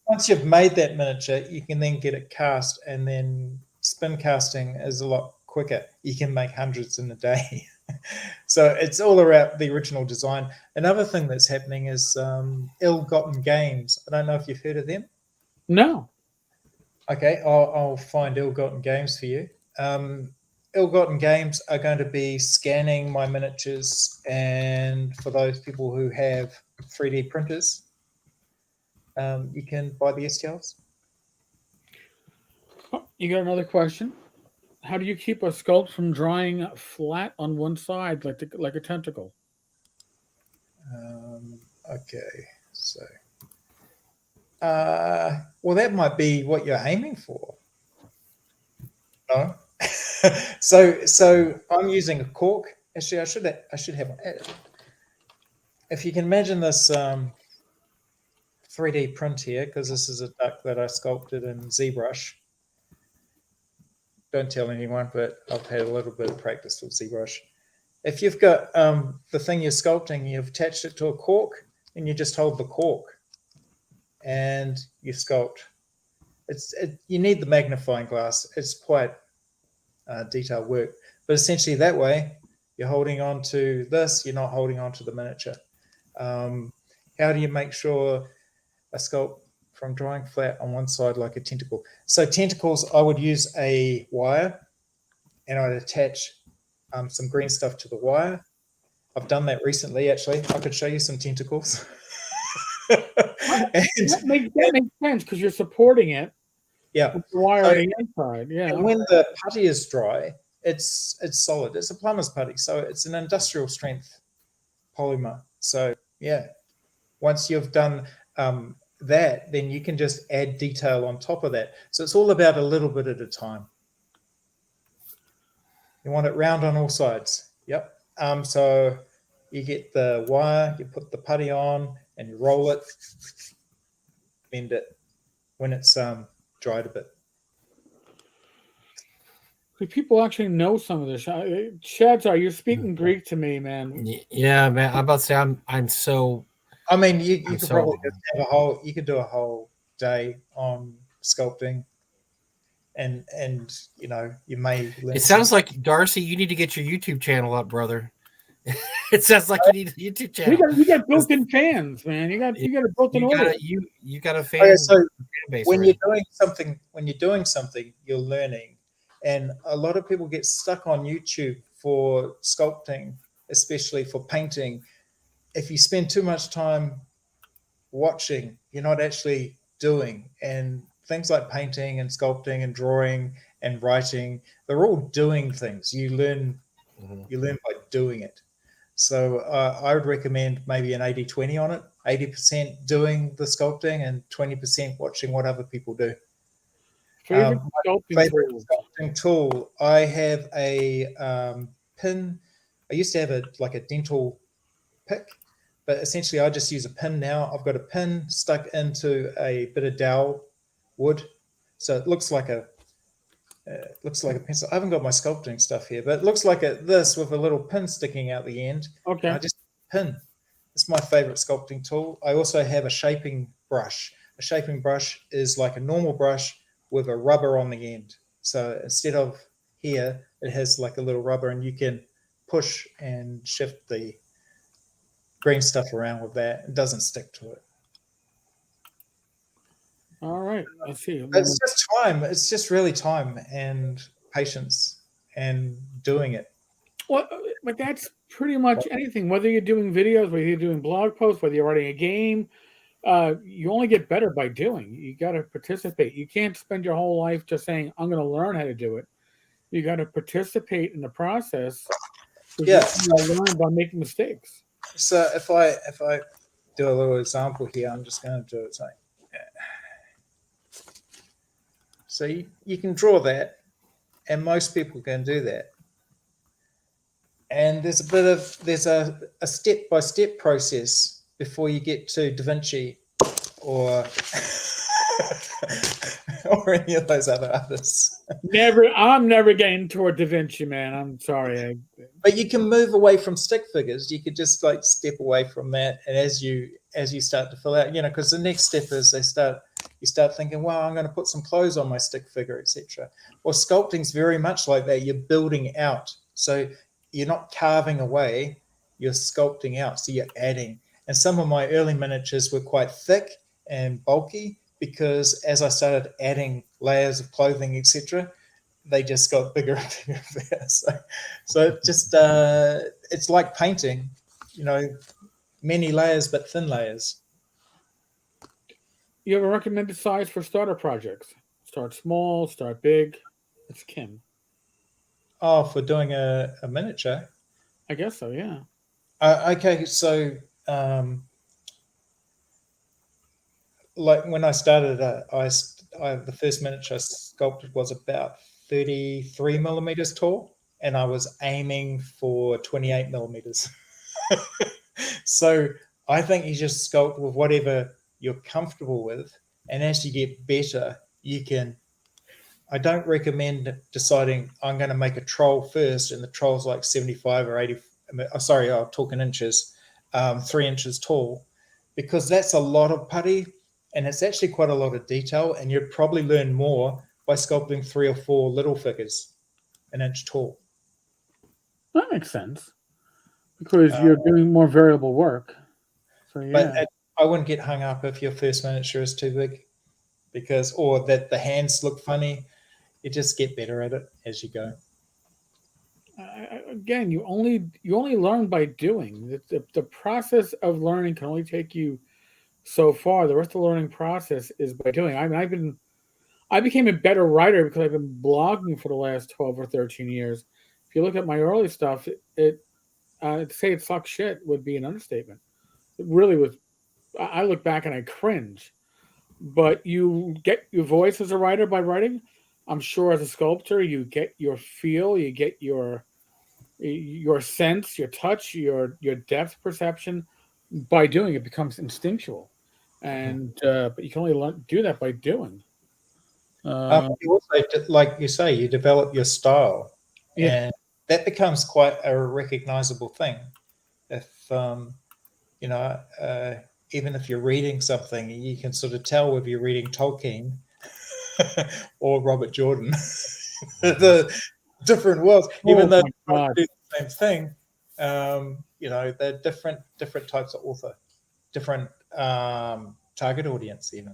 Once you've made that miniature, you can then get it cast, and then spin casting is a lot quicker. You can make hundreds in a day. So it's all around the original design. Another thing that's happening is Ill-Gotten Games. I don't know if you've heard of them. No. Okay, I'll find ill-gotten games for you. Ill-gotten games are going to be scanning my miniatures, and for those people who have 3D printers, you can buy the STLs. Oh, you got another question? How do you keep a sculpt from drying flat on one side like a tentacle? Okay, so well, that might be what you're aiming for. No. so I'm using a cork. Actually, I should have one. If you can imagine this 3D print here, because this is a duck that I sculpted in ZBrush. Don't tell anyone, but I've had a little bit of practice with ZBrush. If you've got the thing you're sculpting, you've attached it to a cork, and you just hold the cork, and you sculpt. You need the magnifying glass. It's quite detailed work, but essentially that way you're holding on to this. You're not holding on to the miniature. How do you make sure a sculpt from drying flat on one side like a tentacle? So tentacles, I would use a wire, and I'd attach some green stuff to the wire. I've done that recently, actually. I could show you some tentacles. That makes sense because you're supporting it. Yeah. With the wire on the inside. Yeah. And when the putty is dry, it's solid. It's a plumber's putty, so it's an industrial strength polymer. So yeah, once you've done that, then you can just add detail on top of that. So it's all about a little bit at a time. You want it round on all sides. Yep. So you get the wire, you put the putty on, and you roll it, bend it when it's dried a bit. People actually know some of this. Shadzar, you're speaking Greek to me, man. Yeah, man. I'm about to say I'm so. I mean, you could probably just have you could do a whole day on sculpting, and you know, you may. It sounds like, Darcy, you need to get your YouTube channel up, brother. It sounds like you need a YouTube channel. You got built-in fans, man. You got a built-in audience. You got a fan. So base when you're doing something, you're learning, and a lot of people get stuck on YouTube for sculpting, especially for painting. If you spend too much time watching, you're not actually doing. And things like painting and sculpting and drawing and writing, they're all doing things. You learn by doing it. So I would recommend maybe an 80-20 on it. 80% doing the sculpting and 20% watching what other people do. Favorite sculpting tool. I have a pin. I used to have a dental pick, but essentially I just use a pin now. I've got a pin stuck into a bit of dowel wood, so it looks like a pencil. I haven't got my sculpting stuff here, but it looks like this with a little pin sticking out the end. Okay. I just pin. It's my favorite sculpting tool. I also have a shaping brush. A shaping brush is like a normal brush with a rubber on the end. So instead of here, it has like a little rubber, and you can push and shift the green stuff around with that. It doesn't stick to it. All right, I see. It's just time. It's just really time and patience and doing it. Well, but that's pretty much anything. Whether you're doing videos, whether you're doing blog posts, whether you're writing a game, you only get better by doing. You got to participate. You can't spend your whole life just saying, "I'm going to learn how to do it." You got to participate in the process. Yeah, you learn by making mistakes. So if I do a little example here, I'm just going to do it. So you can draw that, and most people can do that. And there's a step-by-step process before you get to Da Vinci or or any of those other artists. I'm never getting toward Da Vinci, man. I'm sorry. But you can move away from stick figures. You could just like step away from that, and as you start to fill out, because the next step is you start thinking, well, I'm going to put some clothes on my stick figure, etc. Well, sculpting's very much like that. You're building out, so you're not carving away. You're sculpting out, so you're adding. And some of my early miniatures were quite thick and bulky because as I started adding layers of clothing, etc., they just got bigger and bigger. So it just it's like painting, many layers but thin layers. You have a recommended size for starter projects? Start small, start big. It's Kim. Oh, for doing a miniature? I guess so, yeah. Okay, so like when I started, the first miniature I sculpted was about 33 millimeters tall, and I was aiming for 28 millimeters. So I think you just sculpt with whatever you're comfortable with, and as you get better, you can. I don't recommend deciding I'm going to make a troll first, and the troll's like 75 or 80. Sorry, I'll talk in inches, 3 inches tall, because that's a lot of putty, and it's actually quite a lot of detail, and you'd probably learn more by sculpting 3 or 4 little figures, an inch tall. That makes sense, because you're doing more variable work. So yeah. But I wouldn't get hung up if your first miniature is too big, or that the hands look funny. You just get better at it as you go. Again, you only learn by doing. The process of learning can only take you so far. The rest of the learning process is by doing. I mean, I became a better writer because I've been blogging for the last 12 or 13 years. If you look at my early stuff, to say it sucks shit would be an understatement. It really was. I look back and I cringe. But you get your voice as a writer by writing. I'm sure as a sculptor, you get your feel, you get your sense, your touch, your depth perception by doing. It becomes instinctual, and but you can only do that by doing. You also, like you say, you develop your style, yeah. and that becomes quite a recognizable thing. If even if you're reading something, you can sort of tell whether you're reading Tolkien or Robert Jordan. The different worlds, even though they do the same thing. They're different types of author, different target audience, even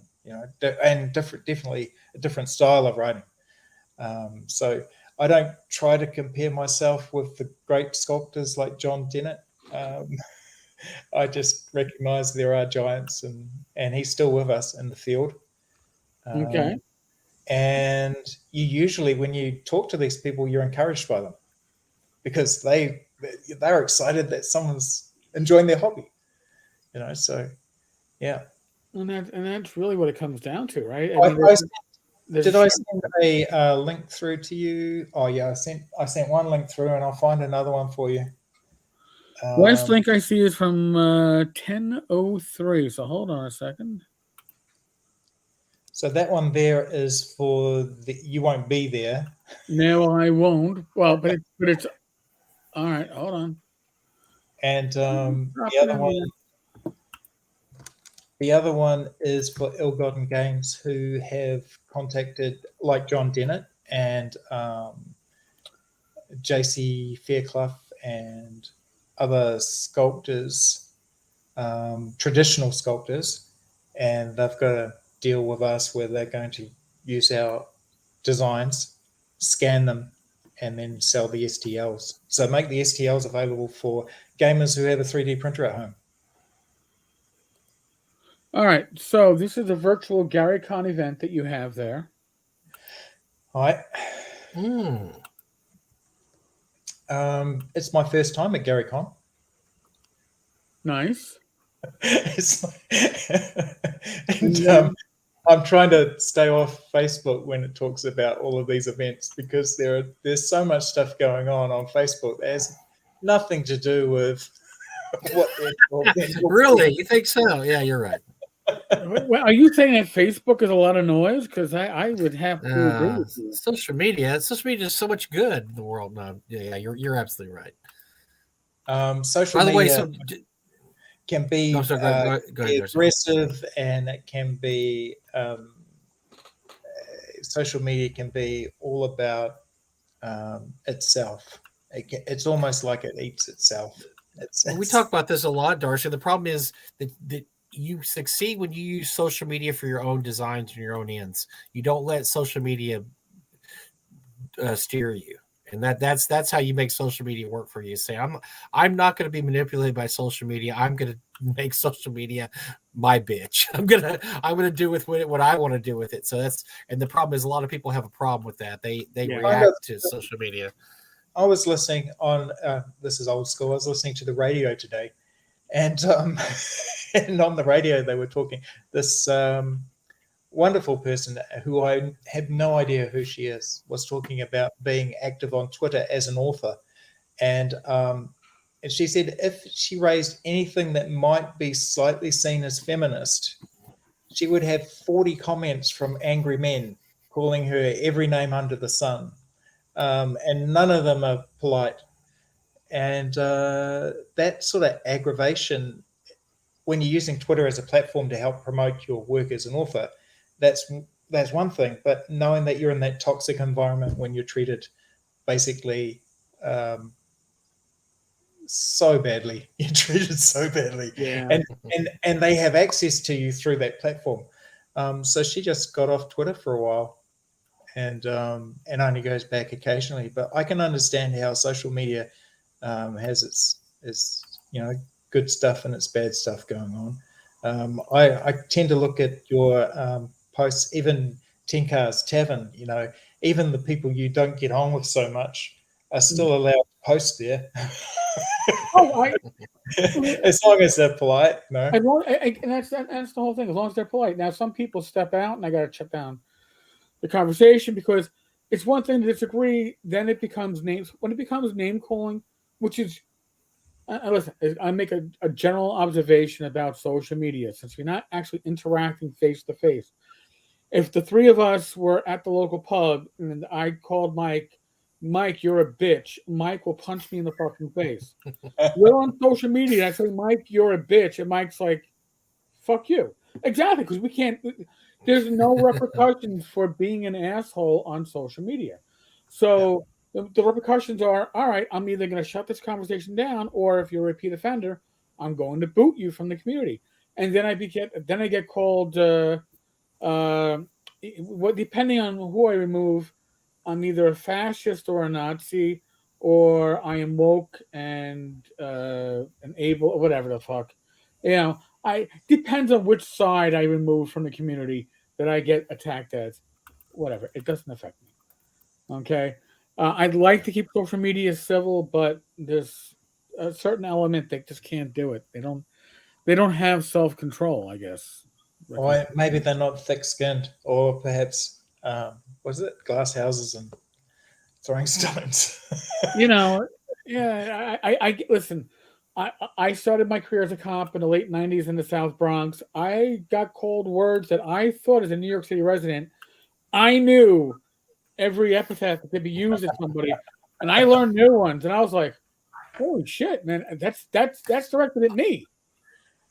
and definitely a different style of writing. So I don't try to compare myself with the great sculptors like John Dennett. I just recognize there are giants, and he's still with us in the field. Okay. And you usually, when you talk to these people, you're encouraged by them because they're excited that someone's enjoying their hobby. So yeah. And that's really what it comes down to, right? Did I send a link through to you? Oh yeah, I sent one link through, and I'll find another one for you. Last link I see is from 10:03. So hold on a second. So that one there is for you won't be there. No, I won't. Well, but it's all right. Hold on. And the other one is for Ill-Gotten Games, who have contacted like John Dennett and JC Fairclough and other sculptors, traditional sculptors, and they've got a deal with us where they're going to use our designs, scan them, and then sell the STLs. So make the STLs available for gamers who have a 3D printer at home. All right. So this is a virtual GaryCon event that you have there. All right. It's my first time at GaryCon. Nice. I'm trying to stay off Facebook when it talks about all of these events because there's so much stuff going on Facebook that has nothing to do with what they're talking. Really? You think so? Yeah, you're right. Well, are you saying that Facebook is a lot of noise? Because I would have to agree with you. Social media is so much good in the world now. Yeah, you're absolutely right. Social media can be go ahead, aggressive, and it can be social media can be all about itself. It's almost like it eats itself. We talk about this a lot, Darcy. The problem is that you succeed when you use social media for your own designs and your own ends. You don't let social media steer you, and that's how you make social media work for you. Say, I'm not going to be manipulated by social media. I'm going to make social media my bitch. I'm gonna do with what I want to do with it. So and the problem is a lot of people have a problem with that. They react to social media. I was listening on this is old school. I was listening to the radio today, and and on the radio they were talking this wonderful person who I have no idea who she is was talking about being active on Twitter as an author, and she said if she raised anything that might be slightly seen as feminist, she would have 40 comments from angry men calling her every name under the sun, and none of them are polite. And that sort of aggravation, when you're using Twitter as a platform to help promote your work as an author, that's one thing. But knowing that you're in that toxic environment when you're treated basically so badly, you're treated so badly, and they have access to you through that platform. So she just got off Twitter for a while, and only goes back occasionally. But I can understand how social media has its good stuff and its bad stuff going on. I tend to look at your posts, even Tenkar's Tavern. Even the people you don't get on with so much are still allowed to post there. As long as they're polite, no. And that's the whole thing. As long as they're polite. Now, some people step out, and I got to shut down the conversation because it's one thing to disagree. Then it becomes names. When it becomes name calling, which is, listen, I make a general observation about social media since we're not actually interacting face to face. If the three of us were at the local pub and I called Mike, you're a bitch, Mike will punch me in the fucking face. We're on social media. I say, Mike, you're a bitch. And Mike's like, fuck you. Exactly, because we can't, there's no repercussions for being an asshole on social media. So the repercussions are, all right, I'm either going to shut this conversation down, or if you're a repeat offender, I'm going to boot you from the community. And then I get called, depending on who I remove, I'm either a fascist or a Nazi, or I am woke and able, or whatever the fuck. I depends on which side I remove from the community that I get attacked as. Whatever, it doesn't affect me. Okay, I'd like to keep social media civil, but there's a certain element that just can't do it. They don't have self-control, I guess. Or maybe they're not thick-skinned, or perhaps was it glass houses and throwing stones? I listen. I started my career as a cop in the late 90s in the South Bronx. I got called words that I thought, as a New York City resident, I knew every epithet that could be used at somebody, and I learned new ones. And I was like, "Holy shit, man! That's directed at me."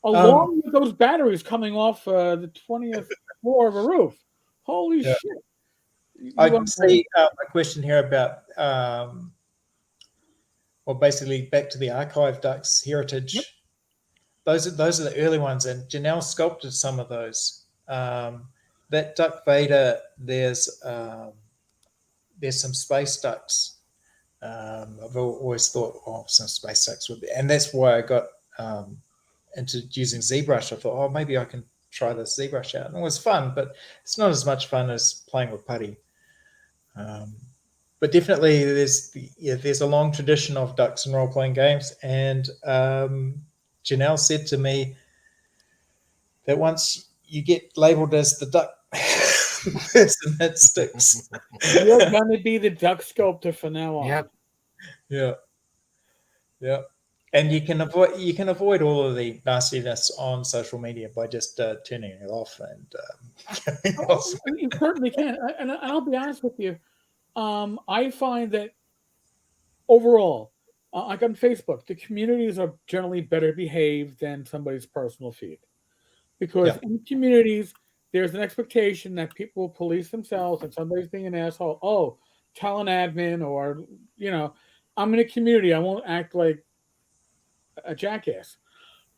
Along with those batteries coming off the 20th floor of a roof. Holy shit! I can see a question here about. Well, basically back to the archive ducks heritage. Yep. Those are the early ones, and Janelle sculpted some of those. That duck Vader, there's some space ducks. I've always thought, some space ducks would be, and that's why I got into using ZBrush. I thought, maybe I can try this ZBrush out, and it was fun, but it's not as much fun as playing with putty. But definitely, there's a long tradition of ducks and role-playing games. And Janelle said to me that once you get labelled as the duck person, that sticks. You're going to be the duck sculptor from now on. Yep. Yeah. And you can avoid all of the nastiness on social media by just turning it off and. You certainly can, and I'll be honest with you. I find that overall, like on Facebook, the communities are generally better behaved than somebody's personal feed, because in communities there's an expectation that people will police themselves, and somebody's being an asshole. Oh, tell an admin, or I'm in a community, I won't act like a jackass.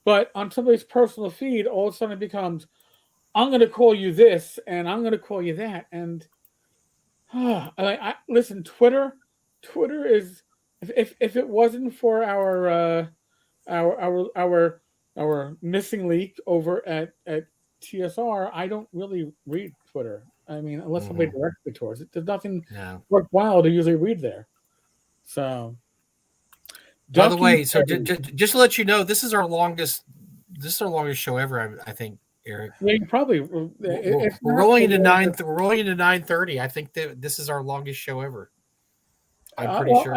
But on somebody's personal feed, all of a sudden it becomes, I'm going to call you this and I'm going to call you that. And listen, Twitter is, if it wasn't for our missing leak over at TSR, I don't really read Twitter. I mean, unless somebody directs me towards it, there's nothing worthwhile to usually read there. So, by the way, so just to let you know, this is our longest show ever. I think, Eric. Yeah, you probably. We're rolling into 9:30. I think that this is our longest show ever. I'm pretty sure.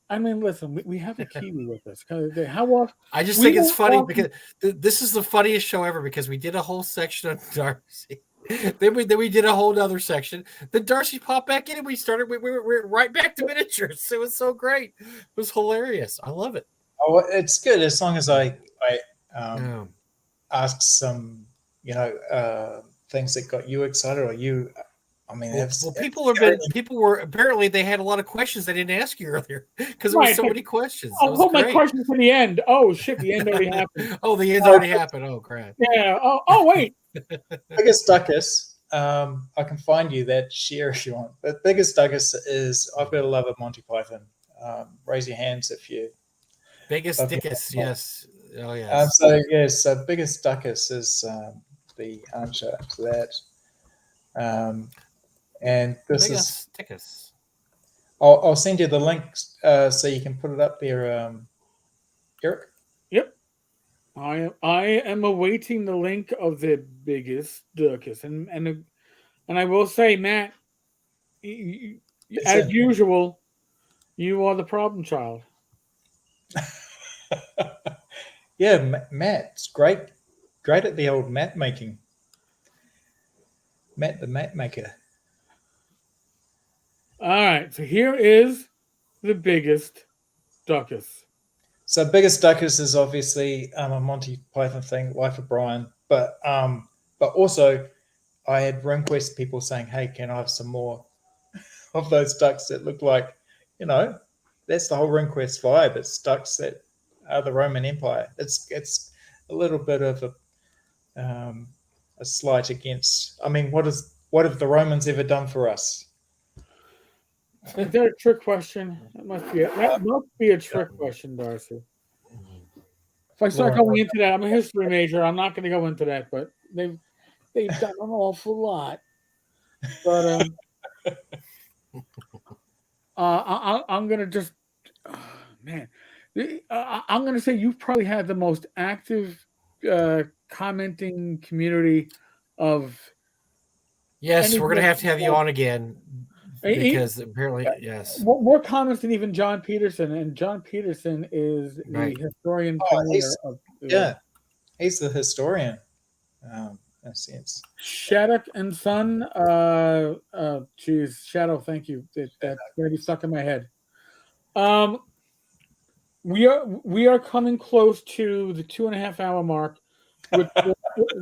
I mean, listen, we have a Kiwi with us. How often? I just think it's funny because this is the funniest show ever because we did a whole section on Darcy. then we did a whole other section. Then Darcy popped back in and we were right back to miniatures. It was so great. It was hilarious. I love it. Oh, it's good as long as I ask some, things that got you excited or you. I mean, people were apparently they had a lot of questions they didn't ask you earlier because there were so many questions. I'll hold my questions for the end. Oh shit, the end already happened. Oh, the end already happened. Oh crap. Yeah. Oh wait. Biggest Duckus. I can find you that share if you want. But Biggest Duckus is I've got a love of Monty Python. Raise your hands if you. Biggest Dickus, yes. Oh yeah. So Biggest Duckus is the answer to that. And this is Dickus. I'll send you the link so you can put it up there, Eric. Yep. I am awaiting the link of the Biggest Duckus, and I will say, Matt, as usual, you are the problem child. Yeah, Matt's great at the old map making. Matt the map maker. All right, so here is the Biggest Duckus. So Biggest Duckus is obviously a Monty Python thing, Life of Brian, but also I had request people saying, "Hey, can I have some more of those ducks that look like, that's the whole RuneQuest vibe. It's ducks that are the Roman Empire. It's a little bit of a slight against. I mean, what have the Romans ever done for us?" Is that a trick question? That must be a trick question, Darcy. If I start going into that, I'm a history major. I'm not going to go into that, but they've done an awful lot. But I'm going to just, man, I'm going to say you've probably had the most active commenting community of. Yes, we're going to have you on again. Because apparently, yes. More comments than even John Peterson, and John Peterson is the historian. He's the historian. In a sense. Shattuck and Son. Geez, Shadow. Thank you. That's going to be stuck in my head. We are coming close to the 2.5 hour mark,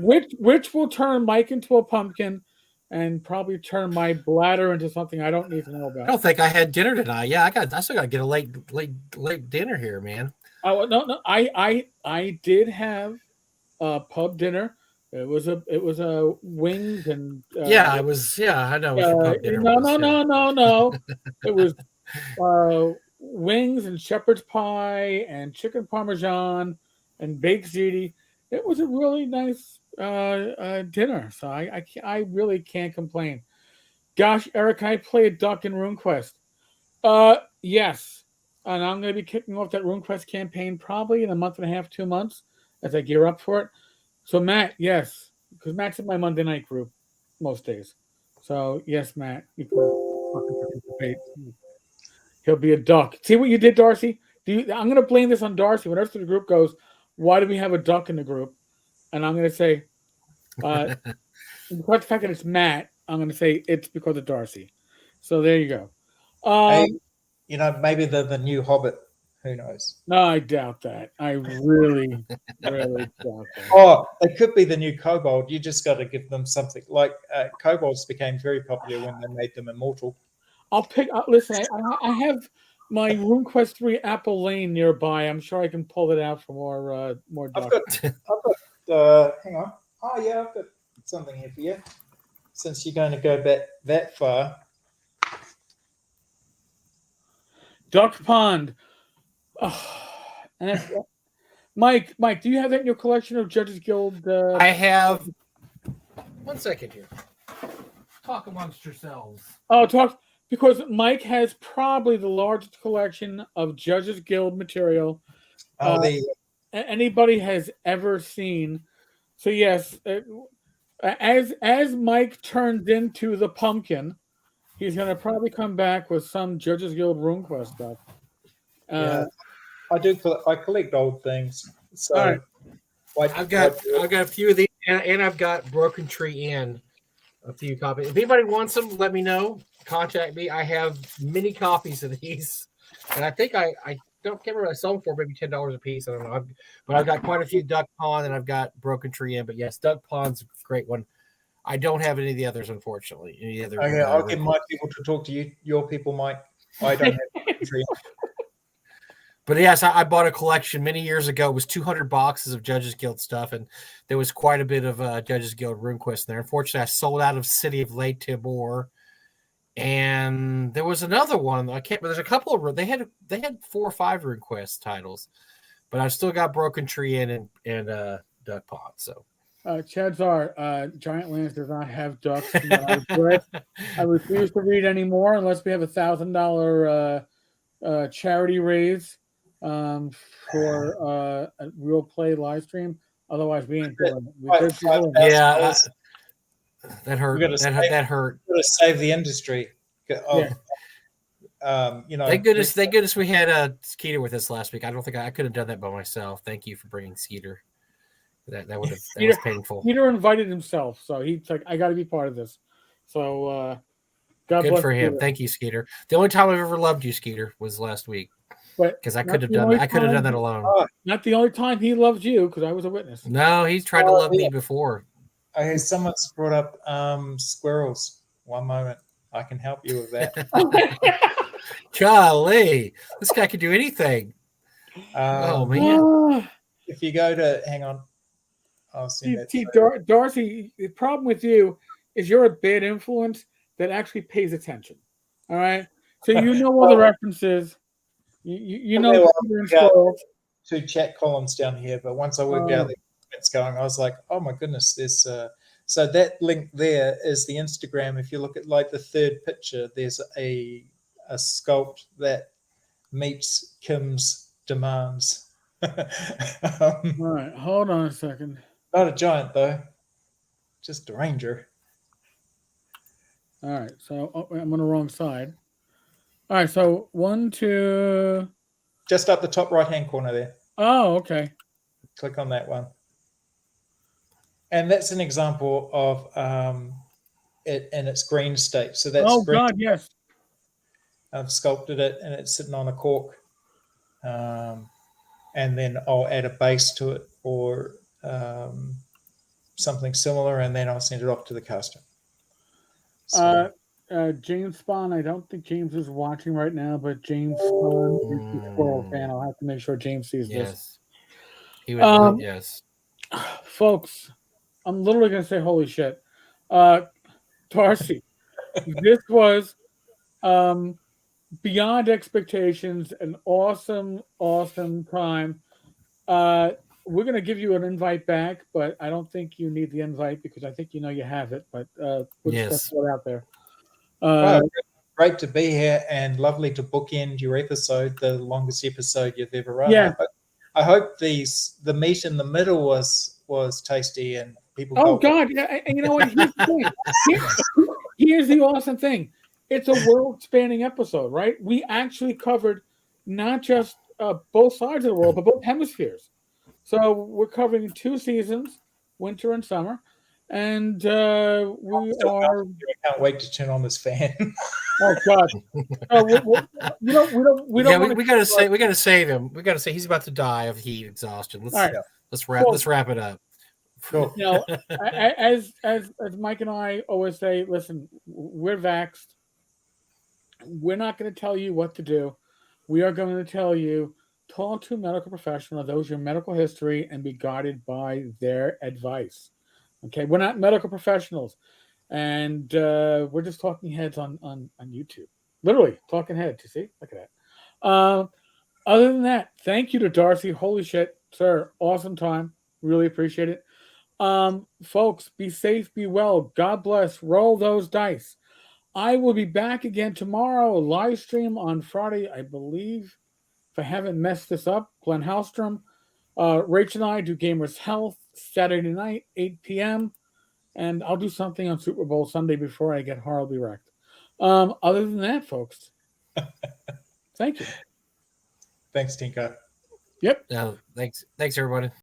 which will turn Mike into a pumpkin. And probably turn my bladder into something I don't need to know about. I don't think I had dinner tonight. Yeah, I still got to get a late dinner here, man. Oh no, I did have a pub dinner. It was a wings and I know what your pub dinner was. No. It was wings and shepherd's pie and chicken parmesan and baked ziti. It was a really nice dinner, so I really can't complain. Gosh, Eric, I play a duck in RuneQuest. Yes, and I'm going to be kicking off that RuneQuest campaign probably in a month and a half, 2 months, as I gear up for it. So Matt, yes, because Matt's in my Monday night group most days. So yes, Matt, you can participate. He'll be a duck. See what you did, Darcy? I'm going to blame this on Darcy. When the rest of the group goes, why do we have a duck in the group? And I'm going to say, because the fact that it's Matt, I'm going to say it's because of Darcy. So there you go. Maybe they're the new Hobbit. Who knows? No, I doubt that. I really, really doubt that. Oh, it could be the new Kobold. You just got to give them something. Like Kobolds became very popular when they made them immortal. I'll pick. Listen, I have my RuneQuest 3 Apple Lane nearby. I'm sure I can pull it out for more I've ducks. got hang on. Oh yeah, I've got something here for you. Since you're going to go back that far. Duck Pond. Oh, and that's, Mike, do you have that in your collection of Judges Guild? I have. 1 second here. Talk amongst yourselves. Oh, because Mike has probably the largest collection of Judges Guild material anybody has ever seen. So yes, as Mike turns into the pumpkin, he's going to probably come back with some Judges Guild RuneQuest stuff. Yeah, I do. I collect old things. So all right. I've got a few of these, and I've got Broken Tree and a few copies. If anybody wants them, let me know. Contact me. I have many copies of these, and I think I can't remember. I sold them for maybe $10 a piece. I don't know, but I've got quite a few Duck Pond, and I've got Broken Tree in. But yes, Duck Pond's a great one. I don't have any of the others, unfortunately. Any other? Okay, I'll get my people to talk to you. Your people, Mike. I don't have Broken Tree. But yes, I bought a collection many years ago. It was 200 boxes of Judges Guild stuff, and there was quite a bit of Judges Guild RuneQuest in there. Unfortunately, I sold out of City of Lake Tibor, and there was another one. I can't. But there's a couple of they had 4 or 5 RuneQuest titles, but I've still got Broken Tree and Duck Pond. So, Chad's Giant Lands does not have ducks. I refuse to read anymore unless we have $1,000 charity raise. For a real play live stream. Otherwise, we ain't doing it. Yeah, that hurt. That hurt. We're going to save the industry. Yeah. Thank goodness we had Skeeter with us last week. I don't think I could have done that by myself. Thank you for bringing Skeeter. That would have that was painful. Skeeter invited himself, so he's like, I got to be part of this. So God good bless for him. Skeeter. Thank you, Skeeter. The only time I've ever loved you, Skeeter, was last week. Because I could have done that alone. Not the only time he loved you, because I was a witness. No, he's tried to love me before. Okay, someone's brought up squirrels. One moment, I can help you with that. Golly, this guy can do anything. Oh man! If you go to, hang on, I'll see that. Darcy, the problem with you is you're a bad influence that actually pays attention. All right, so you know all the references. You know, two chat columns down here, but once I worked out what's going, I was like, oh my goodness, there's so that link there is the Instagram. If you look at like the third picture, there's a sculpt that meets Kim's demands. All right, hold on a second. Not a giant though, just a ranger. All right, so I'm on the wrong side. All right, so 1, 2. Just up the top right-hand corner there. Oh, okay. Click on that one. And that's an example of it in its green state. So that's God, yes. I've sculpted it, and it's sitting on a cork. And then I'll add a base to it or something similar, and then I'll send it off to the caster. So, James Spawn, I don't think James is watching right now, but James Spawn is a squirrel fan. I'll have to make sure James sees this. He was, yes. Folks, I'm literally going to say, holy shit. Darcy, this was beyond expectations, an awesome, awesome time. We're going to give you an invite back, but I don't think you need the invite because I think you know you have it, but we'll just throw it out there. Great to be here and lovely to bookend your episode, the longest episode you've ever run. Yeah. I hope the meat in the middle was tasty and people. Oh God, yeah, and you know what? Here's the thing. Here's the awesome thing. It's a world-spanning episode, right? We actually covered not just both sides of the world, but both hemispheres. So we're covering 2 seasons, winter and summer. And we are. I can't wait to turn on this fan. Oh God! We don't. We gotta save him. We gotta say he's about to die of heat exhaustion. Let's wrap it up. Cool. You know, as Mike and I always say, listen, we're vaxxed. We're not going to tell you what to do. we are going to tell you, talk to a medical professional, those your medical history, and be guided by their advice. Okay, we're not medical professionals, and we're just talking heads on YouTube. Literally talking heads. You see, look at that. Other than that, thank you to Darcy. Holy shit, sir, awesome time. Really appreciate it. Folks, be safe, be well. God bless. Roll those dice. I will be back again tomorrow. Live stream on Friday, I believe. If I haven't messed this up, Glenn Hallstrom. Rach and I do Gamers Health Saturday night, 8 p.m. And I'll do something on Super Bowl Sunday before I get horribly wrecked. Other than that, folks, thank you. Thanks, Tenkar. Yep. No, thanks everybody.